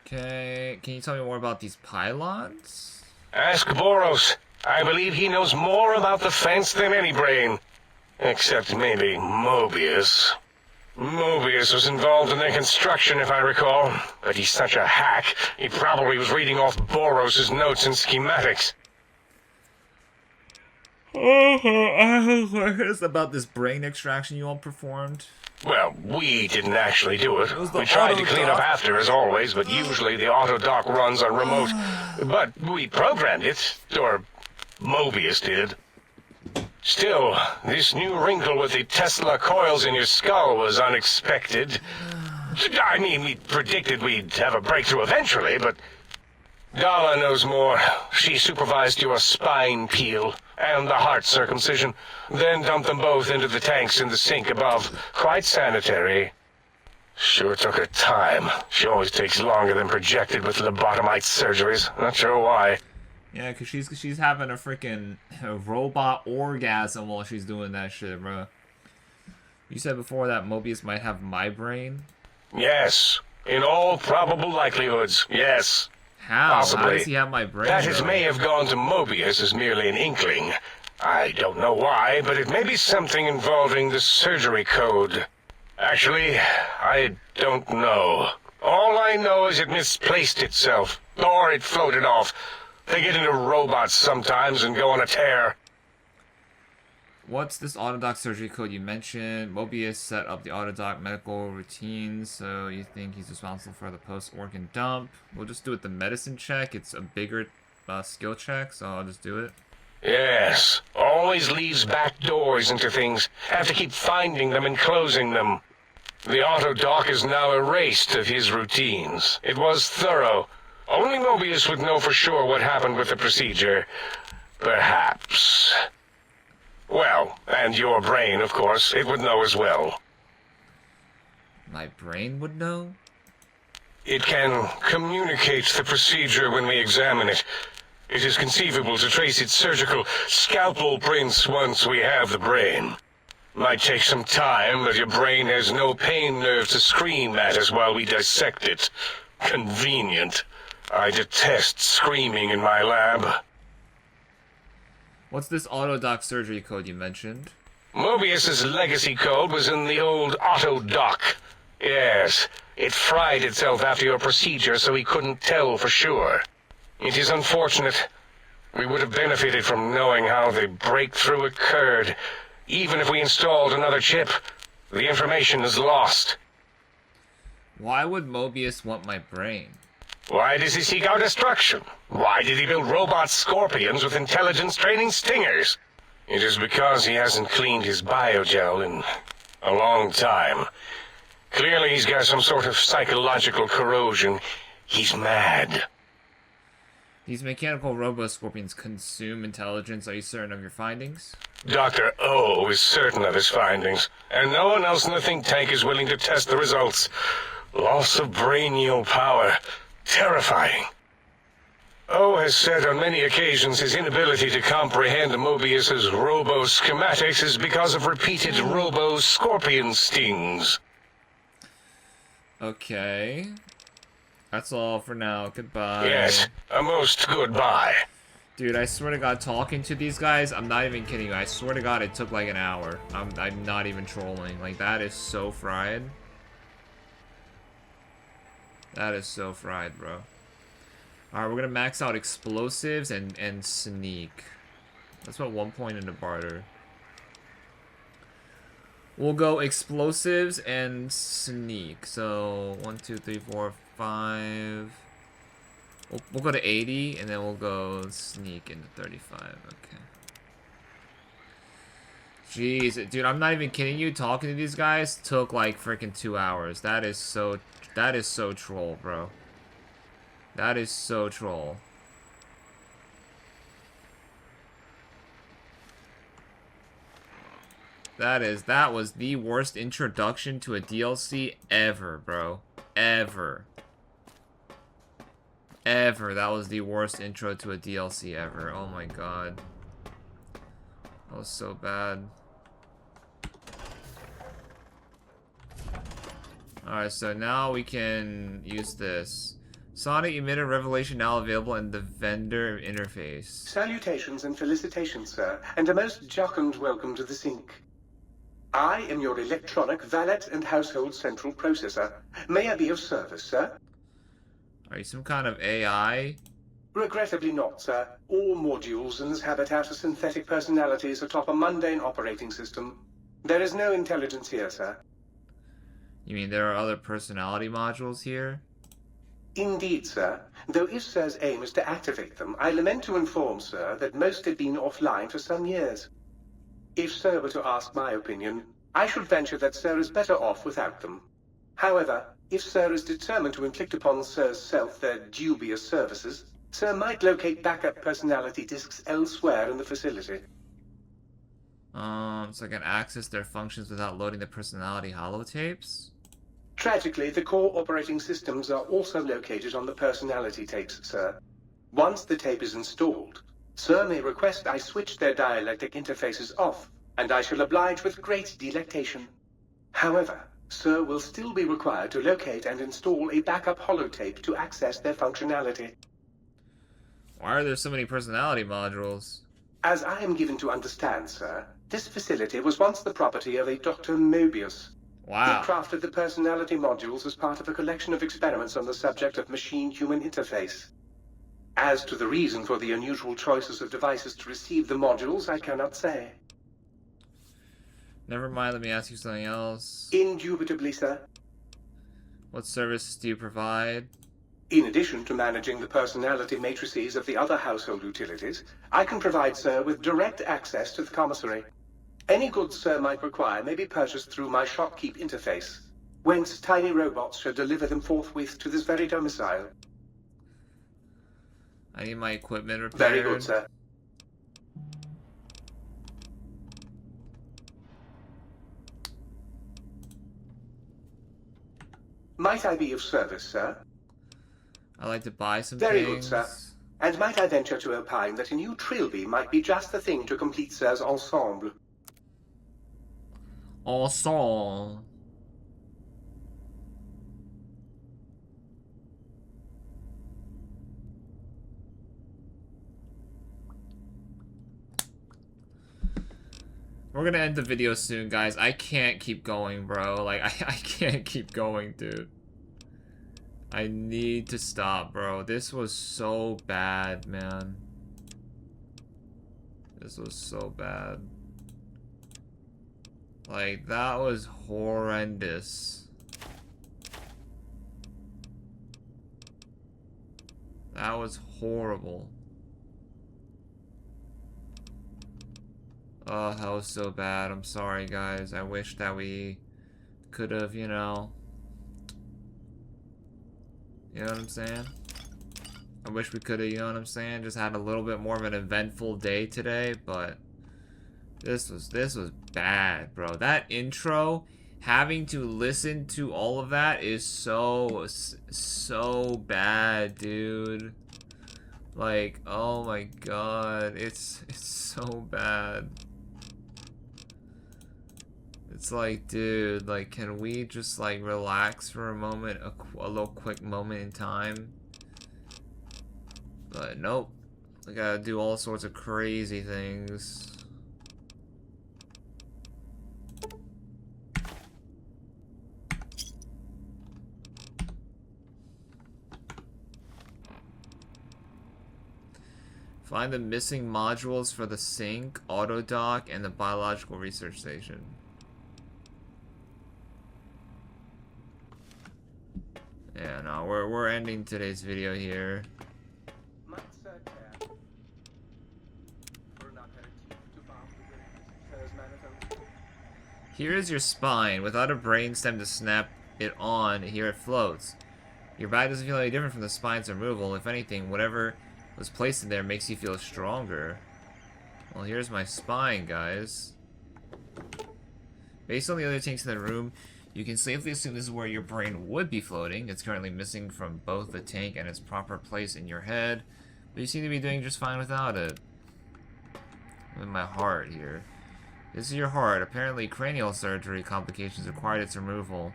Okay, can you tell me more about these pylons? Ask Boros. I believe he knows more about the fence than any brain. Except maybe Mobius. Mobius was involved in their construction, if I recall. But he's such a hack, he probably was reading off Boros' notes and schematics. I have questions about this brain extraction you all performed. Well, we didn't actually do it. We tried to clean up after, as always, but usually the auto-dock runs on remote. But we programmed it, or Mobius did. Still, this new wrinkle with the Tesla coils in your skull was unexpected. I mean, we predicted we'd have a breakthrough eventually, but Dala knows more. She supervised your spine peel and the heart circumcision, then dumped them both into the tanks in the sink above. Quite sanitary. Sure took her time. She always takes longer than projected with lobotomite surgeries. Not sure why. Yeah, because she's having a freaking robot orgasm while she's doing that shit, bro. You said before that Mobius might have my brain? Yes. In all probable likelihoods, yes. How? Possibly. How does he have my brain? That it though? may have gone to Mobius is merely an inkling. I don't know why, but it may be something involving the surgery code. Actually, I don't know. All I know is it misplaced itself, or it floated off. They get into robots sometimes and go on a tear. What's this Autodoc surgery code you mentioned? Mobius set up the Autodoc medical routines, so you think he's responsible for the post-organ dump? We'll just do it the medicine check. It's a bigger skill check, so I'll just do it. Yes, always leaves back doors into things. Have to keep finding them and closing them. The Autodoc is now erased of his routines. It was thorough. Only Mobius would know for sure what happened with the procedure. Perhaps. Well, and your brain, of course, it would know as well. My brain would know? It can communicate the procedure when we examine it. It is conceivable to trace its surgical scalpel prints once we have the brain. Might take some time, but your brain has no pain nerve to scream at us while we dissect it. Convenient. I detest screaming in my lab. What's this Autodoc surgery code you mentioned? Mobius's legacy code was in the old Autodoc. Yes, it fried itself after your procedure, so he couldn't tell for sure. It is unfortunate. We would have benefited from knowing how the breakthrough occurred. Even if we installed another chip, the information is lost. Why would Mobius want my brain? Why does he seek our destruction? Why did he build robot scorpions with intelligence training stingers? It is because he hasn't cleaned his biogel in a long time. Clearly he's got some sort of psychological corrosion. He's mad. These mechanical robo-scorpions consume intelligence. Are you certain of your findings? Dr. O is certain of his findings, and no one else in the think tank is willing to test the results. Loss of brainial power. Terrifying. O has said on many occasions his inability to comprehend Mobius's robo-schematics is because of repeated robo-scorpion stings. Okay. That's all for now. Goodbye. Yes, a most goodbye. Dude, I swear to God, talking to these guys, I'm not even kidding you. I swear to God, it took like an hour. I'm not even trolling. Like, that is so fried. That is so fried, bro. Alright, we're gonna max out explosives and sneak. Let's put 1 point into barter. We'll go explosives and sneak. So, 1, 2, 3, 4, 5. We'll go to 80, and then we'll go sneak into 35. Okay. Jeez, dude, I'm not even kidding you. Talking to these guys took like freaking 2 hours. That is so troll, bro. That is so troll. That was the worst introduction to a DLC ever, bro. Ever. That was the worst intro to a DLC ever. Oh my god. That was so bad. Alright, so now we can use this. Sonic emitter revelation now available in the vendor interface. Salutations and felicitations, sir, and a most jocund welcome to the sink. I am your electronic valet and household central processor. May I be of service, sir? Are you some kind of AI? Regrettably not, sir. All modules in this habitat are synthetic personalities atop a mundane operating system. There is no intelligence here, sir. You mean there are other personality modules here? Indeed, sir. Though if sir's aim is to activate them, I lament to inform, sir, that most have been offline for some years. If sir were to ask my opinion, I should venture that sir is better off without them. However, if sir is determined to inflict upon sir's self their dubious services, sir might locate backup personality disks elsewhere in the facility. So I can access their functions without loading the personality holotapes? Tragically, the core operating systems are also located on the personality tapes, sir. Once the tape is installed, sir may request I switch their dialectic interfaces off, and I shall oblige with great delectation. However, sir will still be required to locate and install a backup holotape to access their functionality. Why are there so many personality modules? As I am given to understand, sir, this facility was once the property of a Dr. Mobius. Wow. He crafted the personality modules as part of a collection of experiments on the subject of machine-human interface. As to the reason for the unusual choices of devices to receive the modules, I cannot say. Never mind, let me ask you something else. Indubitably, sir. What services do you provide? In addition to managing the personality matrices of the other household utilities, I can provide Sir with direct access to the commissary. Any goods Sir might require may be purchased through my shopkeep interface, whence tiny robots shall deliver them forthwith to this very domicile. I need my equipment repaired. Very good, sir. Might I be of service, sir? I'd like to buy some Very things. good, sir. And might I venture to opine that a new trilby might be just the thing to complete Sir's ensemble? Ensemble. We're gonna end the video soon, guys. I can't keep going, bro. Like, I can't keep going, dude. I need to stop, bro. This was so bad, man. This was so bad. Like, that was horrendous. That was horrible. Oh, that was so bad. I'm sorry, guys. I wish that we could have, you know what I'm saying? I wish we could have, you know what I'm saying? Just had a little bit more of an eventful day today, but this was bad, bro. That intro, having to listen to all of that is so bad, dude. Like, oh my god, it's so bad. It's like, dude, like, can we just, like, relax for a moment, a little quick moment in time? But nope. We gotta do all sorts of crazy things. Find the missing modules for the sink, auto dock, and the biological research station. Yeah, no, we're ending today's video here. Here is your spine. Without a brain stem to snap it on, here it floats. Your body doesn't feel any different from the spine's removal. If anything, whatever was placed in there makes you feel stronger. Well, here's my spine, guys. Based on the other tanks in the room, you can safely assume this is where your brain would be floating. It's currently missing from both the tank and its proper place in your head, but you seem to be doing just fine without it. With my heart here. This is your heart. Apparently, cranial surgery complications required its removal,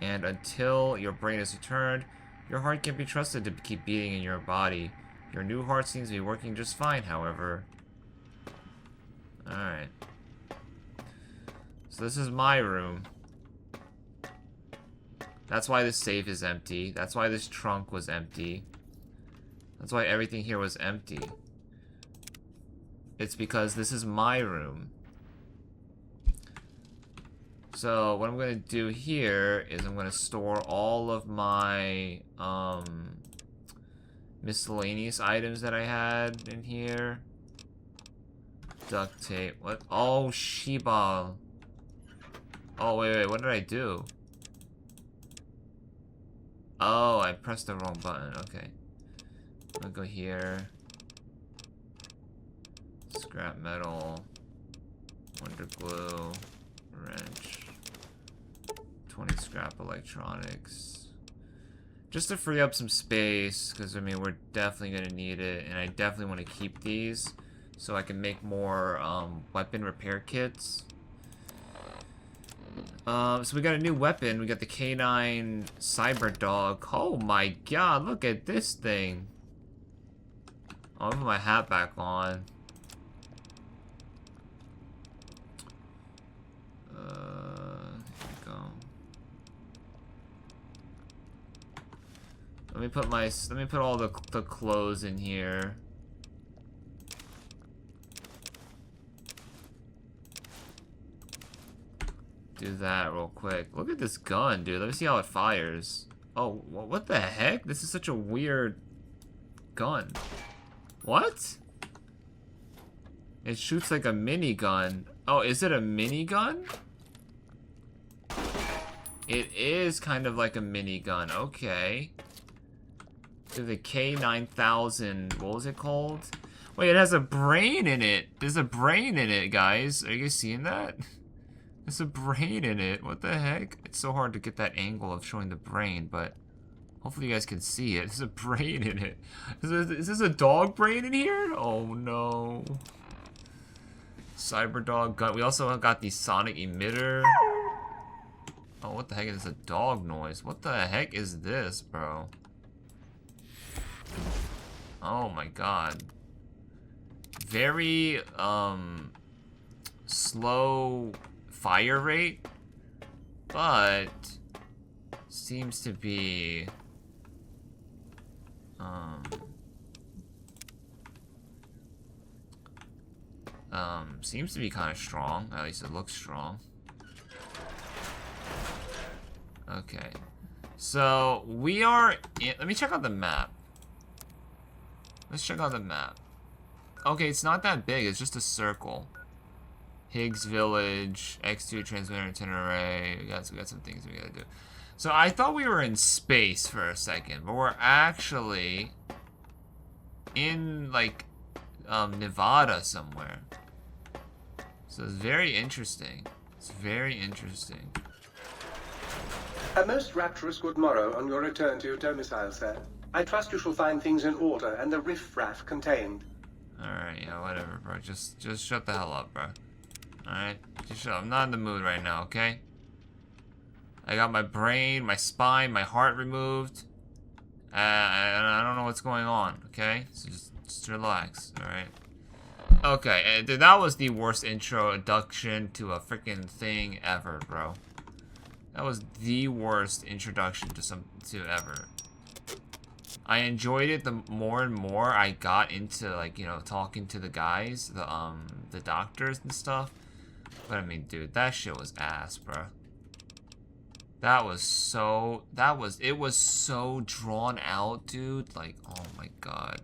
and until your brain is returned, your heart can't be trusted to keep beating in your body. Your new heart seems to be working just fine, however. Alright. So this is my room. That's why this safe is empty. That's why this trunk was empty. That's why everything here was empty. It's because this is my room. So what I'm going to do here is I'm going to store all of my miscellaneous items that I had in here. Duct tape. What? Oh, Sheba. Oh, wait. What did I do? Oh, I pressed the wrong button. Okay. I'm gonna go here. Scrap metal. Wonder glue. Wrench. 20 scrap electronics. Just to free up some space, because, I mean, we're definitely gonna need it, and I definitely want to keep these so I can make more weapon repair kits. So we got a new weapon. We got the K9 Cyber Dog. Oh my god, look at this thing. I'll put my hat back on. Here we go. Let me put all the clothes in here. do that real quick. Look at this gun, dude. Let me see how it fires. Oh, what the heck? This is such a weird gun. What? It shoots like a minigun. Oh, is it a minigun? It is kind of like a minigun. Okay. The K9000. What was it called? Wait, it has a brain in it. There's a brain in it, guys. Are you guys seeing that? There's a brain in it. What the heck? It's so hard to get that angle of showing the brain, but hopefully you guys can see it. There's a brain in it. Is this a dog brain in here? Oh no. Cyberdog gun. We also got the sonic emitter. Oh, what the heck is a dog noise? What the heck is this, bro? Oh my god. Very, slow fire rate, but seems to be, seems to be kind of strong. At least it looks strong. Okay. So, we are in, let me check out the map. Let's check out the map. Okay, it's not that big. It's just a circle. Higgs Village, X2 transmitter antenna array. We got some things we gotta do. So I thought we were in space for a second, but we're actually in like Nevada somewhere. So it's very interesting. It's very interesting. A most rapturous good morrow on your return to your domicile, sir. I trust you shall find things in order and the riff-raff contained. Alright, yeah, whatever, bro. Just shut the hell up, bro. Alright? Just shut up. I'm not in the mood right now, okay? I got my brain, my spine, my heart removed. I don't know what's going on, okay? So just relax, alright? Okay, dude, that was the worst introduction to a freaking thing ever, bro. That was the worst introduction to ever. I enjoyed it the more and more I got into, like, you know, talking to the guys, the doctors and stuff. But I mean, dude, that shit was ass, bro. It was so drawn out, dude. Like, oh my god.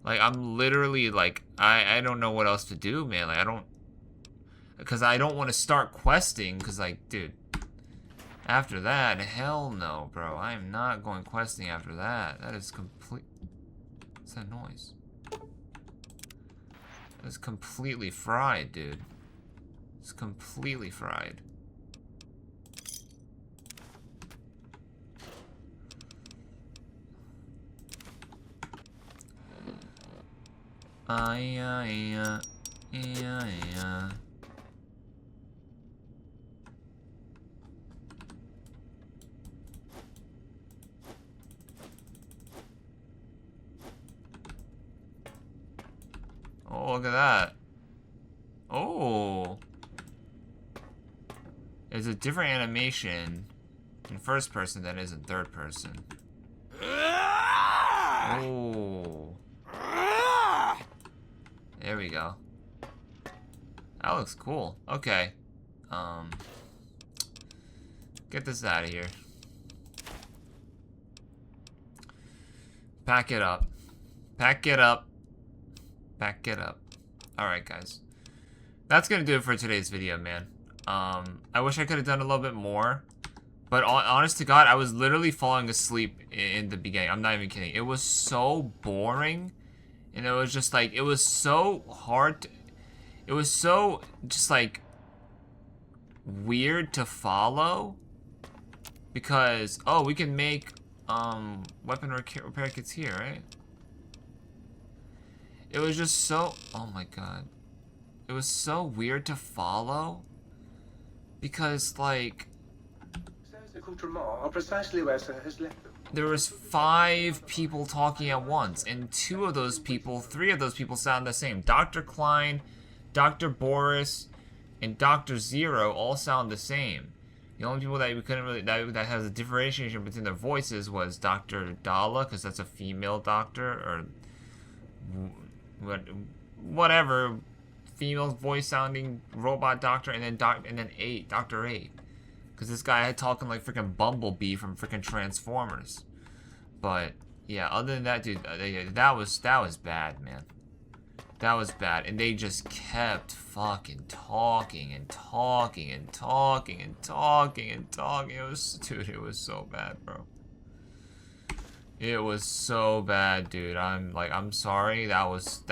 Like, I'm literally, like, I don't know what else to do, man. Like, because I don't want to start questing, because, like, dude, after that, hell no, bro. I am not going questing after that. That is complete... What's that noise? That's completely fried, dude. It's completely fried. Yeah. Oh, look at that. Oh. There's a different animation in first person than is in third person. Oh. There we go. That looks cool. Okay. Get this out of here. Pack it up. Pack it up. Pack it up. Alright, guys. That's gonna do it for today's video, man. I wish I could have done a little bit more. But honest to God, I was literally falling asleep in the beginning. I'm not even kidding. It was so boring. And it was just like, it was so hard. It was so just like weird to follow. Because, oh, we can make weapon repair kits here, right? It was just so, oh my god. It was so weird to follow. Because, like, Are precisely where Sir has left them. There was 5 people talking at once, and 3 of those people sound the same. Dr. Klein, Dr. Boris, and Dr. Zero all sound the same. The only people that we couldn't really, that has a differentiation between their voices was Dr. Dala, because that's a female doctor, or whatever female voice sounding robot doctor, and then Dr. 8. Because this guy had talking like freaking Bumblebee from freaking Transformers. But yeah, other than that, dude, that was bad, man. That was bad, and they just kept fucking talking and talking and talking and talking and talking. It was, dude, it was so bad, bro. It was so bad, dude. I'm sorry. That was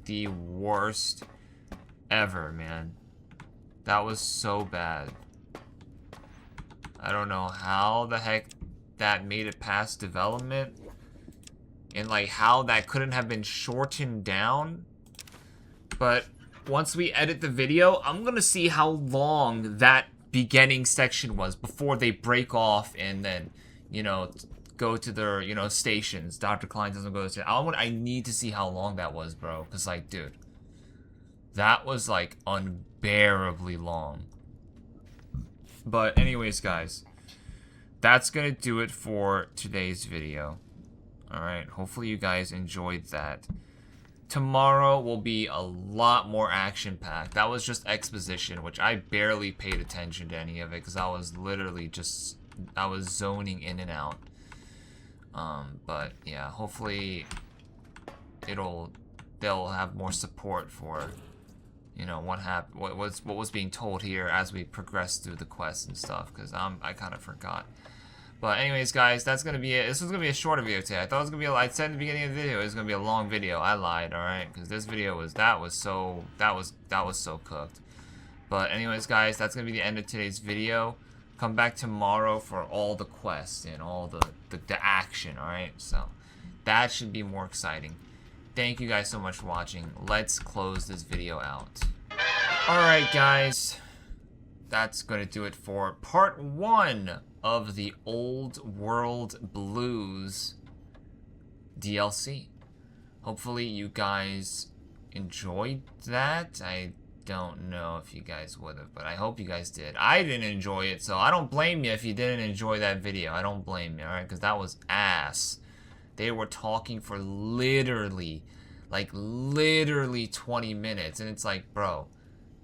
the worst ever, man. That was so bad. I don't know how the heck that made it past development, and like how that couldn't have been shortened down. But once we edit the video, I'm gonna see how long that beginning section was before they break off and then, you know, go to their, you know, stations. Dr. Klein doesn't go to the station. I need to see how long that was, bro. Because, like, dude, that was, like, unbearably long. But anyways, guys, that's gonna do it for today's video. Alright, hopefully you guys enjoyed that. Tomorrow will be a lot more action-packed. That was just exposition, which I barely paid attention to any of it because I was literally just, I was zoning in and out. But yeah, hopefully they'll have more support for, you know, what was being told here as we progress through the quests and stuff, because I kind of forgot. But anyways, guys, that's gonna be it. This was gonna be a shorter video today. I thought it was gonna be. I said at the beginning of the video it was gonna be a long video. I lied, all right, because this video was so cooked. But anyways, guys, that's gonna be the end of today's video. Come back tomorrow for all the quests and all the action. All right, so that should be more exciting. Thank you guys so much for watching. Let's close this video out. All right, guys, that's gonna do it for part 1 of the Old World Blues DLC. Hopefully you guys enjoyed that. I don't know if you guys would have, but I hope you guys did. I didn't enjoy it, so I don't blame you if you didn't enjoy that video. I don't blame you, alright? Because that was ass. They were talking for literally 20 minutes, and it's like, bro,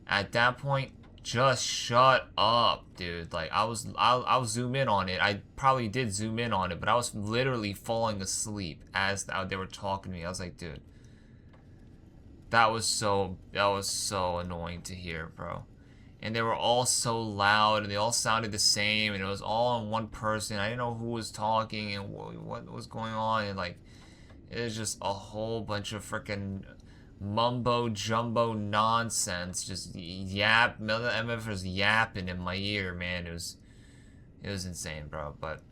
at that point, just shut up, dude. Like, I'll zoom in on it. I probably did zoom in on it, but I was literally falling asleep as they were talking to me. I was like, dude, that was so annoying to hear, bro. And they were all so loud, and they all sounded the same, and it was all on one person. I didn't know who was talking and what was going on, and like, it was just a whole bunch of freaking mumbo jumbo nonsense, just MF was yapping in my ear, man. It was insane, bro. But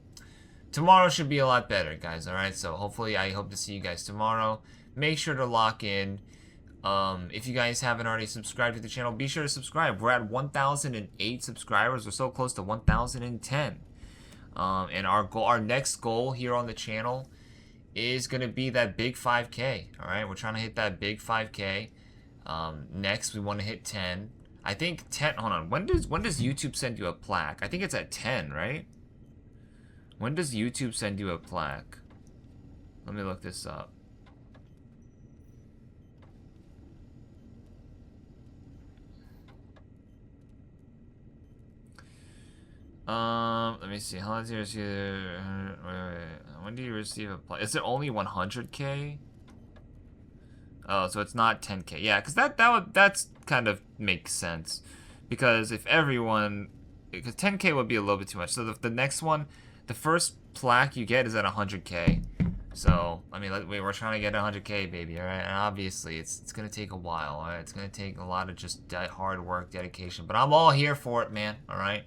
tomorrow should be a lot better, guys. All right, so hopefully I hope to see you guys tomorrow. Make sure to lock in. If you guys haven't already subscribed to the channel, be sure to subscribe. We're at 1,008 subscribers. We're so close to 1,010. And our next goal here on the channel is going to be that big 5K. All right, we're trying to hit that big 5K. Next, we want to hit 10. I think 10. Hold on. When does YouTube send you a plaque? I think it's at 10, right? When does YouTube send you a plaque? Let me look this up. Let me see. How long do you receive? When do you receive a plaque? Is it only 100K? Oh, so it's not 10K. Yeah, because that's kind of makes sense. Because if everyone, because 10K would be a little bit too much. So the next one, the first plaque you get is at 100K. So I mean, we're trying to get 100K, baby. All right, and obviously it's gonna take a while. All right, it's gonna take a lot of just hard work, dedication. But I'm all here for it, man. All right.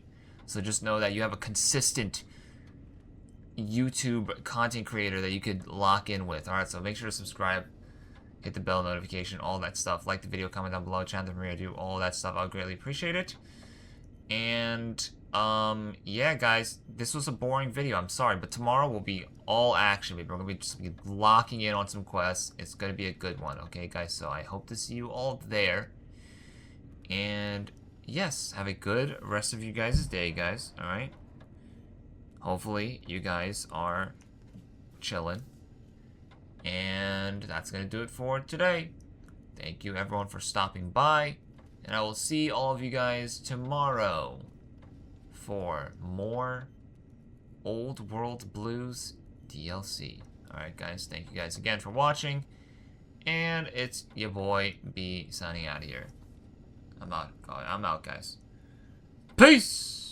So just know that you have a consistent YouTube content creator that you could lock in with. All right, so make sure to subscribe, hit the bell notification, all that stuff. Like the video, comment down below, chant the Maria, do all that stuff. I would greatly appreciate it. And yeah, guys, this was a boring video. I'm sorry, but tomorrow will be all action. We're gonna just be locking in on some quests. It's gonna be a good one, okay, guys? So I hope to see you all there. And yes, have a good rest of you guys' day, guys. All right. Hopefully you guys are chilling. And that's gonna do it for today. Thank you everyone for stopping by. And I will see all of you guys tomorrow for more Old World Blues DLC. Alright guys, thank you guys again for watching. And it's your boy B signing out of here. I'm out guys. Peace!